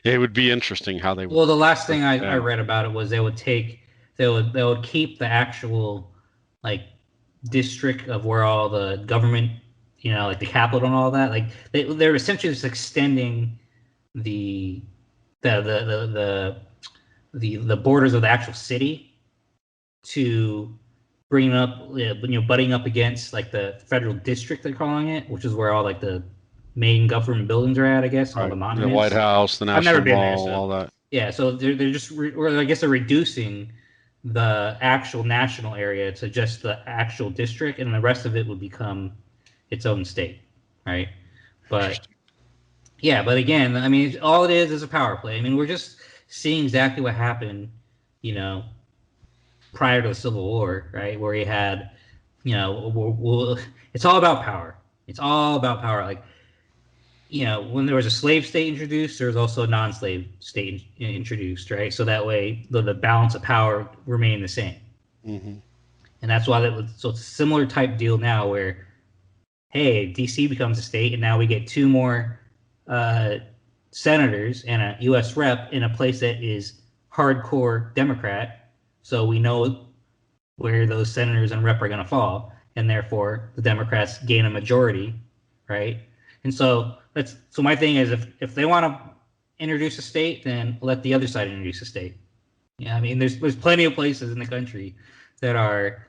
Speaker 2: it would be interesting how they would.
Speaker 1: Well, the last thing I read about it was they would keep the actual like district of where all the government, like the capital and all that. Like they're essentially just extending the borders of the actual city to bring up, butting up against like the federal district, they're calling it, which is where all like the main government buildings are at, I guess, all the monuments.
Speaker 2: The White House, the National Mall, all that.
Speaker 1: Yeah, so they're just, or I guess they're reducing the actual national area to just the actual district, and the rest of it would become its own state, right? But yeah, but again, I mean, all it is a power play. I mean, we're just seeing exactly what happened, prior to the Civil War, right? Where you had, it's all about power. It's all about power. Like, when there was a slave state introduced, there was also a non-slave state introduced, right? So that way the balance of power remained the same.
Speaker 2: Mm-hmm.
Speaker 1: And that's why so it's a similar type deal now where, hey, DC becomes a state, and now we get 2 more senators and a U.S. rep in a place that is hardcore Democrat. So we know where those senators and rep are going to fall, and therefore the Democrats gain a majority, right? And so my thing is, if they want to introduce a state, then let the other side introduce a state. Yeah, I mean, there's plenty of places in the country that are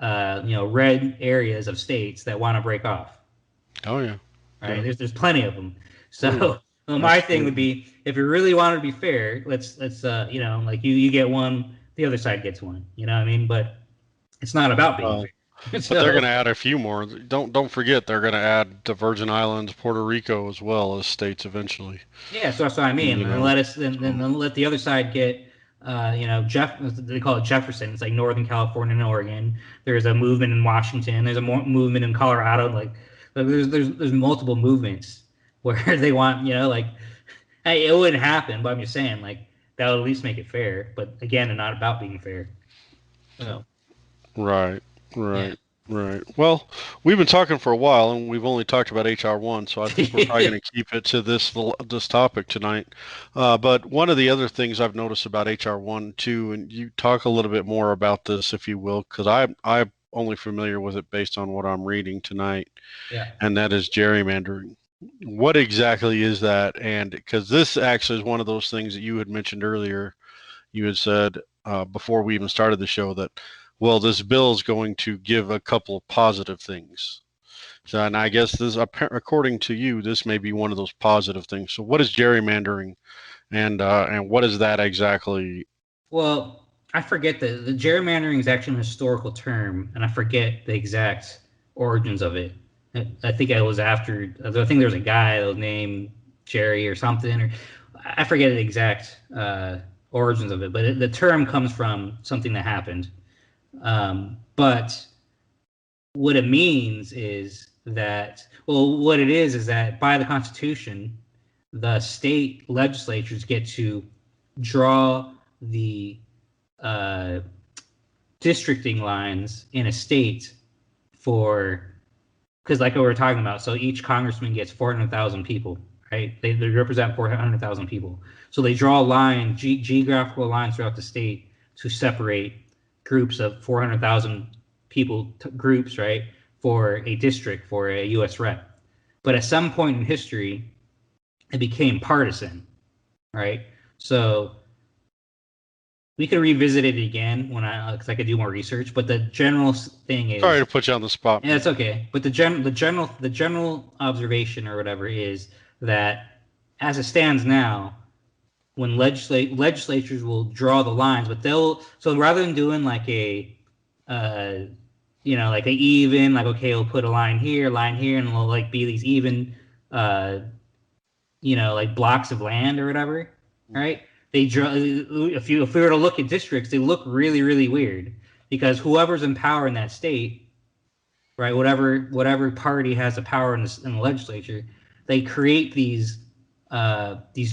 Speaker 1: red areas of states that want to break off.
Speaker 2: Oh yeah.
Speaker 1: Right?
Speaker 2: Yeah.
Speaker 1: There's plenty of them.
Speaker 2: Oh yeah.
Speaker 1: So well, my thing would
Speaker 2: Absolutely.
Speaker 1: be, if you really want to be fair, let's like you get one, the other side gets one. You know what I mean? But it's not about being
Speaker 2: Well,
Speaker 1: fair.
Speaker 2: but they're going
Speaker 1: So
Speaker 2: to add a few more. Don't forget they're going to add the Virgin Islands, Puerto Rico as well as states eventually.
Speaker 1: yeah, so that's what I mean.
Speaker 2: You
Speaker 1: And then
Speaker 2: know.
Speaker 1: let us then let the other side get Jeff, they call it Jefferson. It's like Northern California and Oregon. There's a movement in Washington. There's a movement in Colorado. Like there's multiple movements where they want, like, hey, it wouldn't happen, but I'm just saying, like, that would at least make it fair. But again, it's not about being fair. So
Speaker 2: Right,
Speaker 1: yeah.
Speaker 2: right, right. Well, we've been talking for a while, and we've only talked about HR1, so I think we're probably going to keep it to this topic tonight. But one of the other things I've noticed about HR1 too, and you talk a little bit more about this, if you will, because I'm only familiar with it based on what I'm reading tonight,
Speaker 1: Yeah.
Speaker 2: and that is gerrymandering. What exactly is that? And because this actually is one of those things that you had mentioned earlier, you had said before we even started the show that, well, this bill is going to give a couple of positive things. So, and I guess this, according to you, this may be one of those positive things. So, what is gerrymandering, and what is that exactly?
Speaker 1: Well, I forget the gerrymandering is actually an historical term, and I forget the exact origins of it. I think it was after. I think there was a guy that was named Jerry or something, or I forget the exact origins of it. But the term comes from something that happened. But what it means is that, well, what it is that by the Constitution, the state legislatures get to draw the uh, districting lines in a state for, because like we were talking about, so each congressman gets 400,000 people, right? They represent 400,000 people. So they draw a line, geographical lines throughout the state to separate groups of 400,000 people groups, right, for a district, for a U.S. rep. But at some point in history, it became partisan, right? So we could revisit it again when because I could do more research. But the general thing
Speaker 2: Sorry
Speaker 1: is,
Speaker 2: to put you on the spot,
Speaker 1: and
Speaker 2: man.
Speaker 1: it's okay. But the general observation or whatever is that as it stands now, when legislatures will draw the lines, but they'll, so rather than doing like uh, like a even, like, okay, we'll put a line here, and it'll like be these even, uh, like blocks of land or whatever, right? They draw, if we were to look at districts, they look really, really weird because whoever's in power in that state, right, whatever party has the power in the legislature, they create these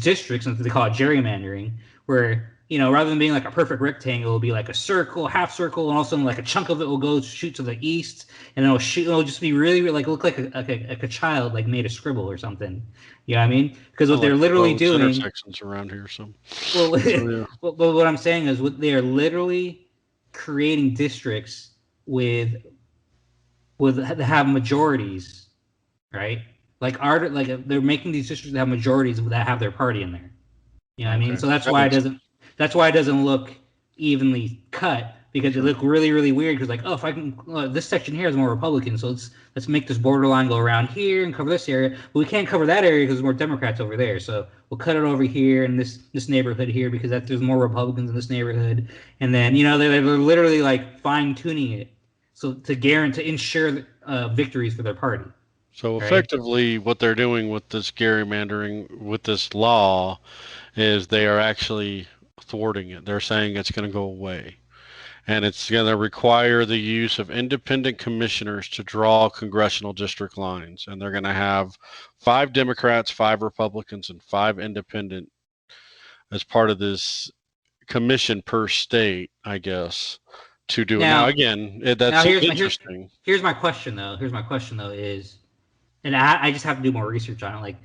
Speaker 1: districts, and they call it gerrymandering, where, rather than being like a perfect rectangle, it'll be like a circle, half circle, and also like a chunk of it will go shoot to the east, and it'll just be really, really like look like a child like made a scribble or something. You know what I mean? Because
Speaker 2: I
Speaker 1: what they're
Speaker 2: like the
Speaker 1: literally
Speaker 2: roads
Speaker 1: doing,
Speaker 2: intersections around here, so
Speaker 1: well,
Speaker 2: so yeah.
Speaker 1: what I'm saying is what they are literally creating districts with that have majorities, right? Like they're making these districts that have majorities that have their party in there. You know what I mean?
Speaker 2: Okay,
Speaker 1: So that's
Speaker 2: that
Speaker 1: why it
Speaker 2: makes
Speaker 1: doesn't. That's why it doesn't look evenly cut, because it
Speaker 2: sure.
Speaker 1: look really, really weird. Because like, oh, if I can, this section here is more Republican, so let's make this borderline go around here and cover this area. But we can't cover that area because there's more Democrats over there. So we'll cut it over here in this neighborhood here because there's more Republicans in this neighborhood. And then they're literally like fine tuning it so to guarantee ensure victories for their party,
Speaker 2: So
Speaker 1: right?
Speaker 2: effectively, what they're doing with this gerrymandering, with this law, is they are actually thwarting it. They're saying it's going to go away. And it's going to require the use of independent commissioners to draw congressional district lines. And they're going to have 5 Democrats, 5 Republicans, and 5 independent as part of this commission per state, I guess, to do it. Now,
Speaker 1: Now,
Speaker 2: again, that
Speaker 1: now
Speaker 2: seems
Speaker 1: here's my
Speaker 2: interesting.
Speaker 1: here's my question though. Here's my question though is, and I just have to do more research on it. Like,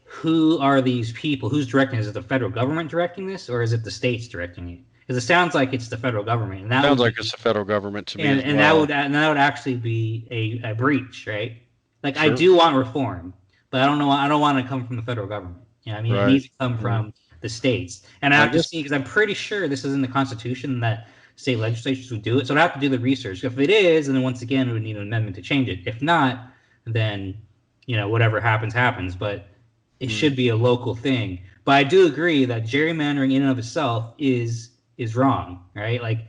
Speaker 1: who are these people? Who's directing? Is it the federal government directing this, or is it the states directing it? Because it sounds like it's the federal government, and that
Speaker 2: Sounds
Speaker 1: would
Speaker 2: like it's
Speaker 1: be,
Speaker 2: the federal government to me
Speaker 1: and
Speaker 2: as
Speaker 1: and that
Speaker 2: well.
Speaker 1: would actually be a breach, right? Like, I
Speaker 2: Sure.
Speaker 1: do want reform, but I don't know. I don't want to come from the federal government. You know what I mean? It
Speaker 2: Right.
Speaker 1: needs to come
Speaker 2: Right.
Speaker 1: from the states, and I
Speaker 2: I
Speaker 1: have to
Speaker 2: guess
Speaker 1: see because I'm pretty sure this is in the Constitution that state legislatures would do it. So I'd have to do the research. If it is, and then once again, we would need an amendment to change it. If not, then whatever happens, happens. But it should be a local thing. But I do agree that gerrymandering in and of itself is wrong, right? Like,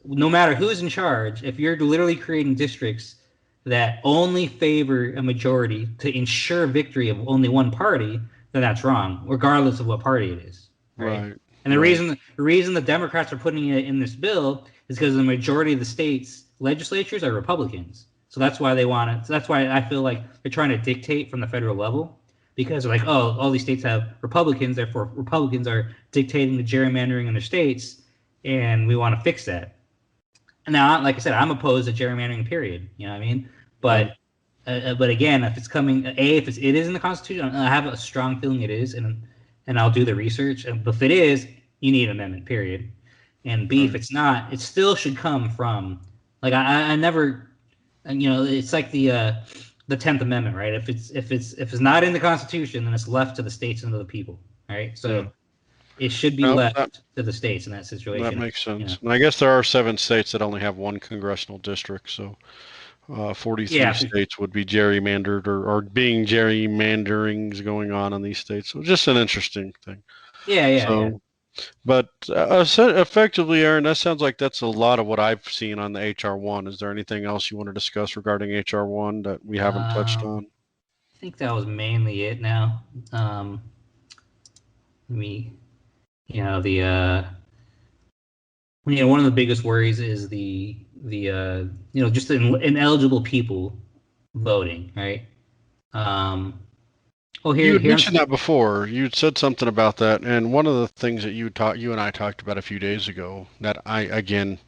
Speaker 1: no matter who's in charge, if you're literally creating districts that only favor a majority to ensure victory of only one party, then that's wrong, regardless of what party it is, right? And the reason the Democrats are putting it in this bill is because the majority of the states' legislatures are Republicans. So that's why they want it. So that's why I feel like they're trying to dictate from the federal level, because they're like, oh, all these states have Republicans, therefore Republicans are dictating the gerrymandering in their states, and we want to fix that. And now, like I said, I'm opposed to gerrymandering, period. You know what I mean? But again, if it's coming, if it is in the Constitution, I have a strong feeling it is, and I'll do the research. And if it is, you need an amendment, period. And B, if it's not, it still should come from, like, I never, it's like the 10th Amendment, right? If it's not in the Constitution, then it's left to the states and to the people, right? So it should be left to the states in that situation.
Speaker 2: That makes sense. And I guess there are 7 states that only have 1 congressional district, so 43 states would be gerrymandered or being gerrymanderings going on in these states. So just an interesting thing.
Speaker 1: Yeah.
Speaker 2: But effectively, Aaron, that sounds like that's a lot of what I've seen on the HR1. Is there anything else you want to discuss regarding HR1 that we haven't touched on?
Speaker 1: I think that was mainly it now. One of the biggest worries is the just ineligible people voting, right?
Speaker 2: You mentioned that before. You said something about that, and one of the things that you and I talked about a few days ago that I, again,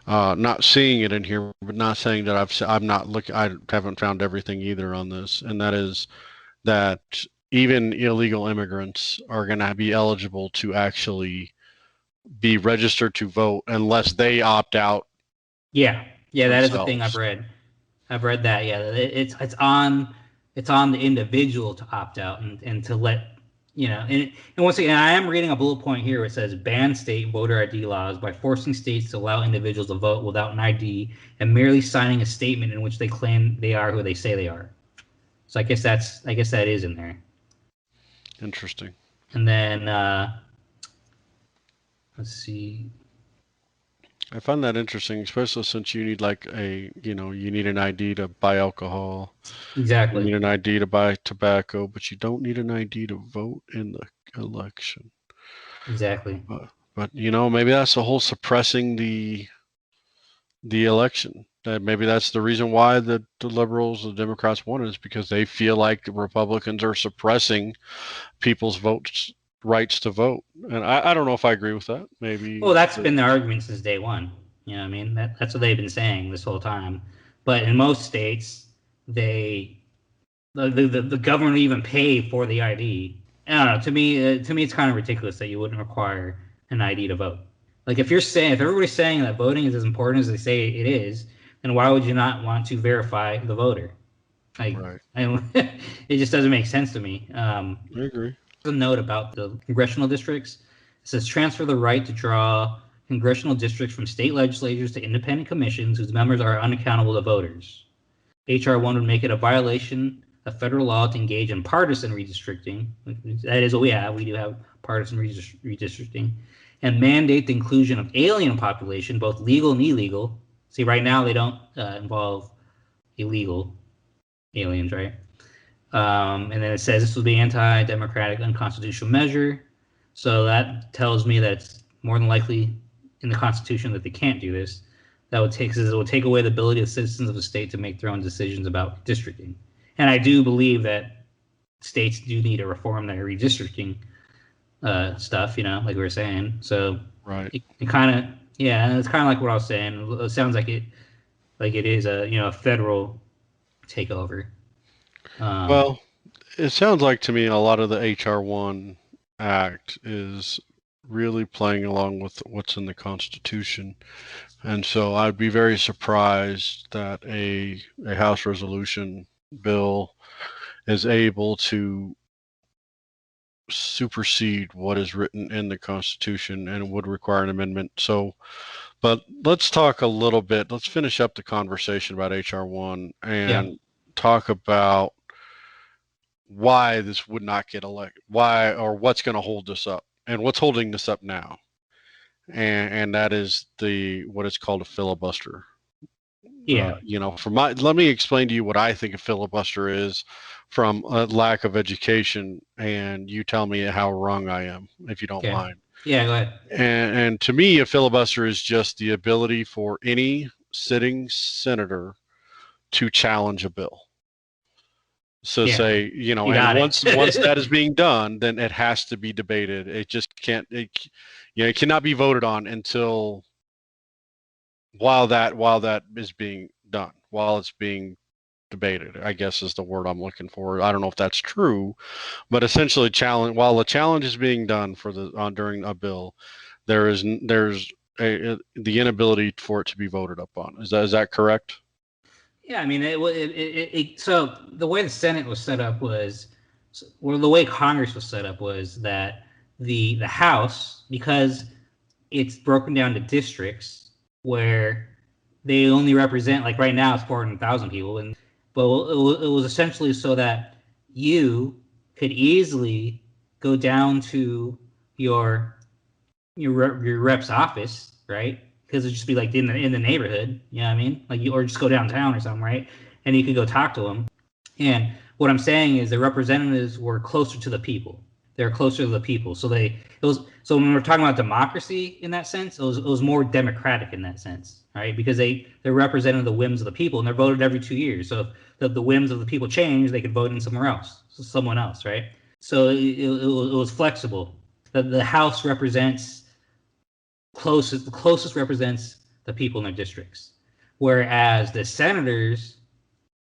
Speaker 2: not seeing it in here, but not saying that I'm not looking. I haven't found everything either on this, and that is that even illegal immigrants are going to be eligible to actually be registered to vote unless they opt out.
Speaker 1: Yeah, that is the thing I've read. I've read that. Yeah, it's on the individual to opt out and to let and once again, I am reading a bullet point here where it says ban state voter ID laws by forcing states to allow individuals to vote without an ID and merely signing a statement in which they claim they are who they say they are. So I guess that is in there.
Speaker 2: Interesting.
Speaker 1: And then let's see.
Speaker 2: I find that interesting, especially since you need you need an ID to buy alcohol.
Speaker 1: Exactly.
Speaker 2: You need an ID to buy tobacco, but you don't need an ID to vote in the election.
Speaker 1: Exactly.
Speaker 2: But maybe that's the whole suppressing the election. That maybe that's the reason why the liberals, the Democrats won it, is because they feel like the Republicans are suppressing people's rights to vote. And I don't know if I agree with that. Maybe.
Speaker 1: Well, that's been the argument since day one. You know what I mean? That's what they've been saying this whole time. But in most states, the government will even pay for the ID. I don't know. To me, it's kind of ridiculous that you wouldn't require an ID to vote. Like, if everybody's saying that voting is as important as they say it is, then why would you not want to verify the voter? Right. It just doesn't make sense to me.
Speaker 2: I agree.
Speaker 1: A note about the congressional districts. It says transfer the right to draw congressional districts from state legislatures to independent commissions whose members are unaccountable to voters. HR 1 would make it a violation of federal law to engage in partisan redistricting. That is what we have. We do have partisan redistricting. And mandate the inclusion of alien population, both legal and illegal. See, right now they don't involve illegal aliens, right? And then it says this will be anti-democratic, unconstitutional measure. So that tells me that it's more than likely in the Constitution that they can't do this. It will take away the ability of citizens of the state to make their own decisions about districting. And I do believe that states do need to reform their redistricting stuff, like we were saying. So
Speaker 2: right.
Speaker 1: It kind of, it's kind of like what I was saying. It sounds like it is a federal takeover.
Speaker 2: Well, it sounds like to me a lot of the HR1 Act is really playing along with what's in the Constitution. And so I'd be very surprised that a House resolution bill is able to supersede what is written in the Constitution and would require an amendment. So But let's talk a little bit. Let's finish up the conversation about HR1
Speaker 1: Yeah.
Speaker 2: and talk about why this would not get elected, why or what's going to hold this up, and what's holding this up now, and that is the what is called a filibuster.
Speaker 1: Yeah.
Speaker 2: For my, let me explain to you what I think a filibuster is from a lack of education, and you tell me how wrong I am, if you don't
Speaker 1: Okay.
Speaker 2: mind.
Speaker 1: Yeah, go ahead.
Speaker 2: And to me, a filibuster is just the ability for any sitting senator to challenge a bill. So
Speaker 1: Yeah.
Speaker 2: say,
Speaker 1: You
Speaker 2: and
Speaker 1: got
Speaker 2: once that is
Speaker 1: it.
Speaker 2: being done, then it has to be debated. It just can't, it cannot be voted on until while that is being done, while it's being debated, I guess is the word I'm looking for. I don't know if that's true, but essentially challenge while the challenge is being done for the during a bill, there's the inability for it to be voted upon. Is that correct?
Speaker 1: Yeah, I mean, so the way the Senate was set up was, well, the way Congress was set up was that the House, because it's broken down to districts where they only represent, like right now it's 400,000 people, and but it was essentially so that you could easily go down to your your rep's office, right? Because it'd just be like in the neighborhood, you know what I mean? Like you, or just go downtown or something, right? And you could go talk to them. And what I'm saying is the representatives were closer to the people. They're closer to the people. So when we're talking about democracy in that sense, it was more democratic in that sense, right? Because they're representing the whims of the people, and they're voted every 2 years. So if the whims of the people change, they could vote in somewhere else, someone else, right? So it was flexible. The House represents the closest represents the people in their districts, whereas the senators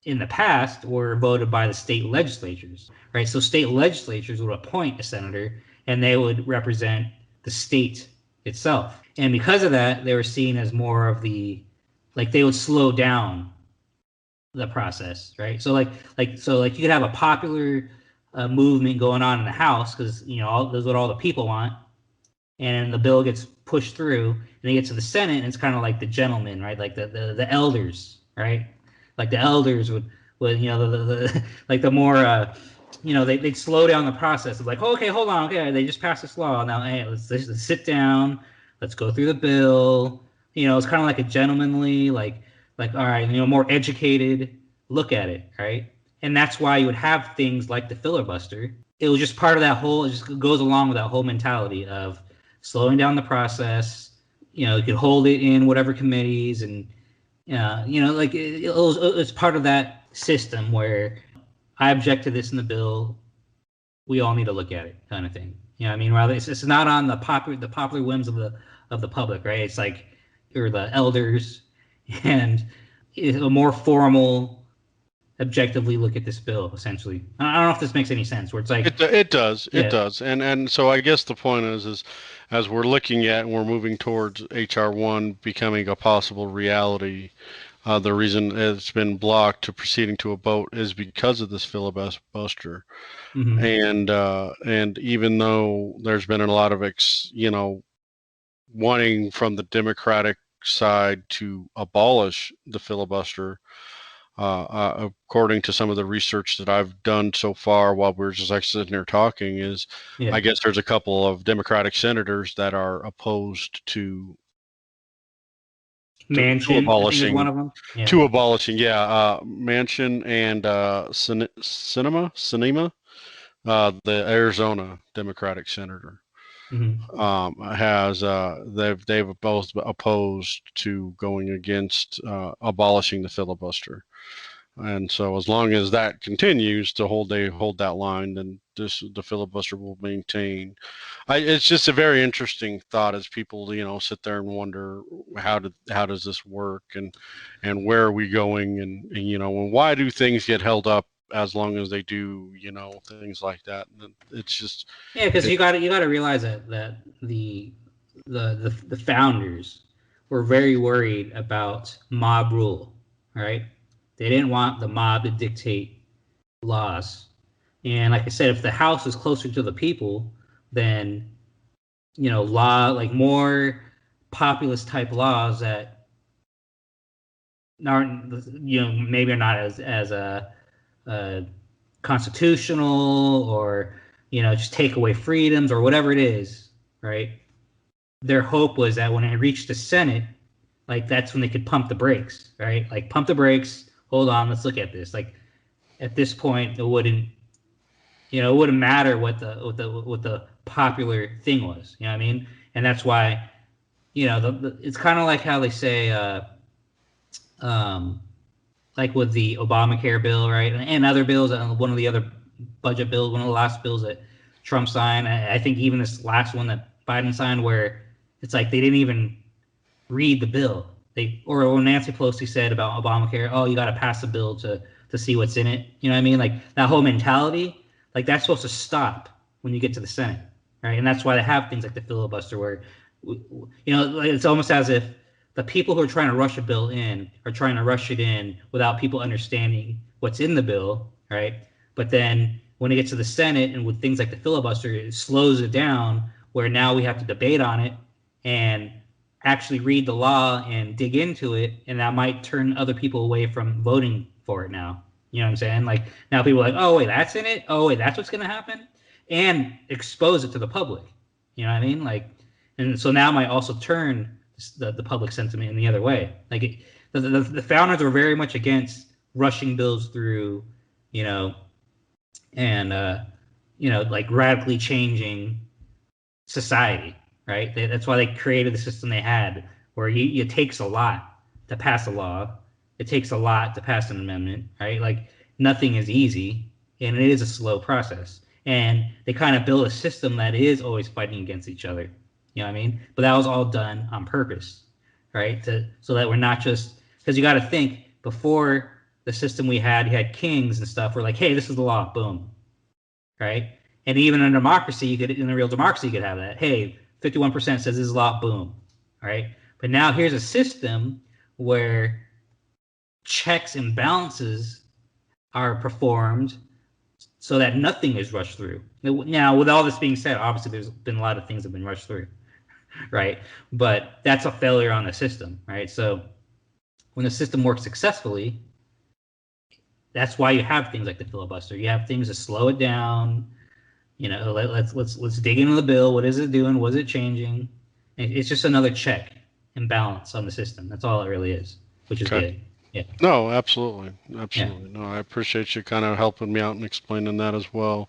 Speaker 1: in the past were voted by the state legislatures, right? So state legislatures would appoint a senator, and they would represent the state itself. And because of that, they were seen as more of the, like they would slow down the process, right? So you could have a popular movement going on in the House because that's what all the people want, and the bill gets pushed through, and they get to the Senate, and it's kind of like the gentlemen, right? Like the elders, right? Like the elders would like the more they'd slow down the process of like, oh, okay, hold on, okay, they just passed this law now, hey, let's sit down, let's go through the bill. It's kind of like a gentlemanly, like all right, more educated look at it, right? And that's why you would have things like the filibuster. It was just part of that whole. It just goes along with that whole mentality of slowing down the process. You could hold it in whatever committees, and like it's part of that system where I object to this in the bill. We all need to look at it, kind of thing. I mean, rather it's not on the popular whims of the public, right? It's like you're the elders, and it's a more formal, objectively look at this bill. Essentially, I don't know if this makes any sense. Where it's like,
Speaker 2: It
Speaker 1: yeah,
Speaker 2: does, and so I guess the point is as we're looking at and we're moving towards HR1 becoming a possible reality. The reason it's been blocked to proceeding to a vote is because of this filibuster.
Speaker 1: mm-hmm,
Speaker 2: And even though there's been a lot of wanting from the Democratic side to abolish the filibuster, according to some of the research that I've done so far while we're just like sitting here talking, is
Speaker 1: yeah,
Speaker 2: I guess there's a couple of Democratic senators that are opposed to
Speaker 1: Manchin, I think is one
Speaker 2: abolishing
Speaker 1: of them. Yeah.
Speaker 2: to abolishing, yeah, Manchin and Sinema, the Arizona Democratic senator,
Speaker 1: Mm-hmm.
Speaker 2: has they've both opposed to going against abolishing the filibuster. And so, as long as that continues to hold that line, then the filibuster will maintain. It's just a very interesting thought as people sit there and wonder how does this work, and where are we going, and why do things get held up as long as they do, things like that. And it's just
Speaker 1: Yeah, because
Speaker 2: it,
Speaker 1: you got to realize that the founders were very worried about mob rule, right? They didn't want the mob to dictate laws. And like I said, if the House is closer to the people, then law, like more populist type laws that aren't, maybe are not as constitutional, or just take away freedoms or whatever it is, right? Their hope was that when it reached the Senate, like that's when they could pump the brakes, right? Like pump the brakes. Hold on, let's look at this. Like at this point, it wouldn't matter what the popular thing was. You know what I mean? And that's why, it's kind of like how they say, like with the Obamacare bill, right, and other bills, one of the other budget bills, one of the last bills that Trump signed. I think even this last one that Biden signed, where it's like they didn't even read the bill. Or when Nancy Pelosi said about Obamacare, oh, you got to pass the bill to see what's in it. You know what I mean? Like that whole mentality, like that's supposed to stop when you get to the Senate, right? And that's why they have things like the filibuster, where like it's almost as if the people who are trying to rush a bill in are trying to rush it in without people understanding what's in the bill, right? But then when it gets to the Senate and with things like the filibuster, it slows it down, where now we have to debate on it and actually read the law and dig into it, and that might turn other people away from voting for it now. You know what I'm saying? Like now people are like, oh wait, that's in it? Oh wait, that's what's gonna happen? And expose it to the public. You know what I mean? Like, and so now might also turn the public sentiment in the other way. Like the founders were very much against rushing bills through, and like radically changing society, right? That's why they created the system they had, where it takes a lot to pass a law. It takes a lot to pass an amendment, right? Like nothing is easy, and it is a slow process. And they kind of build a system that is always fighting against each other. You know what I mean? But that was all done on purpose, right? So that we're not just, because you got to think, before the system we had, you had kings and stuff. We're like, hey, this is the law, boom, right? And even in a democracy, in a real democracy, you could have that. Hey, 51% says this is law, boom, right? But now here's a system where checks and balances are performed so that nothing is rushed through. Now, with all this being said, obviously there's been a lot of things that have been rushed through, right? But that's a failure on the system, right? So when the system works successfully, that's why you have things like the filibuster. You have things to slow it down. Let's dig into the bill. What is it doing? What is it changing? It's just another check and balance on the system. That's all it really is, which is good. Yeah.
Speaker 2: No, absolutely. Yeah. No, I appreciate you kind of helping me out and explaining that as well.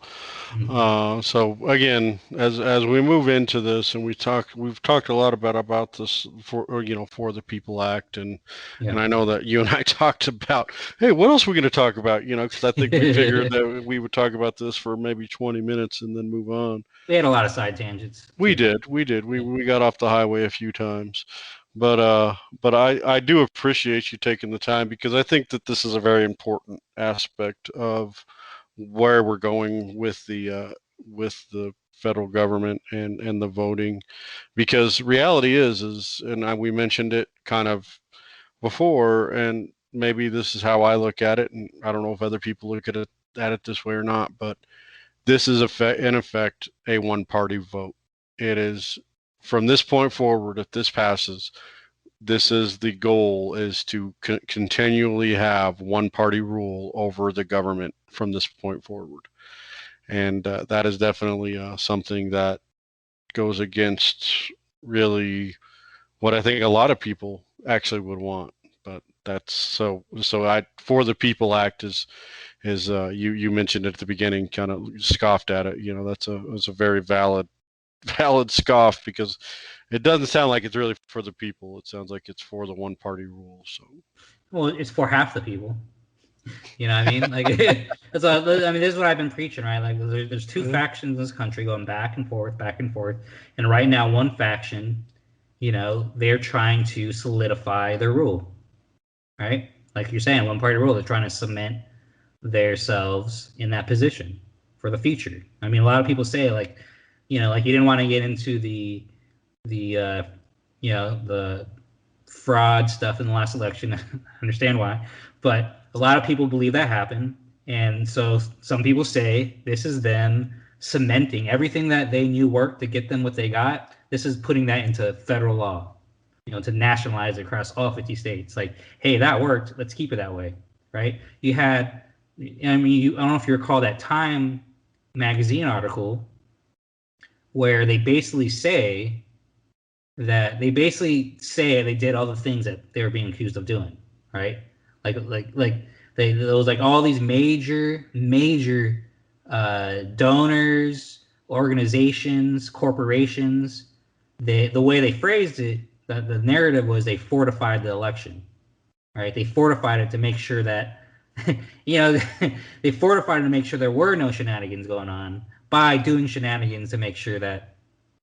Speaker 2: Mm-hmm. So again, as we move into this, and we've talked a lot about this for the People Act, and I know that you and I talked about, hey, what else are we going to talk about? Because I think we figured that we would talk about this for maybe 20 minutes and then move on.
Speaker 1: We had a lot of side tangents.
Speaker 2: We did. We got off the highway a few times. But I do appreciate you taking the time, because I think that this is a very important aspect of where we're going with the federal government and the voting, because reality is, and we mentioned it kind of before, and maybe this is how I look at it, and I don't know if other people look at it this way or not, but this is in effect a one-party vote. It is, from this point forward, if this passes, this is the goal, is to continually have one-party rule over the government from this point forward. And that is definitely something that goes against really what I think a lot of people actually would want. But that's so For the People Act is you mentioned at the beginning, kind of scoffed at it. That's a very valid scoff, because it doesn't sound like it's really for the people. It sounds like it's for the one-party rule. So,
Speaker 1: well, it's for half the people. You know what I mean? Like, this is what I've been preaching, right? Like, there's two factions in this country going back and forth, and right now one faction, they're trying to solidify their rule, right? Like you're saying, one-party rule. They're trying to cement themselves in that position for the future. I mean, a lot of people say, like, you didn't want to get into the fraud stuff in the last election. I understand why, but a lot of people believe that happened, and so some people say this is them cementing everything that they knew worked to get them what they got. This is putting that into federal law, to nationalize it across all 50 states. Like, hey, that worked. Let's keep it that way, right? You had, I mean, I don't know if you recall that Time magazine article where they basically say they did all the things that they were being accused of doing, right? Like there was like all these major donors, organizations, corporations. The way they phrased it, the narrative was they fortified the election, right? They fortified it to make sure that you know they fortified it to make sure there were no shenanigans going on by doing shenanigans to make sure that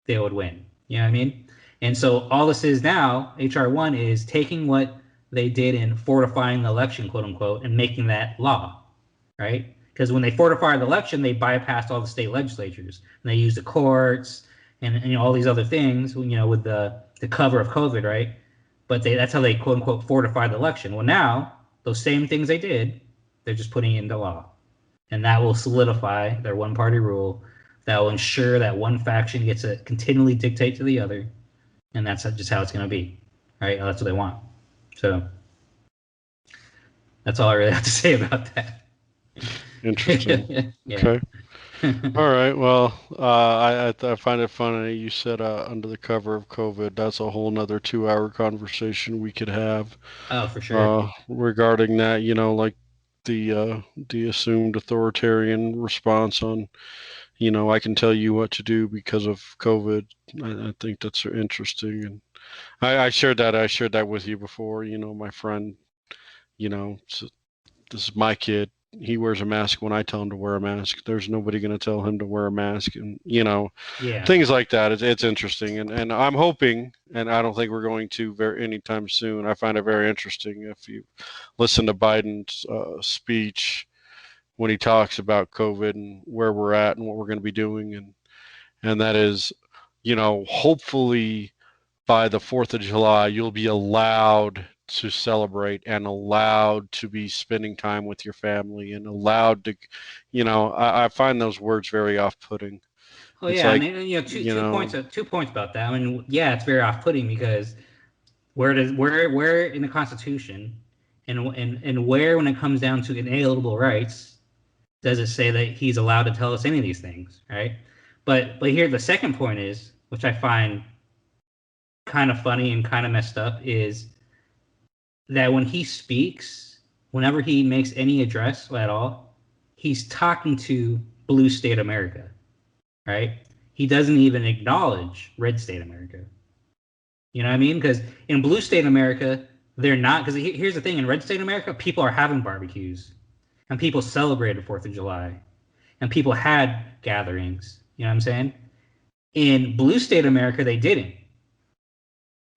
Speaker 1: they would win. You know what I mean? And so all this is now, HR1 is taking what they did in fortifying the election, quote unquote, and making that law, right? Because when they fortified the election, they bypassed all the state legislatures and they used the courts and all these other things, with the cover of COVID, right? But that's how they quote unquote fortified the election. Well, now those same things they did, they're just putting it into law, and that will solidify their one-party rule. That will ensure that one faction gets to continually dictate to the other, and that's just how it's going to be, right? That's what they want. So that's all I really have to say about that.
Speaker 2: Interesting. Okay. All right. Well, I find it funny you said under the cover of COVID. That's a whole nother 2-hour conversation we could have.
Speaker 1: Oh, for sure.
Speaker 2: Regarding that, like the assumed authoritarian response on, I can tell you what to do because of COVID. I think that's interesting, and I shared that with you before. My friend, this is my kid. He wears a mask when I tell him to wear a mask. There's nobody going to tell him to wear a mask, and
Speaker 1: Yeah.
Speaker 2: things like that. It's interesting, and I'm hoping, and I don't think we're going to anytime soon. I find it very interesting if you listen to Biden's speech when he talks about COVID and where we're at and what we're going to be doing, and that is, hopefully by the 4th of July you'll be allowed to celebrate and allowed to be spending time with your family and allowed to, I find those words very off-putting.
Speaker 1: Oh yeah, like, and two points about that. I mean, yeah, it's very off-putting because where in the Constitution and where when it comes down to inalienable rights does it say that he's allowed to tell us any of these things, right? But here the second point is, which I find kind of funny and kind of messed up, is that when he speaks, whenever he makes any address at all, he's talking to blue state America, right? He doesn't even acknowledge red state America. You know what I mean? Because in blue state America, they're not. Because here's the thing: in red state America, people are having barbecues, and people celebrated 4th of July, and people had gatherings. You know what I'm saying? In blue state America, they didn't.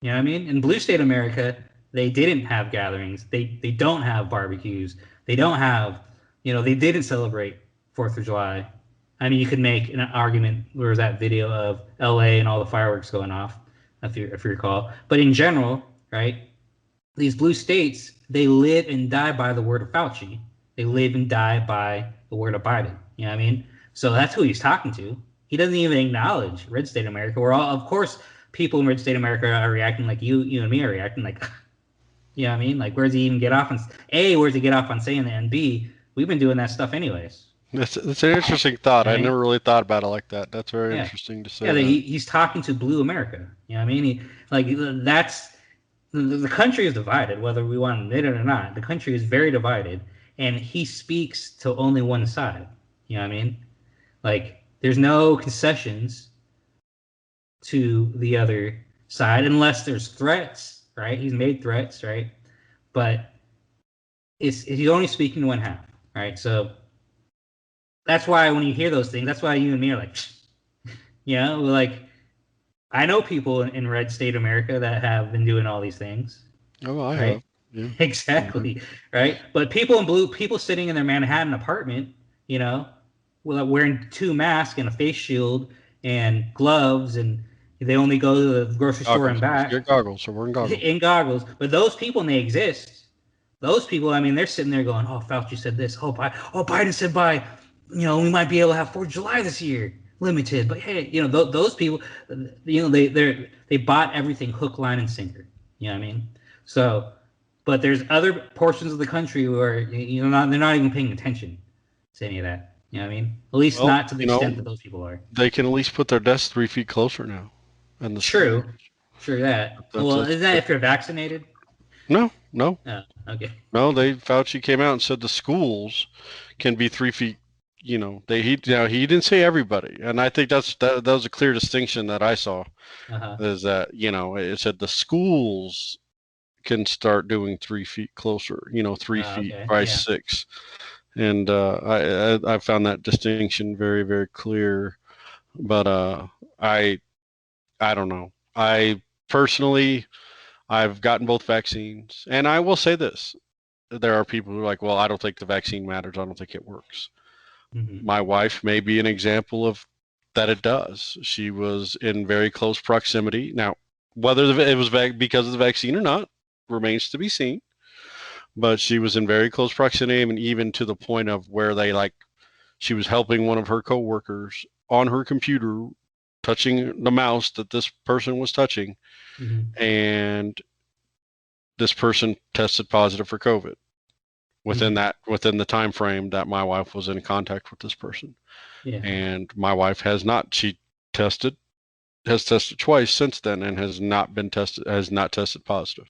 Speaker 1: You know what I mean? In blue state America, they didn't have gatherings. They don't have barbecues. They don't have, they didn't celebrate 4th of July. I mean, you could make an argument. There was that video of LA and all the fireworks going off, if you recall. But in general, right, these blue states, they live and die by the word of Fauci. They live and die by the word of Biden. You know what I mean? So that's who he's talking to. He doesn't even acknowledge red state America. We're all, of course, people in red state America are reacting like you and me are reacting like, you know what I mean? Like, where's he even get off on? A, where's he get off on saying that? And B, we've been doing that stuff anyways.
Speaker 2: That's an interesting thought. Right? I never really thought about it like that. That's very interesting to say.
Speaker 1: Yeah, he's talking to blue America. You know what I mean? That's the country is divided, whether we want to admit it or not. The country is very divided, and he speaks to only one side. You know what I mean? Like, there's no concessions to the other side unless there's threats, right? He's made threats, right? But he's only speaking to one half, right? So that's why when you hear those things, that's why you and me are like, like, I know people in red state America that have been doing all these things.
Speaker 2: Oh, I
Speaker 1: right?
Speaker 2: have. Yeah.
Speaker 1: Exactly, right? But people sitting in their Manhattan apartment, wearing 2 masks and a face shield and gloves, and they only go to the grocery store and back.
Speaker 2: Get goggles, or wearing goggles.
Speaker 1: In goggles. But those people, and they exist. Those people, I mean, they're sitting there going, "Oh, Fauci said this. Oh, Biden said we might be able to have 4th of July this year, limited." But hey, those people, they bought everything hook, line, and sinker. You know what I mean? So, but there's other portions of the country where they're not even paying attention to any of that. You know what I mean? At least
Speaker 2: Well,
Speaker 1: not to the extent that those people are.
Speaker 2: they can at least put their desks 3 feet closer now in the school.
Speaker 1: True, true that.
Speaker 2: That's,
Speaker 1: Well,
Speaker 2: that's,
Speaker 1: isn't that
Speaker 2: that's
Speaker 1: if you're vaccinated?
Speaker 2: no, no,
Speaker 1: Oh, okay.
Speaker 2: no. Fauci came out and said the schools can be 3 feet. He didn't say everybody, and I think that was a clear distinction that I saw.
Speaker 1: Uh-huh.
Speaker 2: Is that it said the schools can start doing 3 feet closer. 3 feet
Speaker 1: Okay.
Speaker 2: by
Speaker 1: Yeah.
Speaker 2: 6, and I found that distinction very very clear. But I don't know. I personally, I've gotten both vaccines, and I will say this: there are people who are like, "Well, I don't think the vaccine matters. I don't think it works."
Speaker 1: Mm-hmm.
Speaker 2: My wife may be an example of that. It does. She was in very close proximity. Now, whether it was because of the vaccine or not remains to be seen. But she was in very close proximity, and even to the point of where she was helping one of her coworkers on her computer, touching the mouse that this person was touching,
Speaker 1: Mm-hmm.
Speaker 2: and this person tested positive for COVID within
Speaker 1: Mm-hmm.
Speaker 2: the time frame that my wife was in contact with this person.
Speaker 1: Yeah.
Speaker 2: And my wife has not. She tested has tested twice since then and has not tested positive.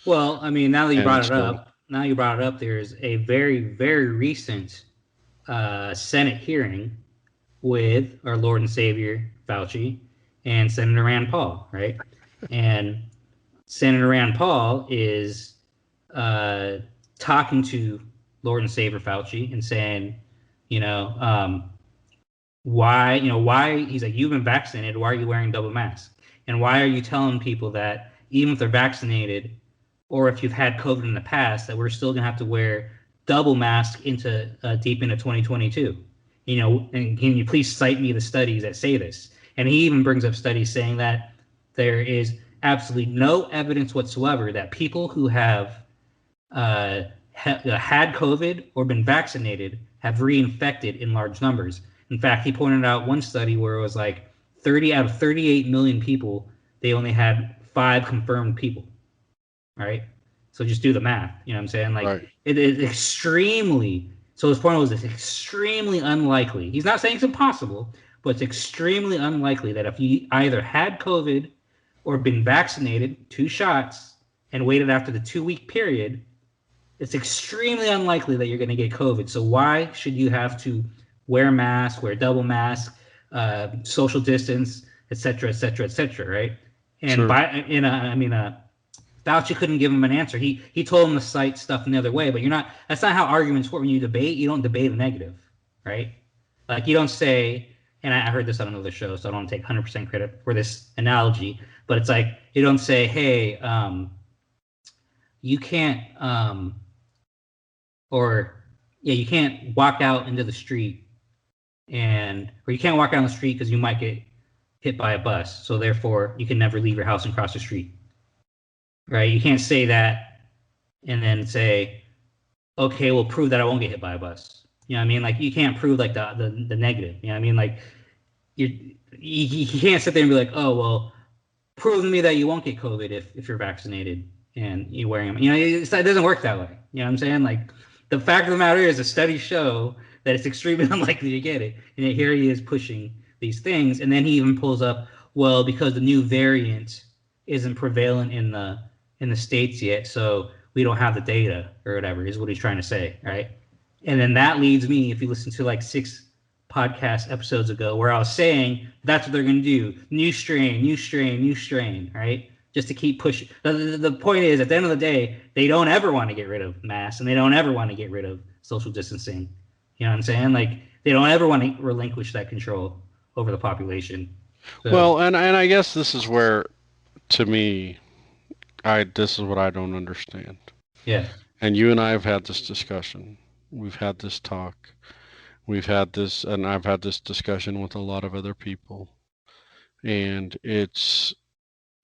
Speaker 1: Well, I mean,
Speaker 2: And so,
Speaker 1: now you brought it up, there's a very, very recent Senate hearing with our Lord and Savior Fauci and Senator Rand Paul, right? And Senator Rand Paul is uh, talking to Lord and Savior Fauci and saying, you know, why he's like, you've been vaccinated, why are you wearing double mask? And why are you telling people that even if they're vaccinated or if you've had COVID in the past, that we're still gonna have to wear double mask into deep into 2022? And can you please cite me the studies that say this? And he even brings up studies saying that there is absolutely no evidence whatsoever that people who have had COVID or been vaccinated have reinfected in large numbers. In fact, he pointed out one study where it was like 30 out of 38 million people, they only had 5 confirmed people. Right? So just do the math. You know what I'm saying? Like
Speaker 2: right,
Speaker 1: it is extremely. So his point was it's extremely unlikely. He's not saying it's impossible, but it's extremely unlikely that if you either had COVID or been vaccinated 2 shots and waited after the 2-week period, it's extremely unlikely that you're going to get COVID. So why should you have to wear a mask, wear a double mask, social distance, et cetera, et cetera, et cetera, right? And
Speaker 2: true,
Speaker 1: Fauci couldn't give him an answer. He told him to cite stuff in the other way, but that's not how arguments work. When you debate, you don't debate a negative, right? Like you don't say, and I heard this on another show, so I don't take 100% credit for this analogy, but it's like you don't say, hey, you can't, you can't walk out into the street or you can't walk down the street because you might get hit by a bus, so therefore you can never leave your house and cross the street. Right? You can't say that and then say, okay, we'll prove that I won't get hit by a bus. You know what I mean? Like you can't prove like the negative. You know what I mean? Like you can't sit there and be like, oh well, prove to me that you won't get COVID if you're vaccinated and you're wearing them. It doesn't work that way. You know what I'm saying? Like the fact of the matter is, the studies show that it's extremely unlikely to get it. And yet here he is pushing these things, and then he even pulls up, well, because the new variant isn't prevalent in the states yet, so we don't have the data or whatever is what he's trying to say, right? And then that leads me, if you listen to like 6 podcast episodes ago, where I was saying that's what they're going to do: new strain, new strain, new strain, right? Just to keep pushing. The point is, at the end of the day, they don't ever want to get rid of masks, and they don't ever want to get rid of social distancing. You know what I'm saying? Like they don't ever want to relinquish that control over the population. So
Speaker 2: well, and I guess this is where, to me, this is what I don't understand.
Speaker 1: yeah,
Speaker 2: And you and I have had this discussion. We've had this talk. We've had this, and I've had this discussion with a lot of other people. And it's,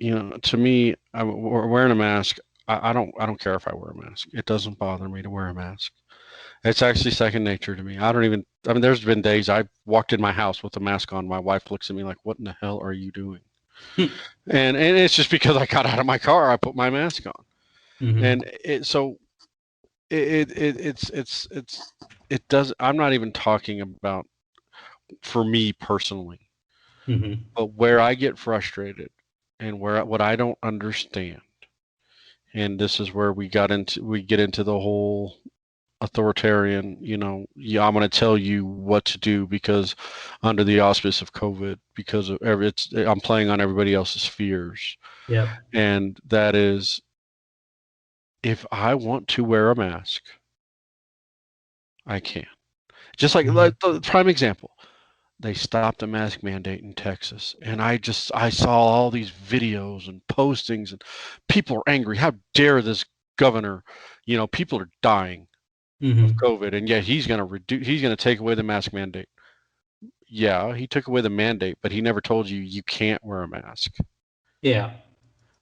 Speaker 2: to me, wearing a mask. I don't care if I wear a mask. It doesn't bother me to wear a mask. It's actually second nature to me. I mean, there's been days I've walked in my house with a mask on. My wife looks at me like, what in the hell are you doing? And it's just because I got out of my car, I put my mask on,
Speaker 1: Hmm.
Speaker 2: and it does. I'm not even talking about for me personally,
Speaker 1: Hmm.
Speaker 2: but where I get frustrated and where what I don't understand, and this is where we get into the whole authoritarian, yeah, I'm going to tell you what to do because under the auspice of COVID, because of I'm playing on everybody else's fears.
Speaker 1: Yep.
Speaker 2: And that is, if I want to wear a mask, I can. Just like
Speaker 1: Hmm.
Speaker 2: the prime example, they stopped the mask mandate in Texas, and I saw all these videos and postings, and people are angry. How dare this governor? People are dying of
Speaker 1: Hmm.
Speaker 2: COVID, and yet he's going to take away the mask mandate. Yeah, he took away the mandate, but he never told you can't wear a mask.
Speaker 1: Yeah.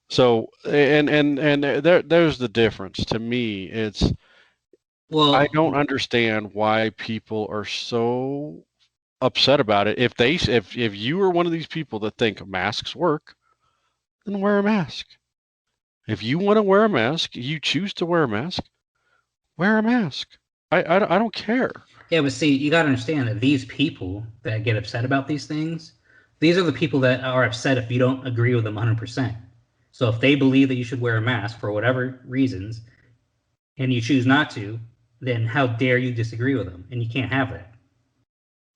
Speaker 2: So, and there's the difference. To me, I
Speaker 1: Well,
Speaker 2: don't understand why people are so upset about it. If you are one of these people that think masks work, then wear a mask. If you want to wear a mask, you choose to wear a mask, wear a mask. I don't care.
Speaker 1: yeah, but see, you got to understand that these people that get upset about these things, these are the people that are upset if you don't agree with them 100%. So if they believe that you should wear a mask for whatever reasons and you choose not to, then how dare you disagree with them? And you can't have that.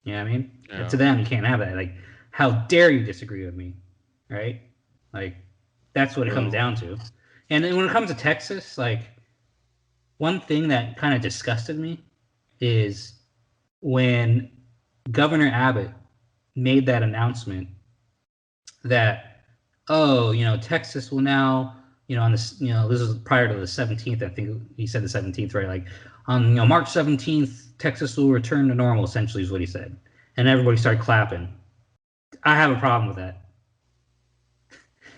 Speaker 1: You know what I mean? To
Speaker 2: Yeah.
Speaker 1: them, you can't have that. Like, how dare you disagree with me? Right? Like, that's what it comes
Speaker 2: Well,
Speaker 1: down to. And then when it comes to Texas, like, one thing that kind of disgusted me is when Governor Abbott made that announcement that, oh, Texas will now, on this, this was prior to the 17th. I think he said the 17th, right? Like on, March 17th, Texas will return to normal, essentially, is what he said. And everybody started clapping. I have a problem with that.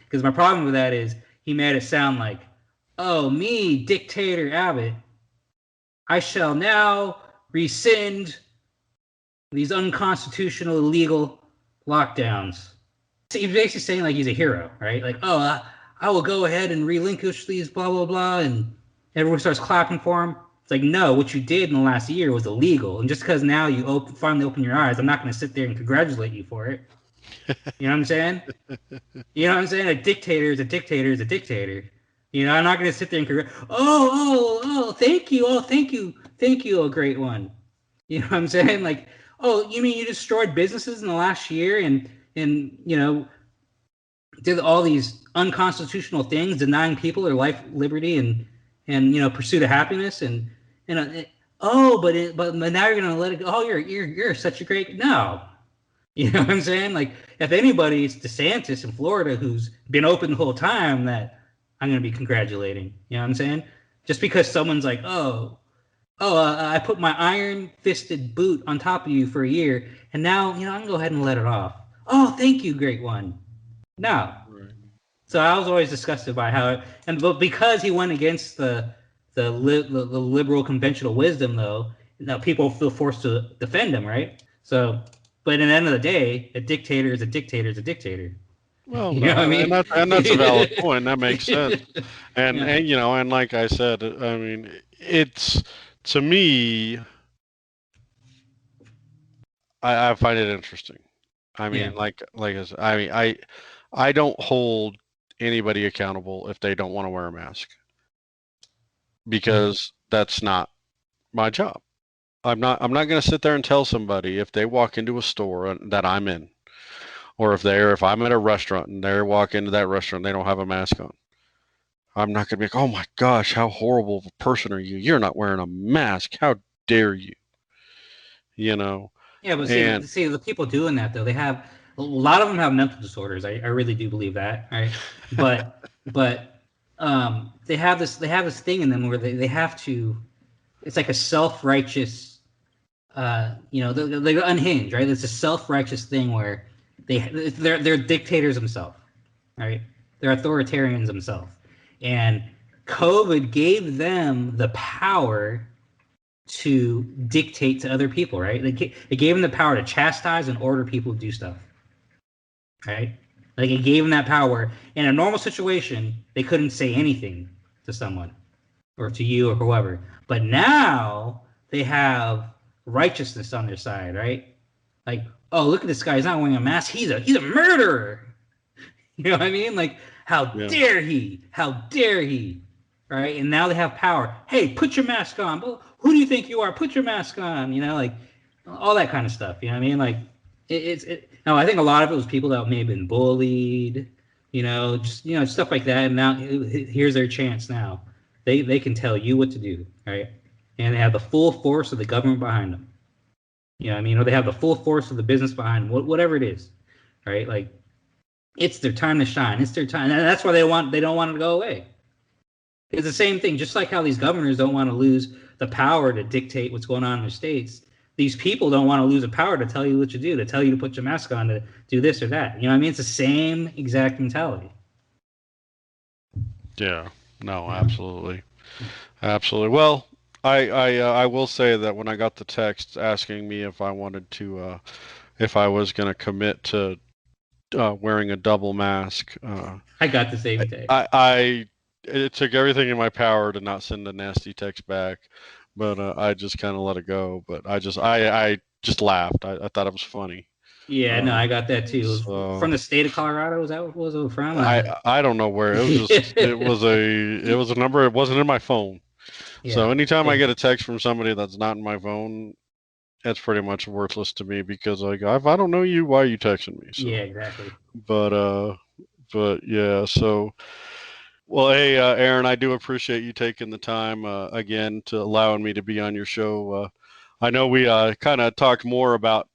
Speaker 1: Because my problem with that is he made it sound like, oh, me, Dictator Abbott, I shall now rescind these unconstitutional, illegal lockdowns. He's basically saying like he's a hero, right? Like, oh, I will go ahead and relinquish these, blah blah blah, and everyone starts clapping for him. It's like, no, what you did in the last year was illegal, and just because now you finally open your eyes, I'm not going to sit there and congratulate you for it. You know what I'm saying? You know what I'm saying? A dictator is a dictator is a dictator. I'm not going to sit there and thank you, thank you, a great one. You know what I'm saying? Like, oh, you mean you destroyed businesses in the last year and did all these unconstitutional things, denying people their life, liberty, and pursuit of happiness, and but now you're gonna let it go. Oh, you're such a great no. You know what I'm saying? Like, if anybody, it's DeSantis in Florida who's been open the whole time that I'm gonna be congratulating. You know what I'm saying? Just because someone's like, I put my iron fisted boot on top of you for a year, and now I can go ahead and let it off. Oh, thank you, great one. No,
Speaker 2: right.
Speaker 1: so I was always disgusted by how, but because he went against the liberal conventional wisdom, though, now people feel forced to defend him, right? So, but at the end of the day, a dictator is a dictator is a dictator.
Speaker 2: Well,
Speaker 1: You know what I
Speaker 2: and
Speaker 1: mean?
Speaker 2: that's a valid point. That makes sense. And
Speaker 1: Yeah,
Speaker 2: and like I said, I mean, it's to me, I find it interesting. I
Speaker 1: yeah.
Speaker 2: mean, like I said, I mean, I don't hold anybody accountable if they don't want to wear a mask
Speaker 1: Mhm.
Speaker 2: because that's not my job. I'm not going to sit there and tell somebody if they walk into a store that I'm in, or if I'm at a restaurant and they walk into that restaurant, they don't have a mask on. I'm not going to be like, oh my gosh, how horrible of a person are you? You're not wearing a mask. How dare you? You know,
Speaker 1: Yeah, but
Speaker 2: and
Speaker 1: see, the people doing that though, they have a lot of them have mental disorders. I really do believe that, right? But they have this thing in them where they have to. It's like a self-righteous, they're unhinged, right? It's a self-righteous thing where they're dictators themselves, right? They're authoritarians themselves, and COVID gave them the power to dictate to other people, right? It gave them the power to chastise and order people to do stuff, right? Like it gave them that power. In a normal situation, they couldn't say anything to someone or to you or whoever. But now they have righteousness on their side, right? Like, oh, look at this guy. He's not wearing a mask. He's a murderer. You know what I mean? Like, how
Speaker 2: Yeah.
Speaker 1: dare he? How dare he? Right? And now they have power. Hey, put your mask on. Well, who do you think you are? Put your mask on. You know, like all that kind of stuff. You know what I mean? Like, no, I think a lot of it was people that may have been bullied. Just stuff like that. And now here's their chance. Now they can tell you what to do, right? And they have the full force of the government behind them. You know what I mean? Or they have the full force of the business behind them. Whatever it is, right? Like it's their time to shine. It's their time, and that's why they don't want it to go away. It's the same thing. Just like how these governors don't want to lose the power to dictate what's going on in their states, these people don't want to lose the power to tell you what to do, to tell you to put your mask on, to do this or that. You know what I mean? It's the same exact mentality.
Speaker 2: Yeah. No, absolutely. Absolutely. Well, I will say that when I got the text asking me if I wanted to, if I was going to commit to wearing a double mask,
Speaker 1: I got the same thing.
Speaker 2: it took everything in my power to not send a nasty text back, but I just kind of let it go. But I just laughed. I thought it was funny.
Speaker 1: Yeah, no, I got that too. It was from
Speaker 2: So
Speaker 1: the state of Colorado. Was that what was it from?
Speaker 2: I don't know where it was. Just it was a number. It wasn't in my phone.
Speaker 1: Yeah,
Speaker 2: So anytime I
Speaker 1: same.
Speaker 2: get a text from somebody that's not in my phone, that's pretty much worthless to me because like if I don't know you, why are you texting me? So,
Speaker 1: Yeah, exactly.
Speaker 2: but but yeah. So, well, hey, Aaron, I do appreciate you taking the time again to allowing me to be on your show. I know we kind of talked more about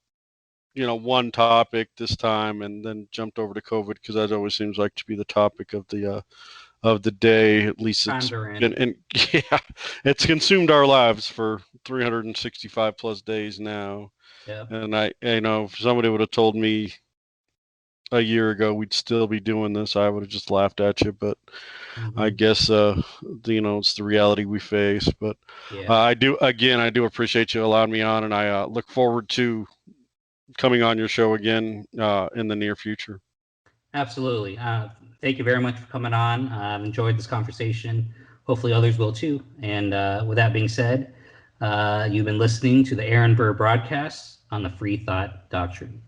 Speaker 2: one topic this time, and then jumped over to COVID because that always seems like to be the topic of the day. At least
Speaker 1: Times
Speaker 2: it's
Speaker 1: are in.
Speaker 2: been, and yeah, it's consumed our lives for 365 plus days now.
Speaker 1: Yeah.
Speaker 2: And if somebody would have told me a year ago we'd still be doing this, I would have just laughed at you. But I
Speaker 1: Mm-hmm.
Speaker 2: guess it's the reality we face. But
Speaker 1: Yeah.
Speaker 2: I do appreciate you allowing me on, and I look forward to coming on your show again in the near future.
Speaker 1: Absolutely. Thank you very much for coming on. I've enjoyed this conversation. Hopefully, others will too. And with that being said, you've been listening to the Aaron Burr broadcast on the Free Thought Doctrine.